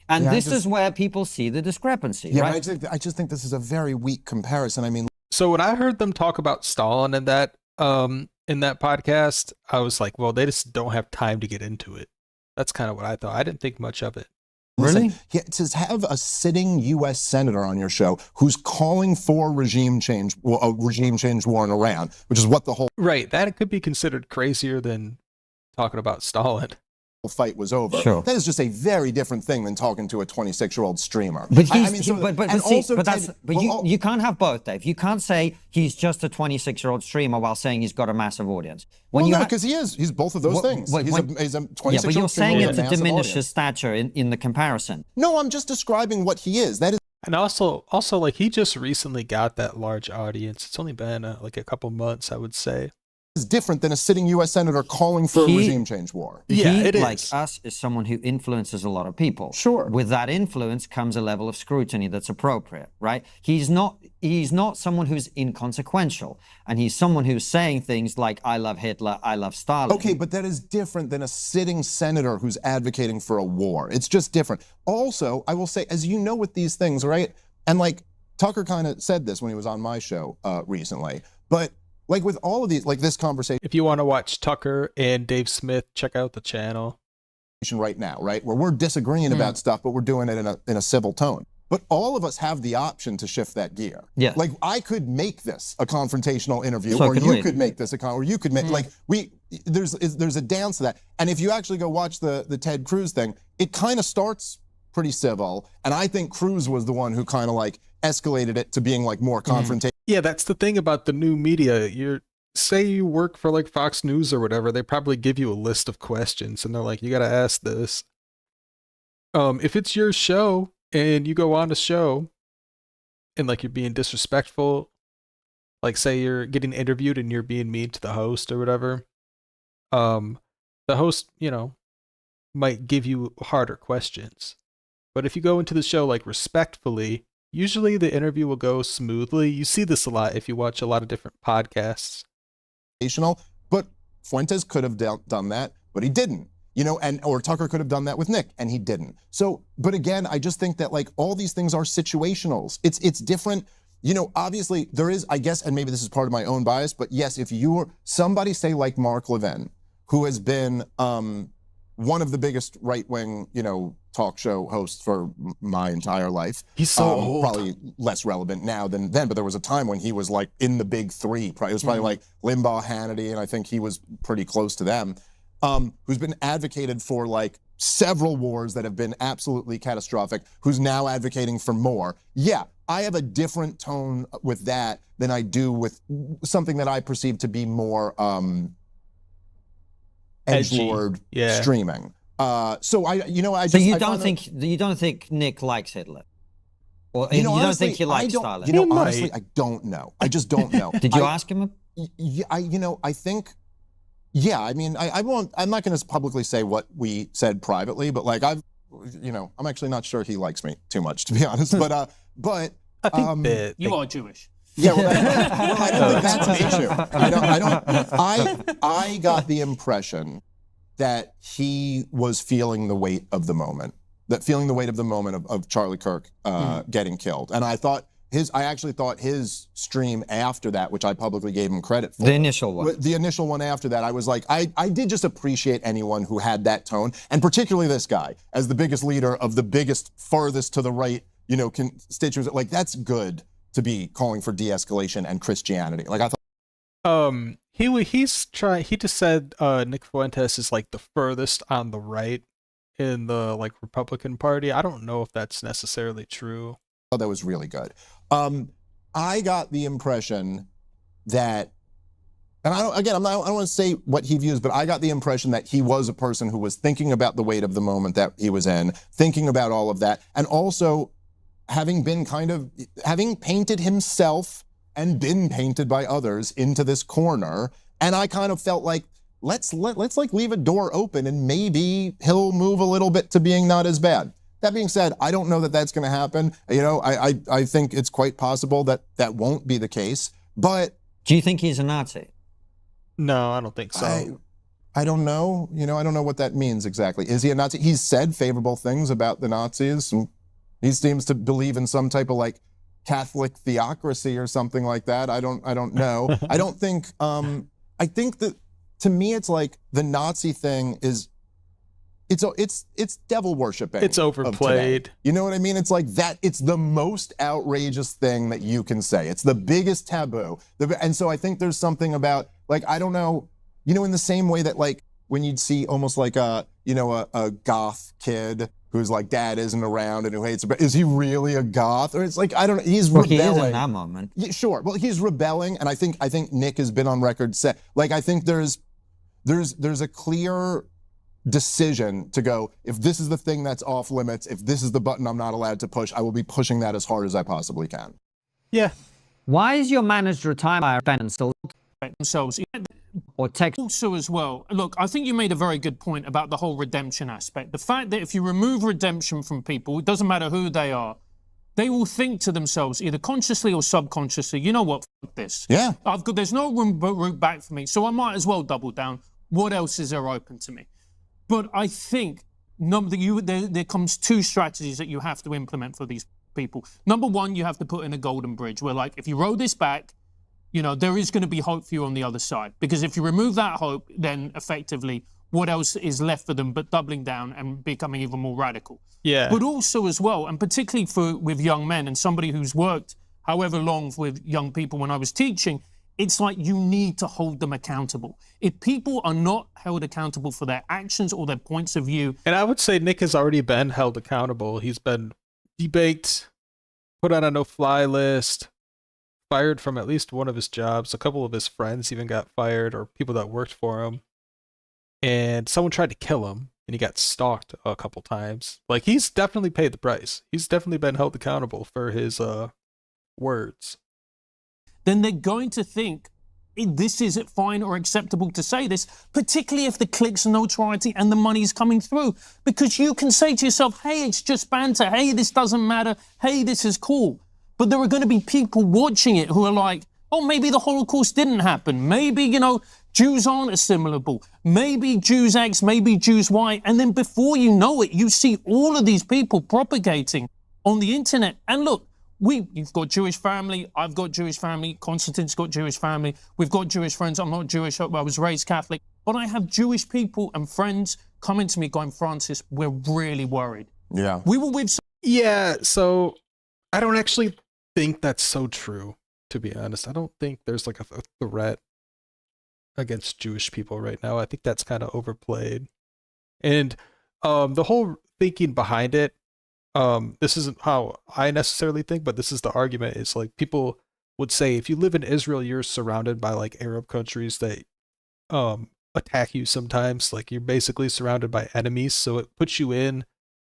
And this is where people see the discrepancy, right? I just think this is a very weak comparison. I mean, so when I heard them talk about Stalin in that podcast, I was like, well, they just don't have time to get into it. That's kind of what I thought. I didn't think much of it. Really? To have a sitting U.S. senator on your show who's calling for regime change war in Iran, which is what the whole that could be considered crazier than talking about Stalin. Fight was over. Sure. That is just a very different thing than talking to a 26-year-old streamer. But you can't have both, Dave. You can't say he's just a 26-year-old streamer while saying he's got a massive audience. Because he is. He's both of those things. He's a 26-year-old yeah, but you're saying it to diminish audience. his stature in the comparison. No, I'm just describing what he is. That is. And also, like, he just recently got that large audience. It's only been like a couple months, I would say. Is different than a sitting U.S. senator calling for a regime change war. Yeah, it is. Like us, is someone who influences a lot of people. Sure. With that influence comes a level of scrutiny that's appropriate, right? He's not someone who's inconsequential, and he's someone who's saying things like, I love Hitler, I love Stalin. Okay, but that is different than a sitting senator who's advocating for a war. It's just different. Also, I will say, as you know with these things, right? And like, Tucker kind of said this when he was on my show recently, but like with all of these, like this conversation. If you want to watch Tucker and Dave Smith, check out the channel. Right now, right? Where we're disagreeing about stuff, but we're doing it in a civil tone. But all of us have the option to shift that gear. Yeah. Like I could make this a confrontational interview, so or you could make this or you could make like there's a dance to that. And if you actually go watch the Ted Cruz thing, it kind of starts pretty civil, and I think Cruz was the one who kind of like escalated it to being like more confrontational. Yeah, that's the thing about the new media. Say you work for like Fox News or whatever, they probably give you a list of questions and they're like, you got to ask this. If it's your show and you go on a show and like you're being disrespectful, like say you're getting interviewed and you're being mean to the host or whatever, the host, you know, might give you harder questions. But if you go into the show like respectfully, usually the interview will go smoothly. You see this a lot if you watch a lot of different podcasts. But Fuentes could have done that, but he didn't. You know, or Tucker could have done that with Nick, and he didn't. So, but again, I just think that like all these things are situationals. It's different. You know, obviously there is, I guess, and maybe this is part of my own bias, but yes, if you're somebody say like Mark Levin, who has been one of the biggest right-wing, you know, talk show hosts for my entire life. He's so old. Probably less relevant now than then, but there was a time when he was like in the big three. It was probably like Limbaugh, Hannity, and I think he was pretty close to them, who's been advocated for like several wars that have been absolutely catastrophic, who's now advocating for more. Yeah, I have a different tone with that than I do with something that I perceive to be more edgelord streaming. So you don't think Nick likes Hitler, or you don't think he likes Stalin? You know, honestly, I don't know. I just don't know. Did you ask him? I think. Yeah, I mean, I'm not going to publicly say what we said privately, but like I'm actually not sure he likes me too much, to be honest. But I think that you are Jewish. Yeah, well, I don't think that's an issue. I got the impression that he was feeling the weight of the moment. that feeling the weight of the moment of Charlie Kirk getting killed. And I actually thought his stream after that, which I publicly gave him credit for. The initial one after that, I was like, I did just appreciate anyone who had that tone, and particularly this guy as the biggest leader of the biggest, farthest to the right, constituents. Like, that's good to be calling for de-escalation and Christianity. Like, I thought. He just said Nick Fuentes is like the furthest on the right in the Republican Party. I don't know if that's necessarily true. Oh, that was really good. I got the impression that, and I don't want to say what he views, but I got the impression that he was a person who was thinking about the weight of the moment that he was in, thinking about all of that, and also having painted himself and been painted by others into this corner. And I kind of felt like, let's leave a door open and maybe he'll move a little bit to being not as bad. That being said, I don't know that that's going to happen. I think it's quite possible that that won't be the case. But do you think he's a Nazi? No, I don't think so. I don't know. I don't know what that means exactly. Is he a Nazi? He's said favorable things about the Nazis. He seems to believe in some type of Catholic theocracy or something like that. I don't know. I don't think. I think that to me, it's like the Nazi thing is. It's devil worshiping. It's overplayed. You know what I mean? It's like that. It's the most outrageous thing that you can say. It's the biggest taboo. And so I think there's something about I don't know. In the same way that when you'd see almost a goth kid who's dad isn't around and who hates, is he really a goth? Or it's I don't know. He's rebelling. He is in that moment. Yeah, sure. Well, he's rebelling, and I think Nick has been on record I think there's a clear decision to go, if this is the thing that's off limits, if this is the button I'm not allowed to push, I will be pushing that as hard as I possibly can. Yeah. Why is your managed retirement and still themselves? Or text also as well, look, I think you made a very good point about the whole redemption aspect. The fact that if you remove redemption from people, it doesn't matter who they are, they will think to themselves, either consciously or subconsciously, you know what, f this. Yeah. There's no route back for me, so I might as well double down. What else is there open to me? But I think there comes two strategies that you have to implement for these people. Number one, you have to put in a golden bridge where, if you roll this back, there is going to be hope for you on the other side. Because if you remove that hope, then effectively, what else is left for them but doubling down and becoming even more radical? Yeah. But also as well, and particularly with young men and somebody who's worked however long with young people when I was teaching, it's you need to hold them accountable. If people are not held accountable for their actions or their points of view. And I would say Nick has already been held accountable. He's been debaked, put on a no-fly list, fired from at least one of his jobs. A couple of his friends even got fired, or people that worked for him. And someone tried to kill him, and he got stalked a couple times. He's definitely paid the price. He's definitely been held accountable for his words. Then they're going to think this is fine or acceptable to say this, particularly if the clicks and notoriety and the money's coming through. Because you can say to yourself, hey, it's just banter. Hey, this doesn't matter. Hey, this is cool. But there are going to be people watching it who are like, oh, maybe the Holocaust didn't happen. Maybe, Jews aren't assimilable. Maybe Jews X, maybe Jews Y. And then before you know it, you see all of these people propagating on the internet. And look, you've got Jewish family, I've got Jewish family, Konstantin's got Jewish family, we've got Jewish friends. I'm not Jewish, I was raised Catholic, but I have Jewish people and friends coming to me going, Francis, we're really worried. Yeah. We were with... Yeah, so I don't actually think that's so true, to be honest. I don't think there's a threat against Jewish people right now. I think that's kind of overplayed. And the whole thinking behind it, this isn't how I necessarily think, but this is the argument. It's people would say, if you live in Israel, you're surrounded by Arab countries that attack you sometimes. You're basically surrounded by enemies. So it puts you in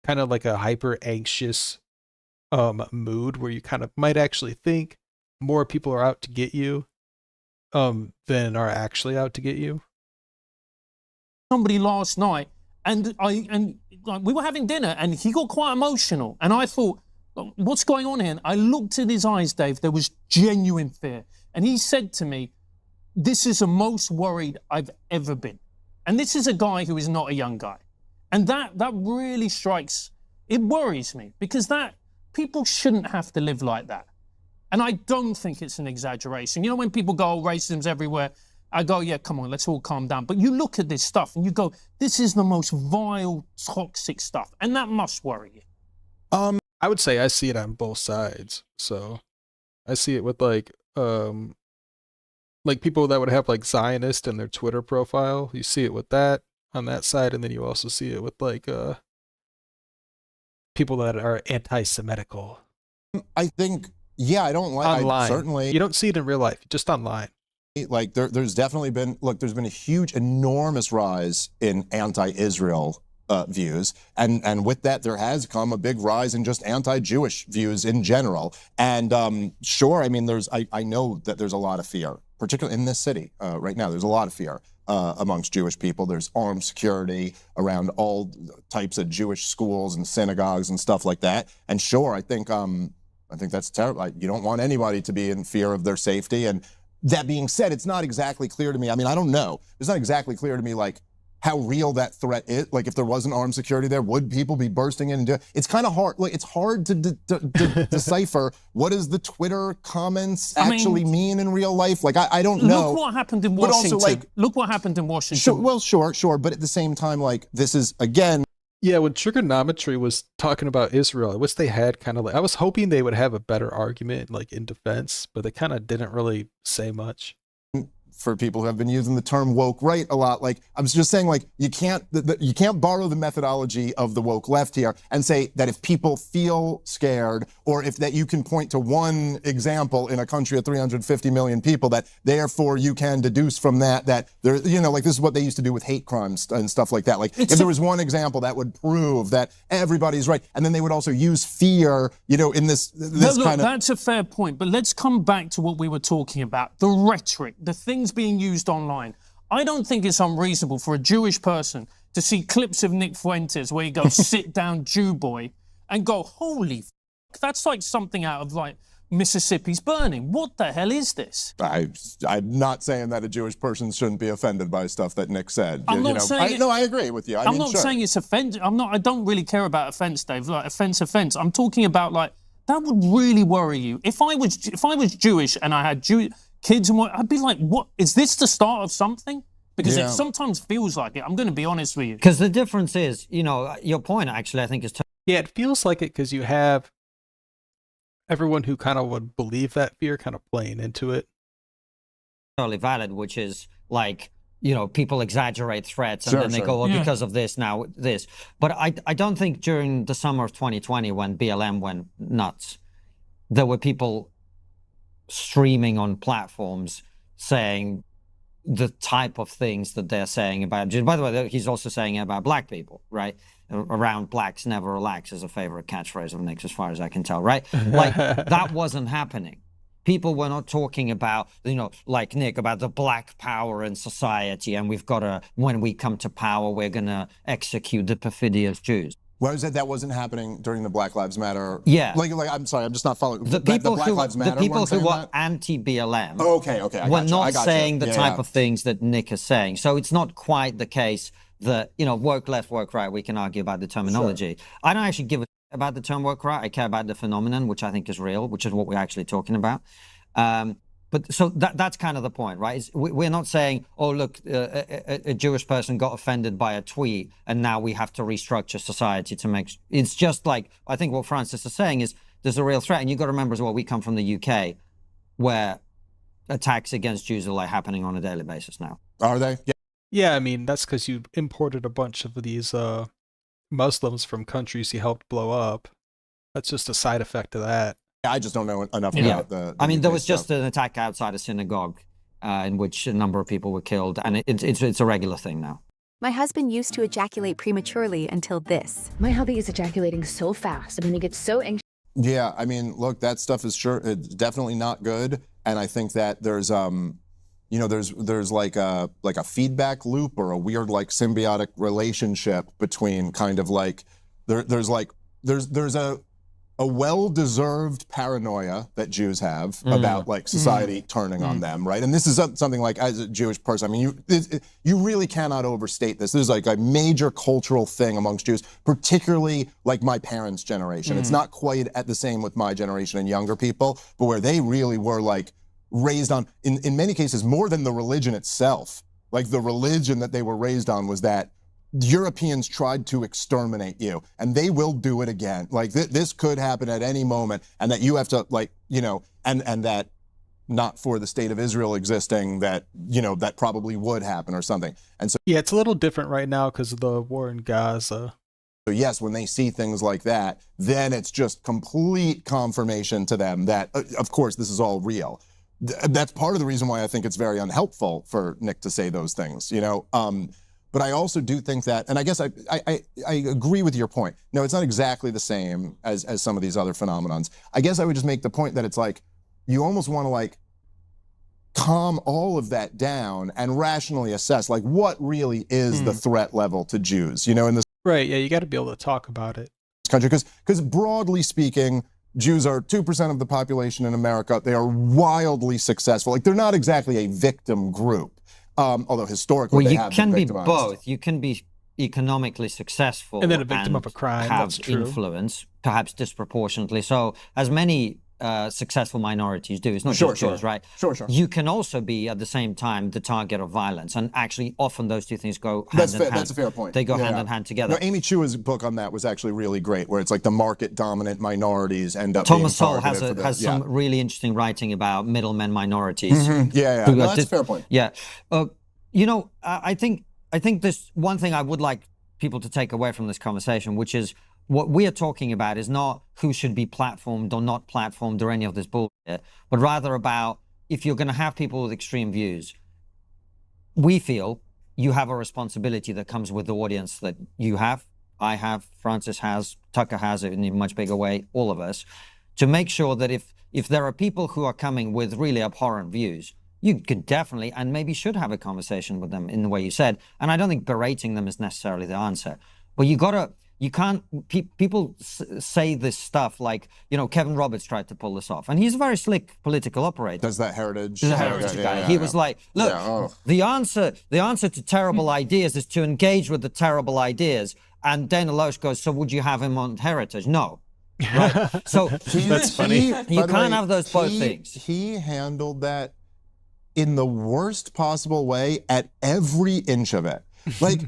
kind of a hyper anxious mood where you kind of might actually think more people are out to get you than are actually out to get you. Somebody last night, and we were having dinner, and he got quite emotional, and I thought, what's going on here? And I looked in his eyes, Dave. There was genuine fear, and he said to me, "This is the most worried I've ever been." And this is a guy who is not a young guy, and that really strikes It worries me because that people shouldn't have to live like that. And I don't think it's an exaggeration. You know, when people go, oh, racism's everywhere, I go, yeah, come on, let's all calm down. But you look at this stuff and you go, this is the most vile, toxic stuff. And that must worry you. I would say I see it on both sides. So I see it with like people that would have like Zionist in their Twitter profile. You see it with that on that side. And then you also see it with like people that are anti-Semitical. I think, yeah, I don't like online. Certainly. You don't see it in real life, just online. Like there's definitely been, look, there's been a huge, enormous rise in anti-Israel views. And with that, there has come a big rise in just anti-Jewish views in general. And sure, I mean, I know that there's a lot of fear, particularly in this city right now. There's a lot of fear amongst Jewish people. There's armed security around all types of Jewish schools and synagogues and stuff like that. And sure, I think that's terrible. You don't want anybody to be in fear of their safety. And that being said, it's not exactly clear to me. I mean, I don't know. It's not exactly clear to me, like, how real that threat is. Like, if there wasn't armed security there, would people be bursting in and doing it? It's kind of hard. Like, it's hard to decipher what does the Twitter comments actually mean in real life. Like, I don't know. Look what happened in Washington. But also, like, look what happened in Washington. Sure, well, sure. But at the same time, like, this is, again. Yeah, when Triggernometry was talking about Israel, I wish they had kind of like, I was hoping they would have a better argument, like, in defense, but they kind of didn't really say much. For people who have been using the term woke right a lot, like, I was just saying, like, you can't borrow the methodology of the woke left here and say that if people feel scared, or if that you can point to one example in a country of 350 million people, that therefore you can deduce from that there, you know, like, this is what they used to do with hate crimes and stuff like that. Like, if there was one example that would prove that everybody's right, and then they would also use fear, you know, in this kind of. That's a fair point, but let's come back to what we were talking about, the rhetoric, the things being used online. I don't think it's unreasonable for a Jewish person to see clips of Nick Fuentes where he goes, sit down, Jew boy, and go, holy f***, that's like something out of like Mississippi's Burning. What the hell is this? I'm not saying that a Jewish person shouldn't be offended by stuff that Nick said. I'm not saying I agree with you. I'm not saying it's offensive. I don't really care about offense, Dave. Like offense. I'm talking about like that would really worry you. If I was Jewish and I had kids and what, I'd be like, what is this the start of something? Because it sometimes feels like it. I'm going to be honest with you. Because the difference is, you know, your point actually, I think is. Yeah, it feels like it because you have everyone who kind of would believe that fear kind of playing into it. Totally valid, which is like, you know, people exaggerate threats and then they go, well, because of this, now this. But I don't think during the summer of 2020 when BLM went nuts, there were people streaming on platforms saying the type of things that they're saying about Jews. By the way, he's also saying it about black people, right? Around blacks never relax is a favorite catchphrase of Nick's, as far as I can tell, right? Like, that wasn't happening. People were not talking about, you know, like Nick, about the black power in society, and we've got to, when we come to power, we're going to execute the perfidious Jews. Why was that wasn't happening during the Black Lives Matter? Yeah. Like I'm sorry, I'm just not following. The people who were anti-BLM were not saying the type of things that Nick is saying. So it's not quite the case that, you know, woke left, woke right, we can argue about the terminology. Sure. I don't actually give a about the term woke right. I care about the phenomenon, which I think is real, which is what we're actually talking about. But so that's kind of the point, right? We're not saying, oh, look, a Jewish person got offended by a tweet and now we have to restructure society to make... It's just like, I think what Francis is saying is there's a real threat. And you've got to remember as well, we come from the UK where attacks against Jews are like happening on a daily basis now. Are they? Yeah. Yeah, I mean, that's because you imported a bunch of these Muslims from countries you helped blow up. That's just a side effect of that. I just don't know enough about the I mean, there was just an attack outside a synagogue in which a number of people were killed, and it's a regular thing now. My husband used to ejaculate prematurely until this. My hubby is ejaculating so fast, and when he gets so anxious. Yeah, I mean, look, that stuff is it's definitely not good, and I think that there's you know, there's like a feedback loop or a weird like symbiotic relationship between kind of like there's a a well-deserved paranoia that Jews have about like society turning on them, right? And this is something like, as a Jewish person, I mean, you really cannot overstate this. This is like a major cultural thing amongst Jews, particularly like my parents' generation. It's not quite at the same with my generation and younger people, but where they really were like raised on, in many cases, more than the religion itself. Like the religion that they were raised on was that Europeans tried to exterminate you, and they will do it again. Like this could happen at any moment, and that you have to, like, you know, and that not for the state of Israel existing, that, you know, that probably would happen or something. And so yeah, it's a little different right now because of the war in Gaza. So yes, when they see things like that, then it's just complete confirmation to them that, of course, this is all real. That's part of the reason why I think it's very unhelpful for Nick to say those things, you know. But I also do think that, and I guess I agree with your point. No, it's not exactly the same as some of these other phenomenons. I guess I would just make the point that it's like, you almost want to like calm all of that down and rationally assess like what really is the threat level to Jews, you know, in this right. Yeah, you got to be able to talk about it. Country, because broadly speaking, Jews are 2% of the population in America. They are wildly successful. Like they're not exactly a victim group. Although historically they have been victimized. You can be both. You can be economically successful and then a victim of a crime. Have That's true. Influence, perhaps disproportionately. So, as many successful minorities do, it's not just Jews, right? Sure. You can also be at the same time the target of violence, and actually, often those two things go hand in hand. That's a fair point. They go hand in hand together. No, Amy Chua's book on that was actually really great, where it's like the market-dominant minorities end up. Thomas Sowell has some really interesting writing about middlemen minorities. No, that's a fair point. Yeah, you know, I think there's one thing I would like people to take away from this conversation, which is what we are talking about is not who should be platformed or not platformed or any of this bullshit, but rather about if you're going to have people with extreme views, we feel you have a responsibility that comes with the audience that you have, I have, Francis has, Tucker has it in a much bigger way, all of us, to make sure that if there are people who are coming with really abhorrent views, you could definitely and maybe should have a conversation with them in the way you said. And I don't think berating them is necessarily the answer. But you can't, people say this stuff like, you know, Kevin Roberts tried to pull this off. And he's a very slick political operator. Does that heritage? He's a heritage guy. He was like, look, the answer to terrible ideas is to engage with the terrible ideas. And Dana Loesch goes, so would you have him on heritage? No. Right? So that's funny. You can't have those both things. He handled that in the worst possible way at every inch of it. Like,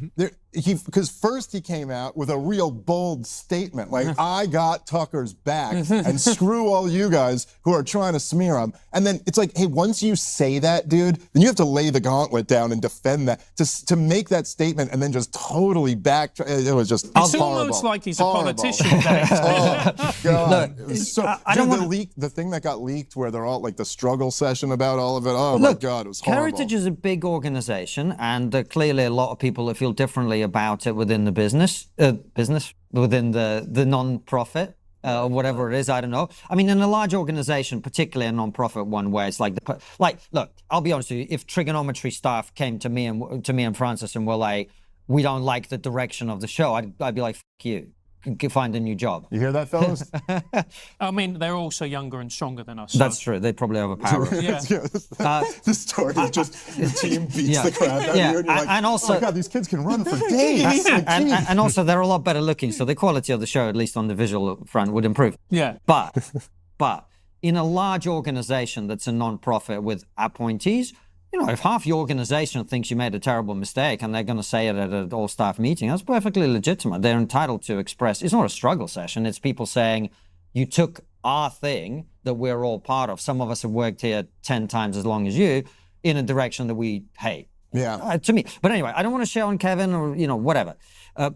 because first he came out with a real bold statement, like, I got Tucker's back, and screw all you guys who are trying to smear him. And then it's like, hey, once you say that, dude, then you have to lay the gauntlet down and defend that. To make that statement and then just totally back, it was just It's horrible. almost like he's a politician, Dave. Oh, God. Look, It was so, the thing that got leaked where they're all, like, the struggle session about all of it, oh, Look, my God, it was horrible. Heritage is a big organization, and clearly a lot of people that feel differently about it within the business, within the non-profit, or whatever it is, I don't know. I mean, in a large organization, particularly a non-profit one, where it's like, look, I'll be honest with you, if Triggernometry staff came to me and Francis and were like, we don't like the direction of the show, I'd be like, fuck you. Find a new job. You hear that, fellas? I mean, they're also younger and stronger than us. That's true. They probably have a power. The story is just your team beats the crap out of you, and you're like, and also, oh my God, these kids can run for days. and also, they're a lot better looking, so the quality of the show, at least on the visual front, would improve. Yeah. But in a large organization that's a non-profit with appointees, you know, if half your organization thinks you made a terrible mistake and they're going to say it at an all-staff meeting, that's perfectly legitimate. They're entitled to express. It's not a struggle session. It's people saying, you took our thing that we're all part of. Some of us have worked here 10 times as long as you in a direction that we hate. Yeah. To me. But anyway, I don't want to share on Kevin or, you know, whatever.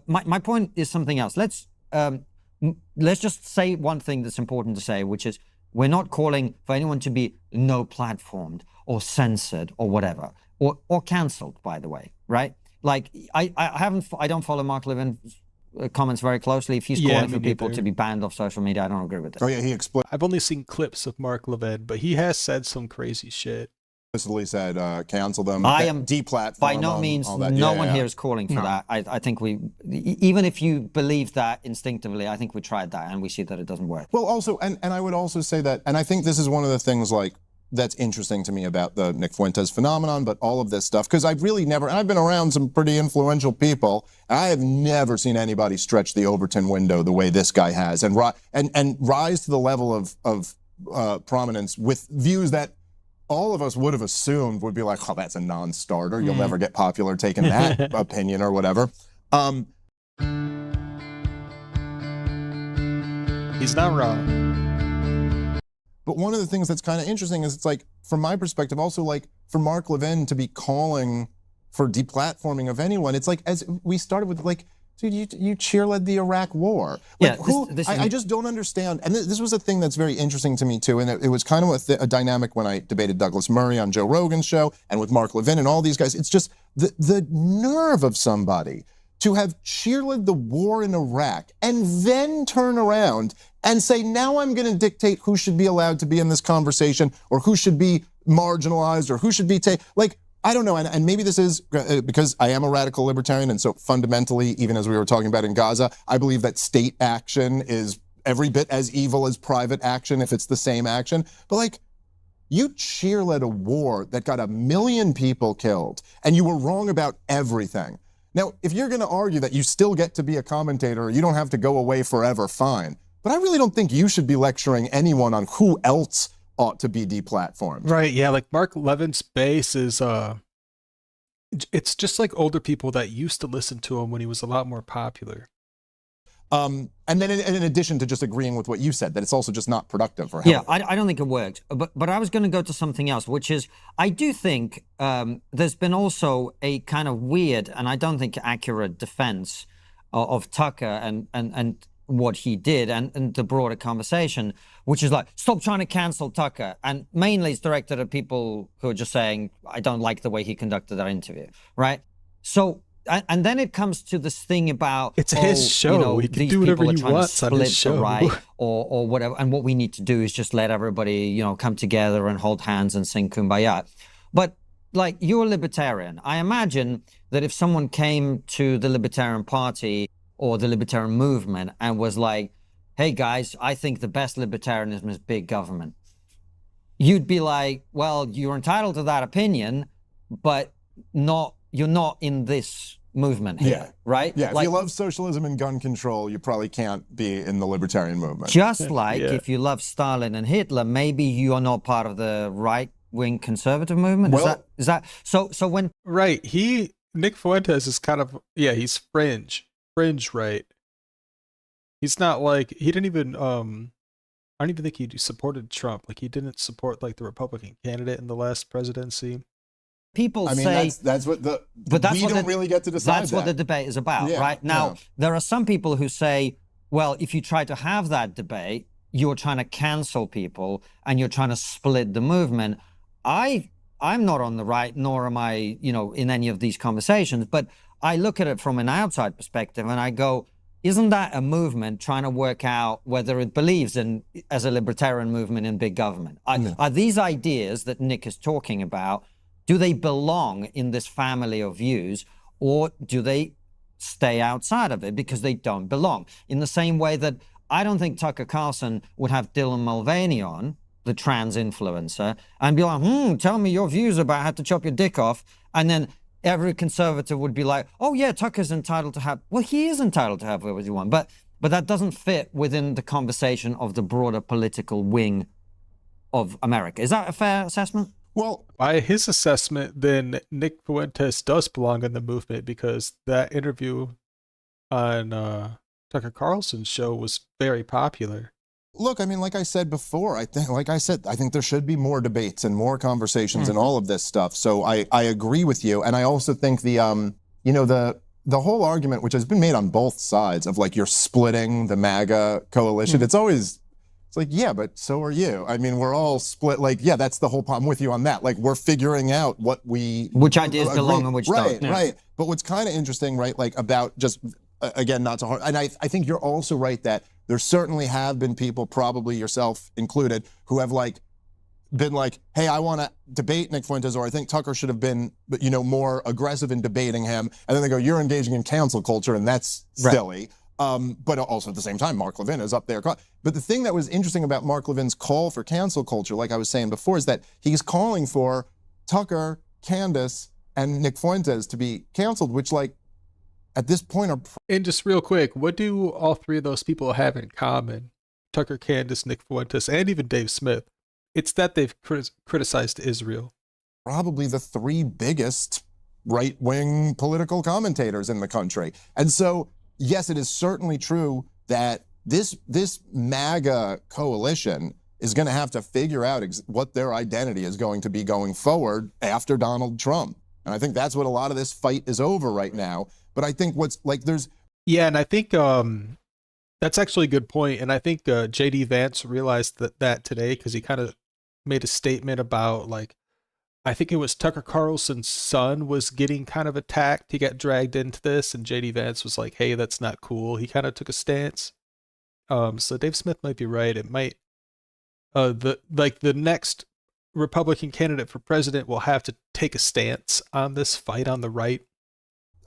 My point is something else. Let's just say one thing that's important to say, which is we're not calling for anyone to be no platformed or censored or whatever, or cancelled, by the way, right? Like, I don't follow Mark Levin's comments very closely. If he's calling for people to be banned off social media, I don't agree with that. Oh yeah, he explained. I've only seen clips of Mark Levin, but he has said some crazy shit. explicitly said cancel them, I am deplatform by no them, means all that. no one here is calling for that. I think even if you believe that instinctively, I think we tried that and we see that it doesn't work. Well, also, and I would also say that, and I think this is one of the things like that's interesting to me about the Nick Fuentes phenomenon, but all of this stuff, because I've really never, and I've been around some pretty influential people, and I have never seen anybody stretch the Overton window the way this guy has, and rise to the level of prominence with views that all of us would have assumed would be like, oh, that's a non-starter. You'll never get popular taking that opinion or whatever. He's not wrong. But one of the things that's kind of interesting is it's like, from my perspective, also like for Mark Levin to be calling for deplatforming of anyone, it's like, as we started with, like, dude, you cheerled the Iraq war. Like, I just don't understand. And this was a thing that's very interesting to me too. And it was kind of a dynamic when I debated Douglas Murray on Joe Rogan's show and with Mark Levin and all these guys. It's just the nerve of somebody to have cheerled the war in Iraq and then turn around and say, now I'm going to dictate who should be allowed to be in this conversation or who should be marginalized or who should be like, I don't know, and maybe this is because I am a radical libertarian, and so fundamentally, even as we were talking about in Gaza, I believe that state action is every bit as evil as private action if it's the same action. But like, you cheerled a war that got 1 million people killed, and you were wrong about everything. Now, if you're going to argue that you still get to be a commentator, you don't have to go away forever, fine. But I really don't think you should be lecturing anyone on who else ought to be deplatformed. Right, yeah, like Mark Levin's base is, it's just like older people that used to listen to him when he was a lot more popular. And then in addition to just agreeing with what you said, that it's also just not productive for Yeah, I don't think it works. But I was going to go to something else, which is, I do think there's been also a kind of weird, and I don't think accurate defense of Tucker and what he did and the broader conversation, which is like, stop trying to cancel Tucker. And mainly it's directed at people who are just saying, I don't like the way he conducted that interview, right? So, and then it comes to this thing about, it's his show. You know, he can these do whatever people are he trying wants to on his split show. the right or whatever. And what we need to do is just let everybody, you know, come together and hold hands and sing Kumbaya. But like, you're a libertarian. I imagine that if someone came to the Libertarian Party or the libertarian movement and was like, hey guys, I think the best libertarianism is big government, you'd be like, well, you're entitled to that opinion, but you're not in this movement here, right? Yeah, like, if you love socialism and gun control, you probably can't be in the libertarian movement. Just like if you love Stalin and Hitler, maybe you are not part of the right-wing conservative movement. Well, is that so when... Right, Nick Fuentes is kind of, he's fringe right. He's not like, he didn't even, I don't even think he supported Trump. Like, he didn't support like the Republican candidate in the last presidency. People I mean, say that's what the, but that's we what don't really get to decide. That's what the debate is about, right? Now, there are some people who say, well, if you try to have that debate, you're trying to cancel people and you're trying to split the movement. I'm not on the right, nor am I, you know, in any of these conversations, but I look at it from an outside perspective and I go, isn't that a movement trying to work out whether it believes in, as a libertarian movement, in big government? Are these ideas that Nick is talking about, do they belong in this family of views, or do they stay outside of it because they don't belong? In the same way that I don't think Tucker Carlson would have Dylan Mulvaney on, the trans influencer, and be like, tell me your views about how to chop your dick off, and then every conservative would be like, oh yeah, Tucker's entitled to have, well, he is entitled to have whatever he wants, but that doesn't fit within the conversation of the broader political wing of America. Is that a fair assessment? Well, by his assessment, then Nick Fuentes does belong in the movement, because that interview on Tucker Carlson's show was very popular. Look, I mean, like I said before, I think there should be more debates and more conversations and all of this stuff. So I agree with you. And I also think the whole argument, which has been made on both sides, of like, you're splitting the MAGA coalition. It's like, yeah, but so are you. I mean, we're all split. Like, yeah, that's the whole problem with you on that. Like, we're figuring out which ideas belong and which don't. Right. But what's kind of interesting, right, like about just, again, not to hard, and I think you're also right that there certainly have been people, probably yourself included, who have like been like, hey, I want to debate Nick Fuentes, or I think Tucker should have been, more aggressive in debating him. And then they go, you're engaging in cancel culture, and that's silly. But also at the same time, Mark Levin is up there. But the thing that was interesting about Mark Levin's call for cancel culture, like I was saying before, is that he's calling for Tucker, Candace, and Nick Fuentes to be canceled, which, like, at this point are... And just real quick, what do all three of those people have in common? Tucker, Candace, Nick Fuentes, and even Dave Smith. It's that they've criticized Israel. Probably the three biggest right-wing political commentators in the country. And so, yes, it is certainly true that this MAGA coalition is going to have to figure out what their identity is going to be going forward after Donald Trump. And I think that's what a lot of this fight is over right now. But I think Yeah, and I think that's actually a good point. And I think J.D. Vance realized that today, because he kind of made a statement about, like, I think it was Tucker Carlson's son was getting kind of attacked. He got dragged into this, and J.D. Vance was like, hey, that's not cool. He kind of took a stance. So Dave Smith might be right. It might, the next Republican candidate for president will have to take a stance on this fight on the right.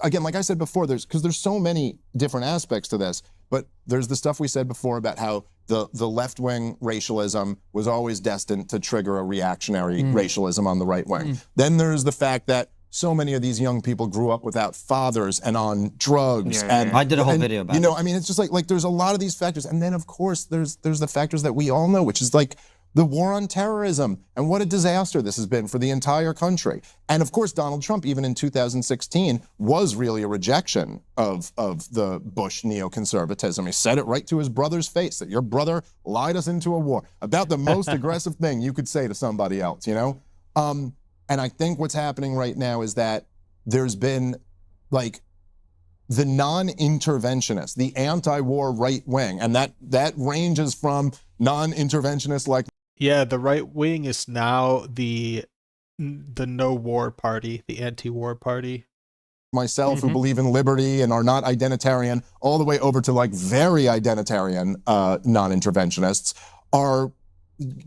Again, like I said before, there's so many different aspects to this, but there's the stuff we said before about how the left-wing racialism was always destined to trigger a reactionary racialism on the right wing. Then there's the fact that so many of these young people grew up without fathers and on drugs. And I did a whole video about it. I mean, it's just like there's a lot of these factors. And then, of course, there's the factors that we all know, which is like the war on terrorism and what a disaster this has been for the entire country. And of course, Donald Trump, even in 2016, was really a rejection of the Bush neoconservatism. He said it right to his brother's face, that your brother lied us into a war. About the most aggressive thing you could say to somebody else, And I think what's happening right now is that there's been, like, the non-interventionist, the anti-war right wing, and that ranges from non-interventionist like... Yeah, the right wing is now the no war party, the anti-war party. Myself, who believe in liberty and are not identitarian, all the way over to, like, very identitarian non-interventionists, are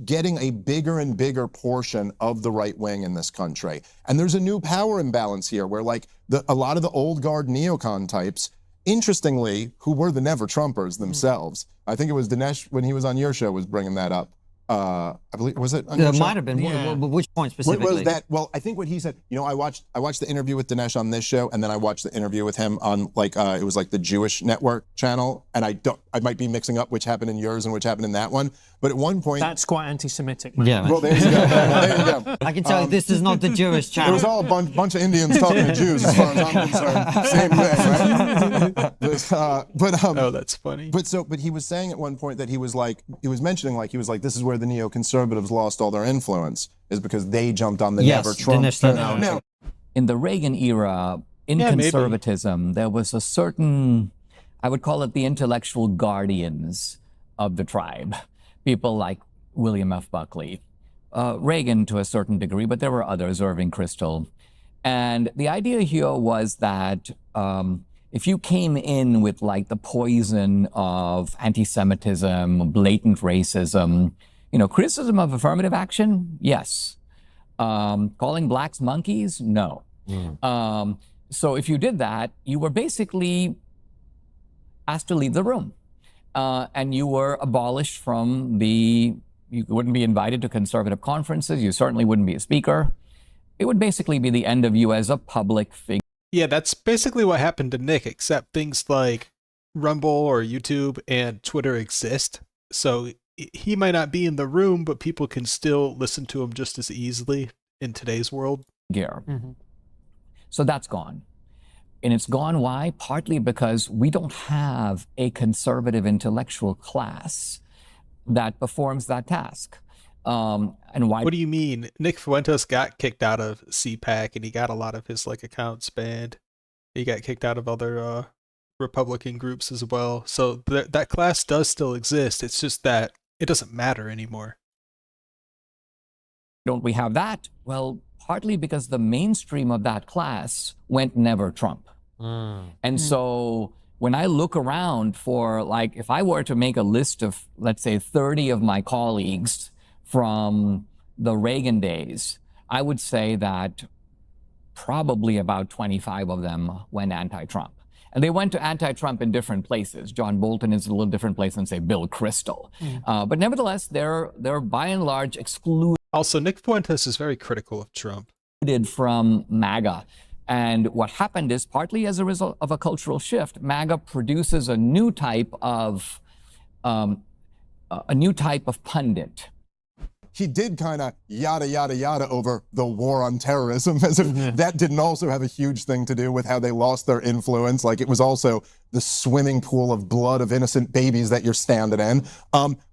getting a bigger and bigger portion of the right wing in this country. And there's a new power imbalance here where, like, a lot of the old guard neocon types, interestingly, who were the never Trumpers themselves, I think it was Dinesh, when he was on your show, was bringing that up. I believe, was it on your show? Might have been. Yeah. Which point specifically? What was that? Well, I think what he said, I watched the interview with Dinesh on this show, and then I watched the interview with him on, like, it was like the Jewish Network channel, and I might be mixing up which happened in yours and which happened in that one, but at one point... That's quite anti-Semitic, man. Yeah. Well, there you go. There you go. I can tell you this is not the Jewish channel. It was all a bunch of Indians talking to Jews, as far as I'm concerned. Same thing, right? Oh, that's funny. But he was saying at one point that he was mentioning, this is where the neoconservatives lost all their influence, is because they jumped on the never Trump. No. In the Reagan era, in conservatism, there was a certain, I would call it the intellectual guardians of the tribe. People like William F. Buckley, Reagan to a certain degree, but there were others, Irving Kristol. And the idea here was that if you came in with, like, the poison of anti-Semitism, blatant racism, criticism of affirmative action, yes. Calling blacks monkeys, no. So if you did that, you were basically asked to leave the room. And you were abolished from you wouldn't be invited to conservative conferences. You certainly wouldn't be a speaker. It would basically be the end of you as a public figure. Yeah, that's basically what happened to Nick, except things like Rumble or YouTube and Twitter exist. So he might not be in the room, but people can still listen to him just as easily in today's world. So that's gone. And it's gone, why? Partly because we don't have a conservative intellectual class that performs that task. And why? What do you mean? Nick Fuentes got kicked out of CPAC, and he got a lot of his, like, accounts banned. He got kicked out of other Republican groups as well. So that class does still exist. It's just that it doesn't matter anymore. Don't we have that? Well, partly because the mainstream of that class went never Trump. And so when I look around for, like, if I were to make a list of, let's say, 30 of my colleagues from the Reagan days, I would say that probably about 25 of them went anti-Trump. And they went to anti-Trump in different places. John Bolton is a little different place than, say, Bill Kristol. But nevertheless, they're by and large excluded. Also, Nick Fuentes is very critical of Trump. From MAGA. And what happened is, partly as a result of a cultural shift, MAGA produces a new type of pundit. He did kind of yada, yada, yada over the war on terrorism, as if that didn't also have a huge thing to do with how they lost their influence. Like, it was also the swimming pool of blood of innocent babies that you're standing in.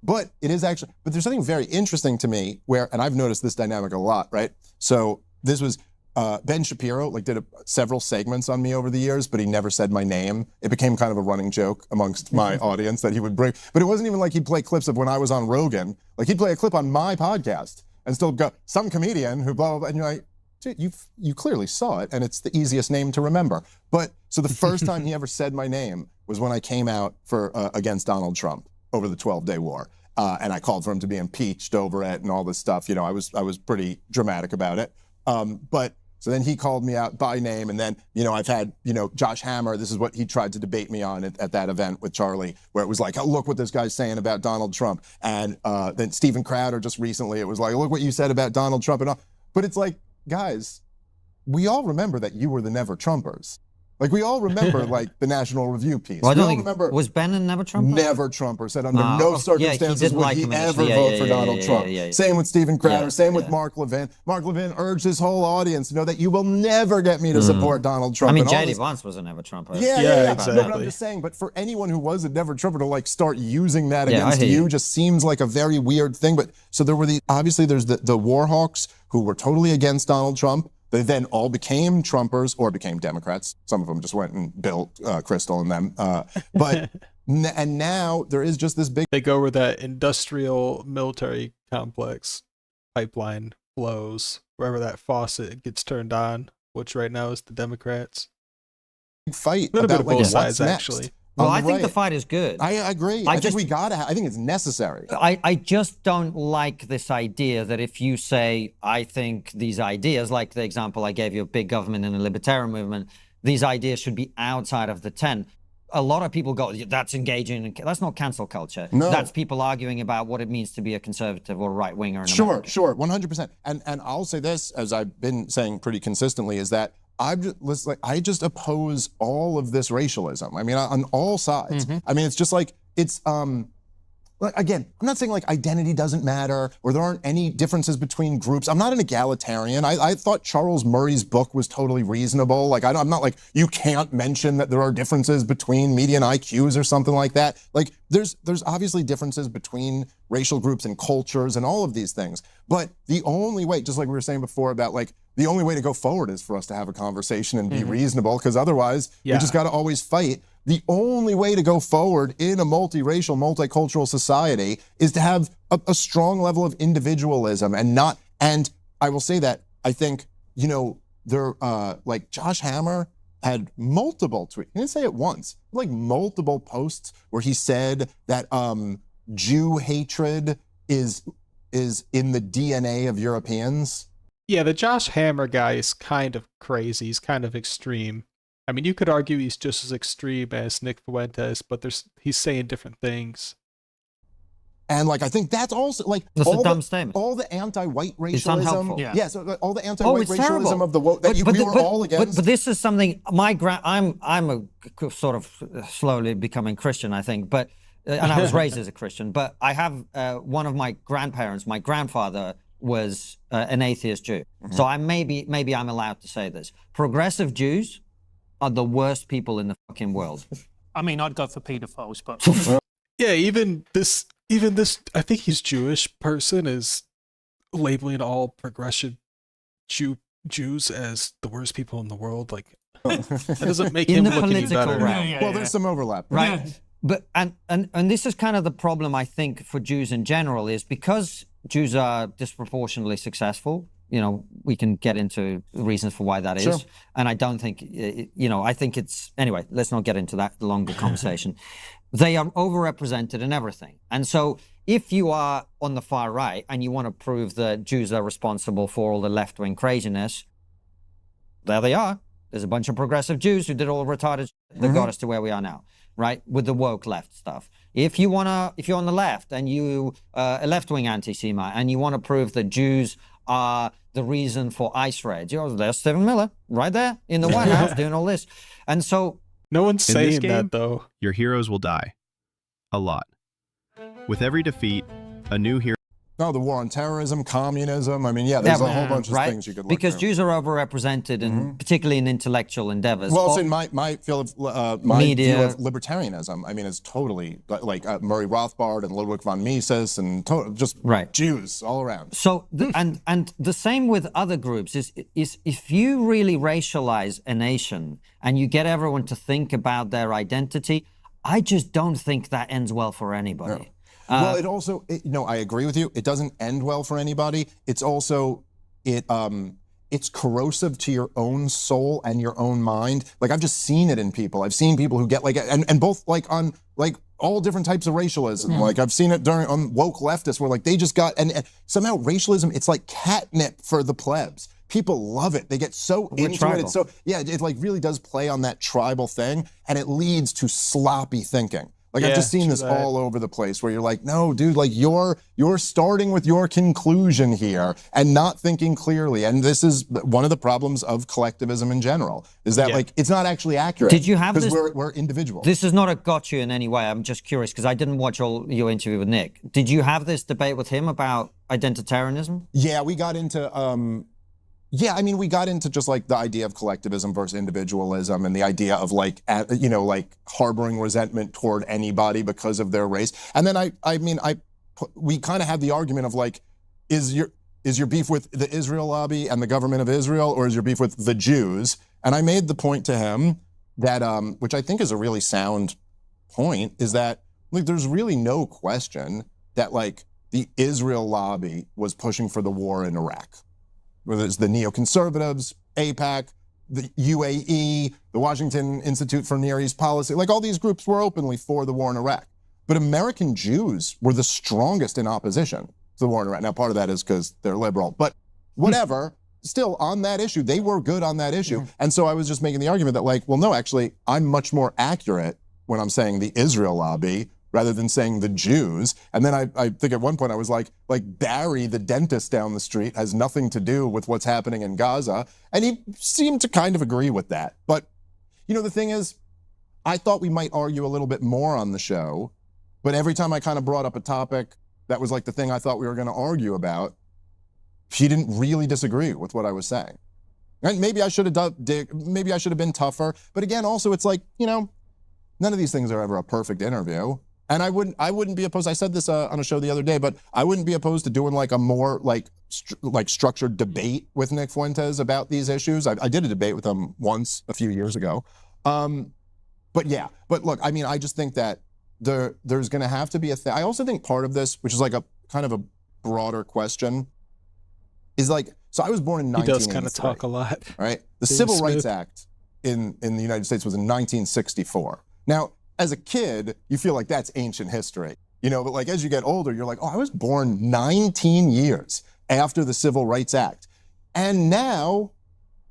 But it is actually, but there's something very interesting to me where, and I've noticed this dynamic a lot, right? So this was, Ben Shapiro did several segments on me over the years, but he never said my name. It became kind of a running joke amongst my audience that he would bring. But it wasn't even like he'd play clips of when I was on Rogan. Like, he'd play a clip on my podcast and still go, some comedian who blah, blah, blah. And you're like, dude, you clearly saw it, and it's the easiest name to remember. But so the first time he ever said my name was when I came out for against Donald Trump over the 12-day war. And I called for him to be impeached over it and all this stuff. You know, I was pretty dramatic about it. So then he called me out by name, and then, you know, I've had, you know, Josh Hammer, this is what he tried to debate me on at that event with Charlie, where it was like, oh, look what this guy's saying about Donald Trump. And then Steven Crowder just recently, it was like, look what you said about Donald Trump and all. But it's like, guys, we all remember that you were the Never Trumpers. Like, we all remember, like, the National Review piece. Well, I don't think, remember, was Ben a Never Trumper? Never Trumper. Said under no circumstances would he ever vote for Donald Trump. Same with Steven Crowder. Same with Mark Levin. Mark Levin urged his whole audience to know that you will never get me to support Donald Trump. I mean, J.D. Vance was a Never Trumper. Yeah, exactly. No, but I'm just saying, but for anyone who was a Never Trumper to, like, start using that against you just seems like a very weird thing. But so there were obviously there's the war hawks who were totally against Donald Trump. They then all became Trumpers or became Democrats. Some of them just went and built Kristol and them. And now there is just this big... They go where that industrial military complex pipeline flows, wherever that faucet gets turned on, which right now is the Democrats. Fight a little bit of both sides, next. Actually. Well, I think the fight is good. I agree. I think we gotta. I think it's necessary. I just don't like this idea that if you say, I think these ideas, like the example I gave you of big government and the libertarian movement, these ideas should be outside of the tent. A lot of people go, that's engaging. That's not cancel culture. No. That's people arguing about what it means to be a conservative or right winger. Sure, 100%. And I'll say this, as I've been saying pretty consistently, is that I just oppose all of this racialism. I mean, on all sides. I mean, it's just like, it's, again, I'm not saying like identity doesn't matter or there aren't any differences between groups. I'm not an egalitarian. I thought Charles Murray's book was totally reasonable. Like, I'm not like, you can't mention that there are differences between median IQs or something like that. Like, there's obviously differences between racial groups and cultures and all of these things. But the only way, just like we were saying before about like, the only way to go forward is for us to have a conversation and be reasonable, because otherwise we just got to always fight. The only way to go forward in a multiracial, multicultural society is to have a strong level of individualism and I will say that I think, you know, there, like Josh Hammer had multiple tweets. He didn't say it once, like multiple posts where he said that Jew hatred is in the DNA of Europeans. Yeah, the Josh Hammer guy is kind of crazy. He's kind of extreme. I mean, you could argue he's just as extreme as Nick Fuentes, but he's saying different things. And like, I think that's also like that's a dumb statement. All the anti-white racialism. It's unhelpful. Yeah, so all the anti-white racialism of the that we were all against. But this is something I'm a sort of slowly becoming Christian, I think. But and I was raised as a Christian. But I have one of my grandparents. My grandfather was an atheist Jew. So maybe I'm allowed to say this. Progressive Jews are the worst people in the fucking world. I mean, I'd go for pedophiles, but yeah, even this, I think he's Jewish person is labeling all progressive Jews as the worst people in the world. Like, that doesn't make him look any better. Well, there's some overlap, right? Yeah. But and this is kind of the problem, I think, for Jews in general, is because Jews are disproportionately successful. You know, we can get into reasons for why that is. Sure. And I don't think, you know, I think it's, anyway, let's not get into that longer conversation. They are overrepresented in everything. And so if you are on the far right and you want to prove that Jews are responsible for all the left-wing craziness, there they are. There's a bunch of progressive Jews who did all the retarded shit that got us to where we are now, right? With the woke left stuff. If you're on the left and you a left-wing anti-Semite and you want to prove that Jews are the reason for ICE raids, there's Stephen Miller right there in the White House doing all this. And so no one's in this saying game, that though. Your heroes will die. A lot. With every defeat, a new hero. No, the war on terrorism, communism. I mean, yeah, there's a whole bunch of things you could look because through. Jews are overrepresented, in, particularly in intellectual endeavors. Well, it's in my field of media. view of libertarianism. I mean, it's totally like Murray Rothbard and Ludwig von Mises and just Jews all around. So, and the same with other groups is if you really racialize a nation and you get everyone to think about their identity, I just don't think that ends well for anybody. No. Well, it also, I agree with you. It doesn't end well for anybody. It's also, it's corrosive to your own soul and your own mind. Like, I've just seen it in people. I've seen people who get like, and both like on like all different types of racialism. Like I've seen it on woke leftists where like they just got, and somehow racialism, it's like catnip for the plebs. People love it. They get so into it. It's so, yeah, it like really does play on that tribal thing, and it leads to sloppy thinking. Like I've just seen this all over the place where you're like, no, dude, like you're starting with your conclusion here and not thinking clearly. And this is one of the problems of collectivism in general, is that like it's not actually accurate. Did you have this? Because we're individuals. This is not a gotcha in any way. I'm just curious because I didn't watch all your interview with Nick. Did you have this debate with him about identitarianism? Yeah, we got into yeah, I mean, we got into just like the idea of collectivism versus individualism and the idea of like, like harboring resentment toward anybody because of their race. And then we kind of had the argument of like, is your beef with the Israel lobby and the government of Israel, or is your beef with the Jews? And I made the point to him that, which I think is a really sound point, is that like, there's really no question that like the Israel lobby was pushing for the war in Iraq. Whether it's the neoconservatives, AIPAC, the UAE, the Washington Institute for Near East Policy, like all these groups were openly for the war in Iraq. But American Jews were the strongest in opposition to the war in Iraq. Now, part of that is because they're liberal, but whatever, still on that issue, they were good on that issue. And so I was just making the argument that like, well, no, actually, I'm much more accurate when I'm saying the Israel lobby rather than saying the Jews. And then I think at one point I was like Barry, the dentist down the street, has nothing to do with what's happening in Gaza. And he seemed to kind of agree with that. But, the thing is, I thought we might argue a little bit more on the show, but every time I kind of brought up a topic that was like the thing I thought we were going to argue about, she didn't really disagree with what I was saying. And maybe I should have been tougher. But again, also it's like, none of these things are ever a perfect interview. And I wouldn't be opposed. I said this on a show the other day, but I wouldn't be opposed to doing like a more like structured debate with Nick Fuentes about these issues. I did a debate with him once a few years ago. But look, I mean, I just think that there's going to have to be a thing. I also think part of this, which is like a kind of a broader question, is like, so I was born in 1983. He does kind of talk a lot. Right? The Civil Rights Act in the United States was in 1964. Now, as a kid, you feel like that's ancient history, but like as you get older, you're like, oh, I was born 19 years after the Civil Rights Act. And now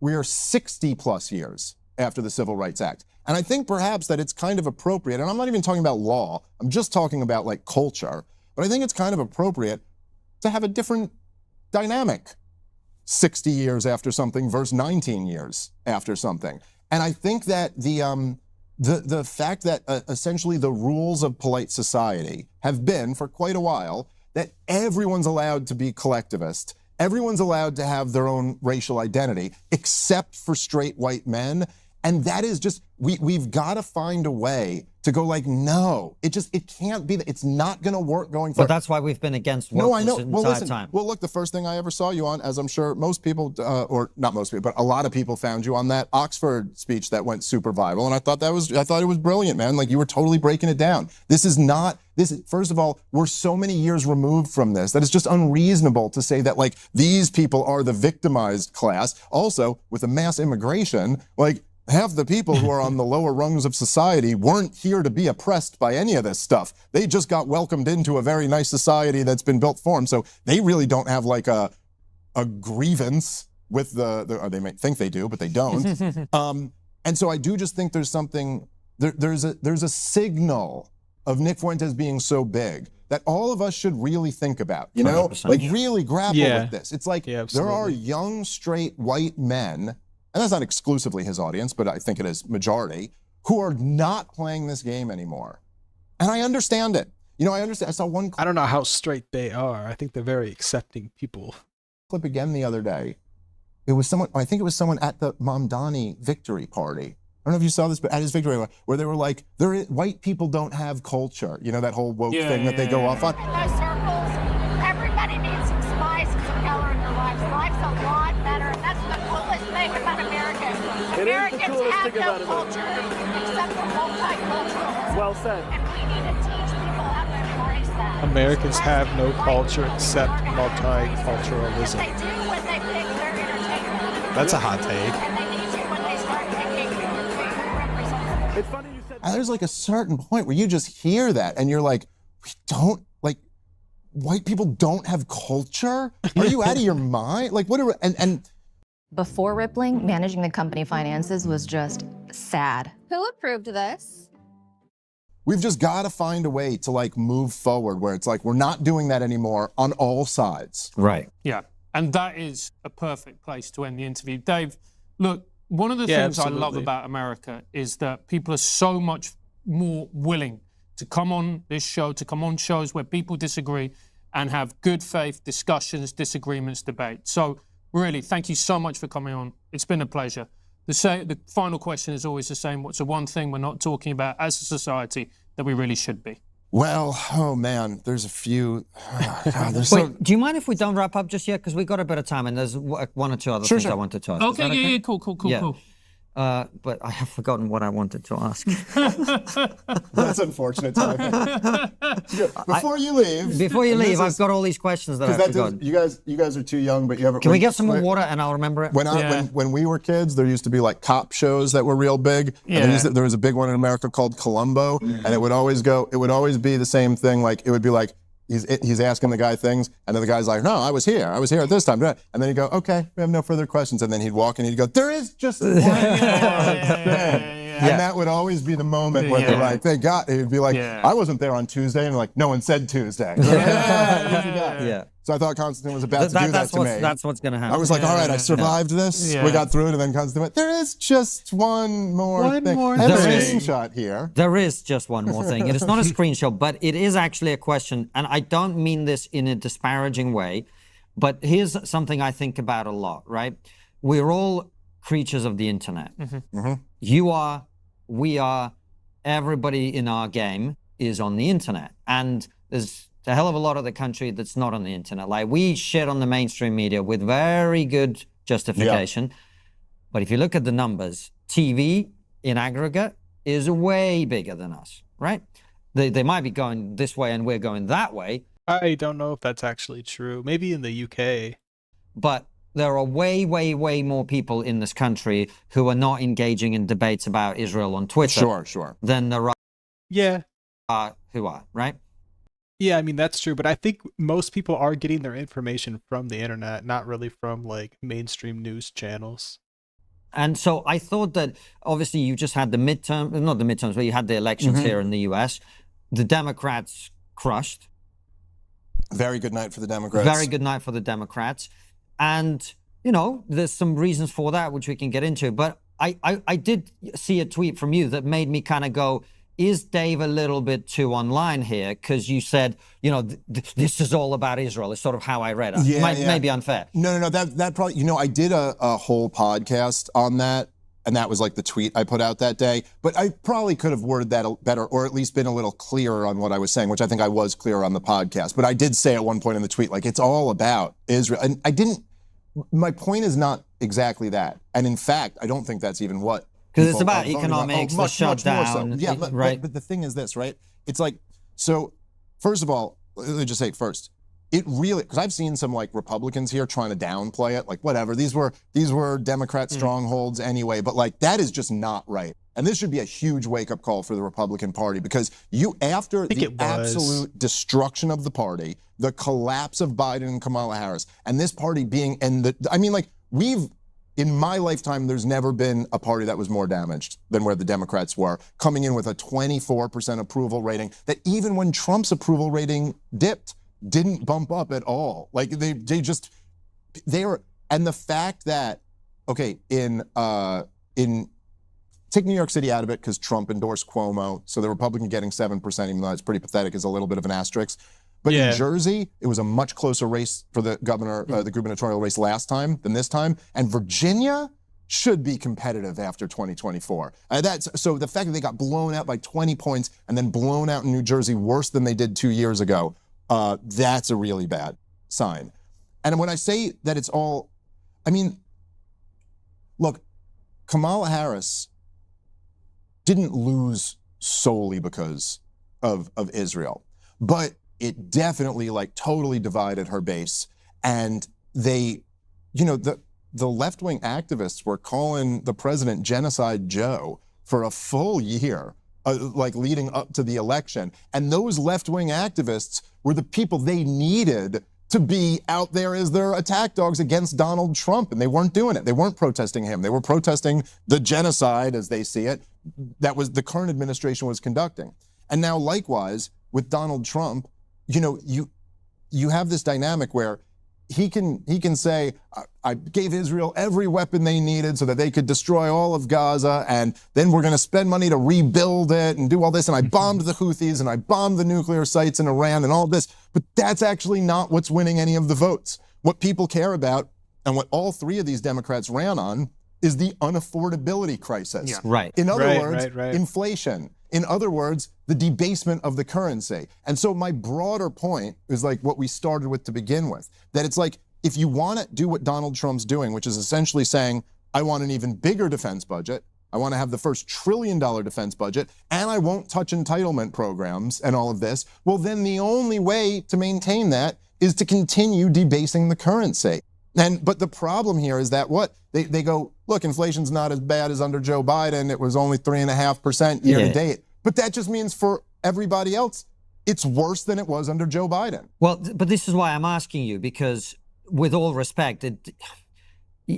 we are 60 plus years after the Civil Rights Act. And I think perhaps that it's kind of appropriate, and I'm not even talking about law, I'm just talking about like culture, but I think it's kind of appropriate to have a different dynamic 60 years after something versus 19 years after something. And I think that the fact that essentially the rules of polite society have been for quite a while that everyone's allowed to be collectivist, everyone's allowed to have their own racial identity, except for straight white men. And that is just, we've got to find a way to go like, no, it can't be that. It's not going to work going forward. But that's why we've been against woke this entire time. Well, look, the first thing I ever saw you on, as I'm sure most people, or not most people, but a lot of people found you on that Oxford speech that went super viral. And I thought it was brilliant, man. Like you were totally breaking it down. First of all, we're so many years removed from this that it's just unreasonable to say that like these people are the victimized class. Also, with the mass immigration, like, half the people who are on the lower rungs of society weren't here to be oppressed by any of this stuff. They just got welcomed into a very nice society that's been built for them. So they really don't have like a grievance with or they might think they do, but they don't. And so I do just think there's something, there's a signal of Nick Fuentes being so big that all of us should really think about, you know, like really grapple with this. It's like there are young, straight, white men, and that's not exclusively his audience, but I think it is majority, who are not playing this game anymore. And I understand it. You know, I understand. I saw one I don't know how straight they are. I think they're very accepting people. Clip again the other day. It was someone, I think it was someone at the Mamdani victory party. I don't know if you saw this, but at his victory, where they were like, white people don't have culture. You know, that whole woke thing that they go off on. In those circles, everybody needs some spice and some color in their lives. Life's a lot better. That's the coolest thing about America. Americans have no culture except for multiculturalism. Well said. And we need to teach people how to embrace that. Americans have no culture except multiculturalism. They do when they pick their entertainment. That's a hot take. And they need to when they start picking their representatives. It's funny you said And there's like a certain point where you just hear that and you're like, we don't, like, white people don't have culture? Are you out of your mind? Like, what are, and Before rippling, managing the company finances was just sad. Who approved this? we've just got to find a way to like move forward where it's like, we're not doing that anymore on all sides. Right. Yeah. And that is a perfect place to end the interview. Dave, look, one of the things I love about America is that people are so much more willing to come on this show, to come on shows where people disagree and have good faith discussions, disagreements, debate. So really, thank you so much for coming on. It's been a pleasure. The final question is always the same. What's the one thing we're not talking about as a society that we really should be? Well, oh man, there's a few. Oh, God, Wait, do you mind if we don't wrap up just yet? Because we've got a bit of time and there's one or two other things I wanted to ask. Okay, yeah, cool. But I have forgotten what I wanted to ask. That's unfortunate. Before you leave, I've got all these questions that I've forgotten. You guys are too young, but you haven't. Can we get some more water and I'll remember it? When we were kids, there used to be like cop shows that were real big. Yeah. And there was a big one in America called Columbo, and it would always be the same thing. Like it would be like. He's asking the guy things, and then the guy's like, no, I was here at this time. And then he'd go, okay, we have no further questions. And then he'd walk and he'd go, there is just one more thing. And that would always be the moment where they're like, he'd be like, I wasn't there on Tuesday. And like, no one said Tuesday. So I thought Constantine was about to do that to me. That's what's going to happen. I was like, all right, I survived this. We got through it, and then Constantine went, there is just one more thing. I have a screenshot here. There is just one more thing. It is not a screenshot, but it is actually a question, and I don't mean this in a disparaging way, but here's something I think about a lot, right? We're all creatures of the internet. You are, we are, everybody in our game is on the internet. And there's a hell of a lot of the country that's not on the internet. Like, we shit on the mainstream media with very good justification. But if you look at the numbers, TV in aggregate is way bigger than us, right? They might be going this way and we're going that way. I don't know if that's actually true. Maybe in the UK. But there are way, way, way more people in this country who are not engaging in debates about Israel on Twitter. Sure. Than there are who are, right? Yeah, I mean, that's true. But I think most people are getting their information from the internet, not really from like mainstream news channels. And so I thought that obviously you just had not the midterms, but you had the elections here in the US. The Democrats crushed. Very good night for the Democrats. Very good night for the Democrats. And, you know, there's some reasons for that, which we can get into. But I did see a tweet from you that made me kind of go, is Dave a little bit too online here? Because you said, you know, this is all about Israel. It's sort of how I read it. Maybe unfair. No. That probably, you know, I did a whole podcast on that. And that was like the tweet I put out that day. But I probably could have worded that better, or at least been a little clearer on what I was saying, which I think I was clear on the podcast. But I did say at one point in the tweet, like, it's all about Israel. And my point is not exactly that. And in fact, I don't think that's even what. Because it's about economics, the shutdown. Yeah, right. But the thing is this, right? It's like, so first of all, let me just say first, it really, because I've seen some like Republicans here trying to downplay it, like whatever, these were Democrat strongholds anyway, but like that is just not right. And this should be a huge wake-up call for the Republican Party, because after the absolute destruction of the party, the collapse of Biden and Kamala Harris, and this party being, in my lifetime, there's never been a party that was more damaged than where the Democrats were, coming in with a 24% approval rating that even when Trump's approval rating dipped, didn't bump up at all. Like and the fact that, okay, take New York City out of it because Trump endorsed Cuomo, so the Republican getting 7%, even though it's pretty pathetic, is a little bit of an asterisk. But in Jersey, it was a much closer race for the the gubernatorial race last time than this time. And Virginia should be competitive after 2024. So the fact that they got blown out by 20 points and then blown out in New Jersey worse than they did 2 years ago, that's a really bad sign. And when I say that it's all, look, Kamala Harris didn't lose solely because of Israel, but it definitely like totally divided her base. And they, the left-wing activists were calling the president Genocide Joe for a full year, like leading up to the election. And those left-wing activists were the people they needed to be out there as their attack dogs against Donald Trump. And they weren't doing it. They weren't protesting him. They were protesting the genocide, as they see it, that was the current administration was conducting. And now likewise with Donald Trump, you have this dynamic where he can say, I gave Israel every weapon they needed so that they could destroy all of Gaza, and then we're going to spend money to rebuild it and do all this, and I bombed the Houthis and I bombed the nuclear sites in Iran and all this. But that's actually not what's winning any of the votes. What people care about, and what all three of these Democrats ran on, is the unaffordability crisis. Yeah. Right. In other words, inflation. In other words, the debasement of the currency. And so my broader point is like what we started with to begin with, that it's like, if you want to do what Donald Trump's doing, which is essentially saying, I want an even bigger defense budget, I want to have the first $1 trillion defense budget, and I won't touch entitlement programs and all of this, well, then the only way to maintain that is to continue debasing the currency. But the problem here is that they go, look, inflation's not as bad as under Joe Biden. It was only 3.5% year to date. But that just means for everybody else, it's worse than it was under Joe Biden. Well, but this is why I'm asking you, because with all respect,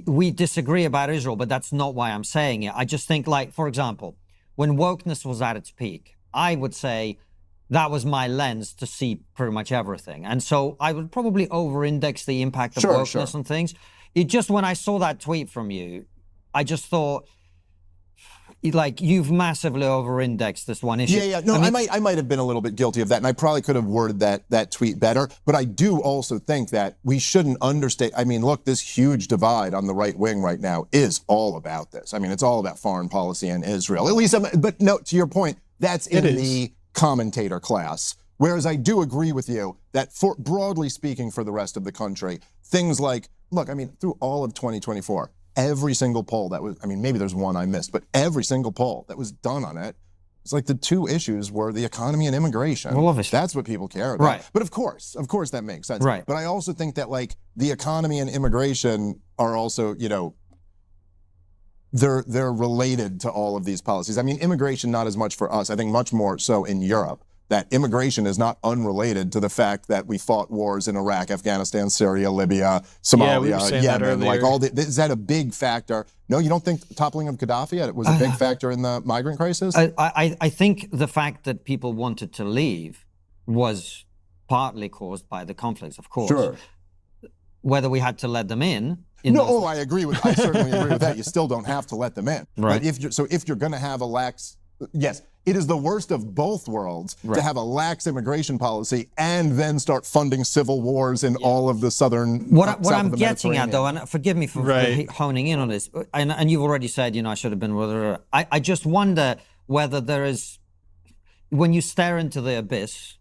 we disagree about Israel, but that's not why I'm saying it. I just think, like, for example, when wokeness was at its peak, I would say that was my lens to see pretty much everything. And so I would probably over-index the impact of wokeness on things. It just, when I saw that tweet from you, I just thought, like, you've massively over-indexed this one issue. Yeah. No, I might have been a little bit guilty of that, and I probably could have worded that tweet better. But I do also think that we shouldn't understate. Look, this huge divide on the right wing right now is all about this. It's all about foreign policy and Israel. At least, but no, to your point, that's in the commentator class. Whereas I do agree with you that, for broadly speaking, for the rest of the country, things like, look, through all of 2024. Every single poll that was, maybe there's one I missed, but every single poll that was done on it, it's like the two issues were the economy and immigration. Well, obviously. That's what people care about. Right. But of course that makes sense. Right. But I also think that, like, the economy and immigration are also, they're related to all of these policies. Immigration not as much for us. I think much more so in Europe. That immigration is not unrelated to the fact that we fought wars in Iraq, Afghanistan, Syria, Libya, Somalia, Yemen. Like is that a big factor? No, you don't think toppling of Gaddafi was a big factor in the migrant crisis? I think the fact that people wanted to leave was partly caused by the conflicts, of course. Sure. Whether we had to let them in. I certainly agree with that. You still don't have to let them in. Right. But if you're going to have a lax, yes, it is the worst of both worlds to have a lax immigration policy and then start funding civil wars in all of the southern. What I'm getting at, though, and forgive me for honing in on this, and you've already said, I should have been with her. I just wonder whether there is, when you stare into the abyss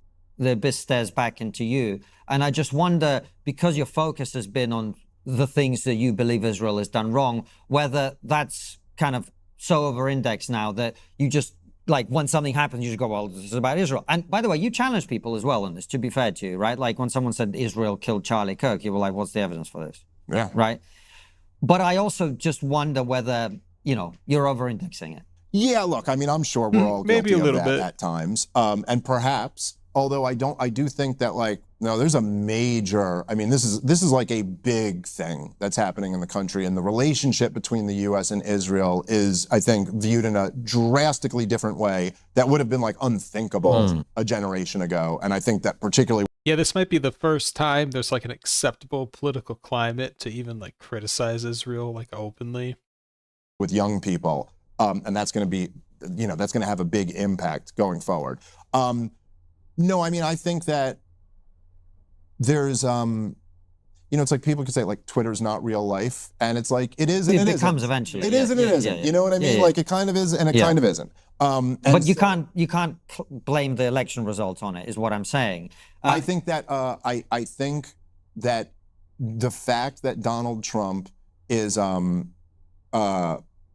stares back into you. And I just wonder, because your focus has been on the things that you believe Israel has done wrong, whether that's kind of so over-indexed now that you just like when something happens, you just go, well, this is about Israel. And by the way, you challenge people as well on this, to be fair to you, right? Like when someone said Israel killed Charlie Kirk, you were like, what's the evidence for this? Yeah. Right? But I also just wonder whether, you know, you're over-indexing it. Yeah, look, I mean, I'm sure we're all maybe guilty a little of that bit at times. And perhaps, although I do think that, like, no, there's a major, I mean, this is like a big thing that's happening in the country, and the relationship between the U.S. and Israel is, I think, viewed in a drastically different way that would have been like unthinkable a generation ago. And I think that particularly, yeah, this might be the first time there's like an acceptable political climate to even like criticize Israel like openly with young people, and that's going to be, you know, that's going to have a big impact going forward. No, I mean, I think that there's, you know, it's like people could say like Twitter's not real life, and it's like it is and it becomes isn't. Eventually. It is and it isn't. You know what I mean? Like it kind of is and it kind of isn't. But you can't blame the election results on it, is what I'm saying. I think that I think that the fact that Donald Trump is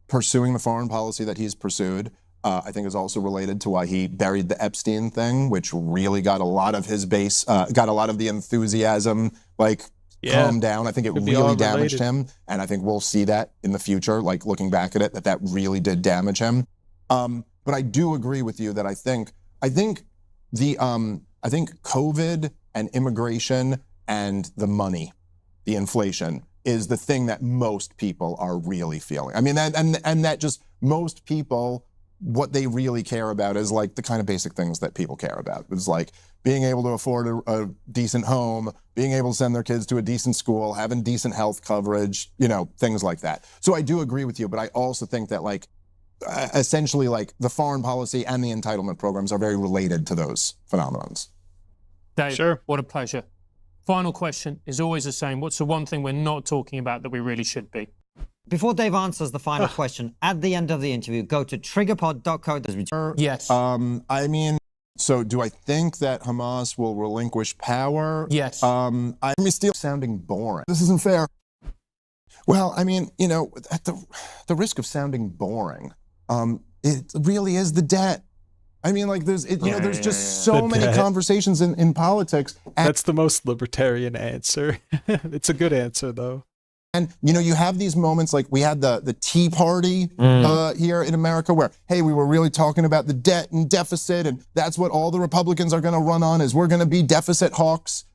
pursuing the foreign policy that he's pursued, I think is also related to why he buried the Epstein thing, which really got a lot of his base, got a lot of the enthusiasm, like, calmed down. I think it really damaged him. And I think we'll see that in the future, like looking back at it, that really did damage him. But I do agree with you that I think COVID and immigration and the money, the inflation, is the thing that most people are really feeling. I mean, and that just most people, what they really care about is like the kind of basic things that people care about. It's like being able to afford a decent home, being able to send their kids to a decent school, having decent health coverage, you know, things like that. So I do agree with you, but I also think that like essentially like the foreign policy and the entitlement programs are very related to those phenomenons. Dave, what a pleasure. Final question is always the same. What's the one thing we're not talking about that we really should be? Before Dave answers the final question, at the end of the interview, go to triggerpod.co. Yes. I mean, so do I think that Hamas will relinquish power? Yes. I'm still sounding boring. This isn't fair. Well, I mean, you know, at the risk of sounding boring, it really is the debt. I mean, like, there's just so many conversations in politics. That's the most libertarian answer. It's a good answer, though. And, you know, you have these moments like we had the Tea Party here in America where, hey, we were really talking about the debt and deficit, and that's what all the Republicans are going to run on, is we're going to be deficit hawks.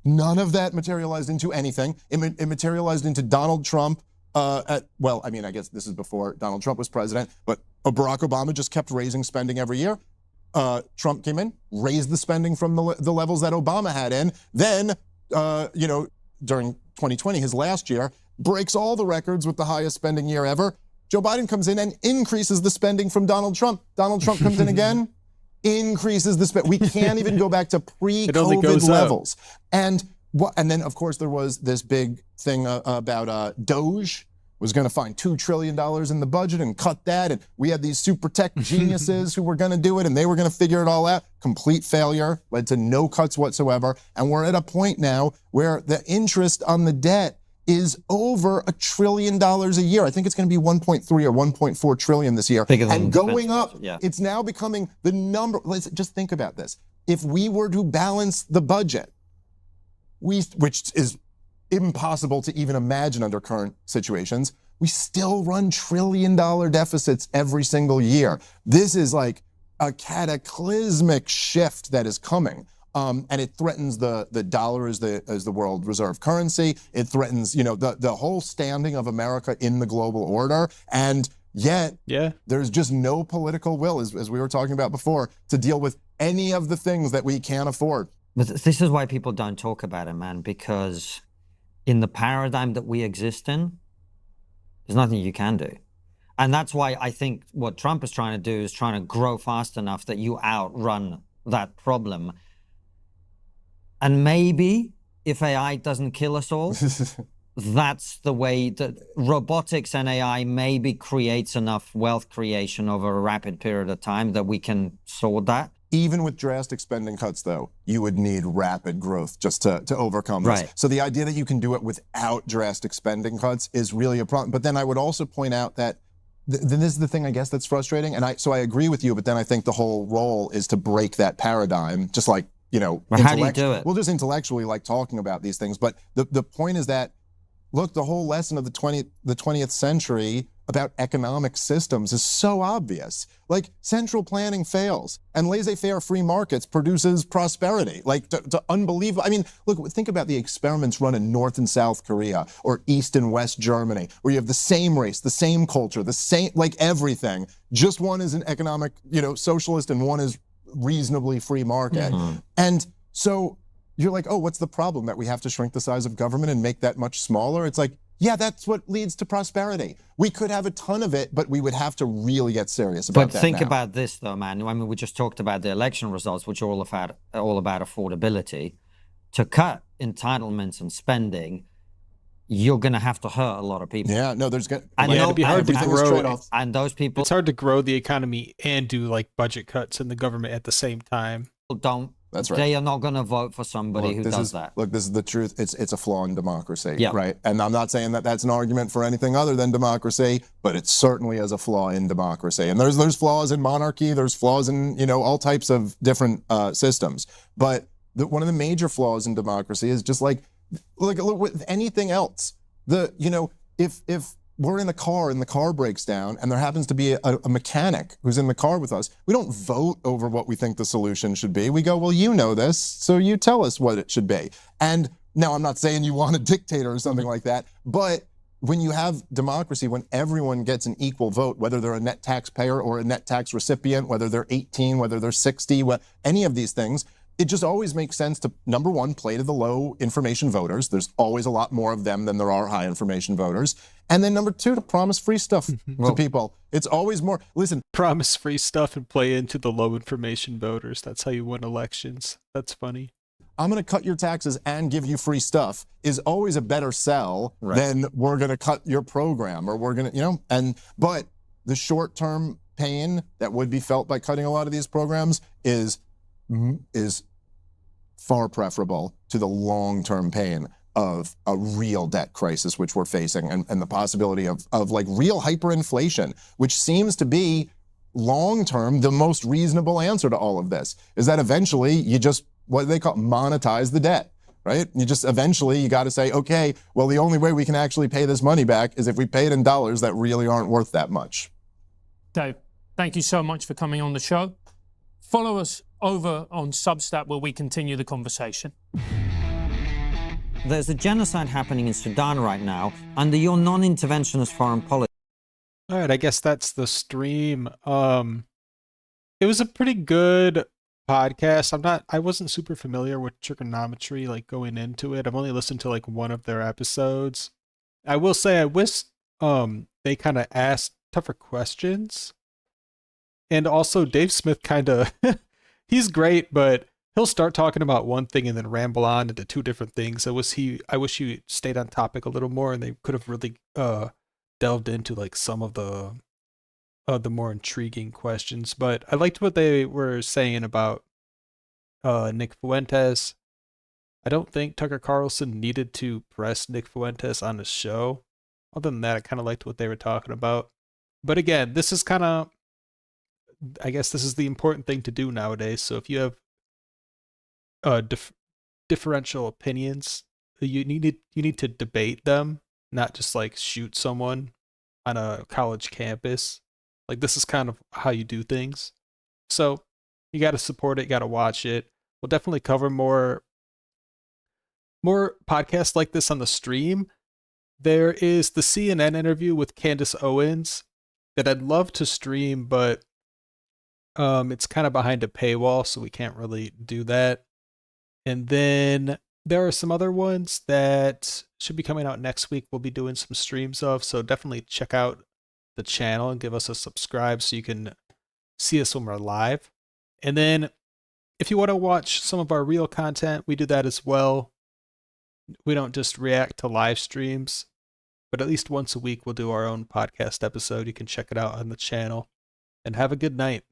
None of that materialized into anything. It materialized into Donald Trump. Well, I mean, I guess this is before Donald Trump was president, but Barack Obama just kept raising spending every year. Trump came in, raised the spending from the levels that Obama had in. Then, you know, during 2020, his last year, breaks all the records with the highest spending year ever. Joe Biden comes in and increases the spending from Donald Trump. Donald Trump comes in again, increases the spend. We can't even go back to pre-COVID levels. And then, of course, there was this big thing about Doge was going to find $2 trillion in the budget and cut that. And we had these super tech geniuses who were going to do it, and they were going to figure it all out. Complete failure, led to no cuts whatsoever. And we're at a point now where the interest on the debt is over $1 trillion a year. I think it's going to be 1.3 or 1.4 trillion this year. And going up, it's now becoming the number. Let's just think about this. If we were to balance the budget, which is impossible to even imagine under current situations, we still run $1 trillion deficits every single year. This is like a cataclysmic shift that is coming. And it threatens the dollar as the world reserve currency. It threatens, you know, the whole standing of America in the global order. And yet, there's just no political will, as we were talking about before, to deal with any of the things that we can't afford. But this is why people don't talk about it, man, because in the paradigm that we exist in, there's nothing you can do. And that's why I think what Trump is trying to do is trying to grow fast enough that you outrun that problem. And maybe if AI doesn't kill us all, that's the way that robotics and AI maybe creates enough wealth creation over a rapid period of time that we can sort that. Even with drastic spending cuts, though, you would need rapid growth just to overcome this. Right. So the idea that you can do it without drastic spending cuts is really a problem. But then I would also point out that then this is the thing, I guess, that's frustrating. And so I agree with you, but then I think the whole role is to break that paradigm, just like, well, how do you do it? Well, just intellectually, like talking about these things. But the point is that, look, the whole lesson of the 20th century about economic systems is so obvious. Like, central planning fails, and laissez-faire free markets produces prosperity. Like, to unbelievable. I mean, look, think about the experiments run in North and South Korea, or East and West Germany, where you have the same race, the same culture, the same, like, everything. Just one is an economic, socialist, and one is reasonably free market. Mm-hmm. And so you're like, oh, what's the problem? That we have to shrink the size of government and make that much smaller? It's like, yeah, that's what leads to prosperity. We could have a ton of it, but we would have to really get serious about that. But think about this, though, man. I mean, we just talked about the election results, which are all about affordability. To cut entitlements and spending, you're going to have to hurt a lot of people. Yeah, no, there's going to be hard to grow. And those people, it's hard to grow the economy and do like budget cuts in the government at the same time. Don't. That's right. They are not going to vote for somebody who does that. Look, this is the truth. It's a flaw in democracy, yeah. Right? And I'm not saying that that's an argument for anything other than democracy, but it certainly is a flaw in democracy. And there's flaws in monarchy. There's flaws in all types of different systems. But one of the major flaws in democracy is just like look with anything else. If we're in a car and the car breaks down and there happens to be a mechanic who's in the car with us, we don't vote over what we think the solution should be. We go, well, you know this, so you tell us what it should be. And now I'm not saying you want a dictator or something like that, but when you have democracy, when everyone gets an equal vote, whether they're a net taxpayer or a net tax recipient, whether they're 18, whether they're 60, any of these things, it just always makes sense to, number one, play to the low information voters. There's always a lot more of them than there are high information voters. And then number two, to promise free stuff to people. It's always more, listen. Promise free stuff and play into the low information voters. That's how you win elections. That's funny. I'm going to cut your taxes and give you free stuff is always a better sell than we're going to cut your program or we're going to, but the short-term pain that would be felt by cutting a lot of these programs is far preferable to the long-term pain of a real debt crisis, which we're facing, and the possibility of like real hyperinflation, which seems to be long-term the most reasonable answer to all of this, is that eventually you just, what they call monetize the debt, right? You just eventually, you got to say, okay, well, the only way we can actually pay this money back is if we pay it in dollars that really aren't worth that much. Dave, thank you so much for coming on the show. Follow us over on Substack where we continue the conversation. There's a genocide happening in Sudan right now under your non-interventionist foreign policy. All right, I guess that's the stream. It was a pretty good podcast. I wasn't super familiar with Triggernometry, like going into it. I've only listened to like one of their episodes. I will say I wish they kind of asked tougher questions. And also Dave Smith kind of, he's great, but he'll start talking about one thing and then ramble on into two different things. I wish he stayed on topic a little more, and they could have really delved into like some of the more intriguing questions. But I liked what they were saying about Nick Fuentes. I don't think Tucker Carlson needed to press Nick Fuentes on the show. Other than that, I kind of liked what they were talking about. But again, this is kind of, I guess this is the important thing to do nowadays. So if you have differential opinions, you need to debate them, not just like shoot someone on a college campus. Like, this is kind of how you do things. So you got to support it, you got to watch it. We'll definitely cover more podcasts like this on the stream. There is the CNN interview with Candace Owens that I'd love to stream, but it's kind of behind a paywall, so we can't really do that. And then there are some other ones that should be coming out next week. We'll be doing some streams of, so definitely check out the channel and give us a subscribe so you can see us when we're live. And then if you want to watch some of our real content, we do that as well. We don't just react to live streams, but at least once a week we'll do our own podcast episode. You can check it out on the channel. And have a good night.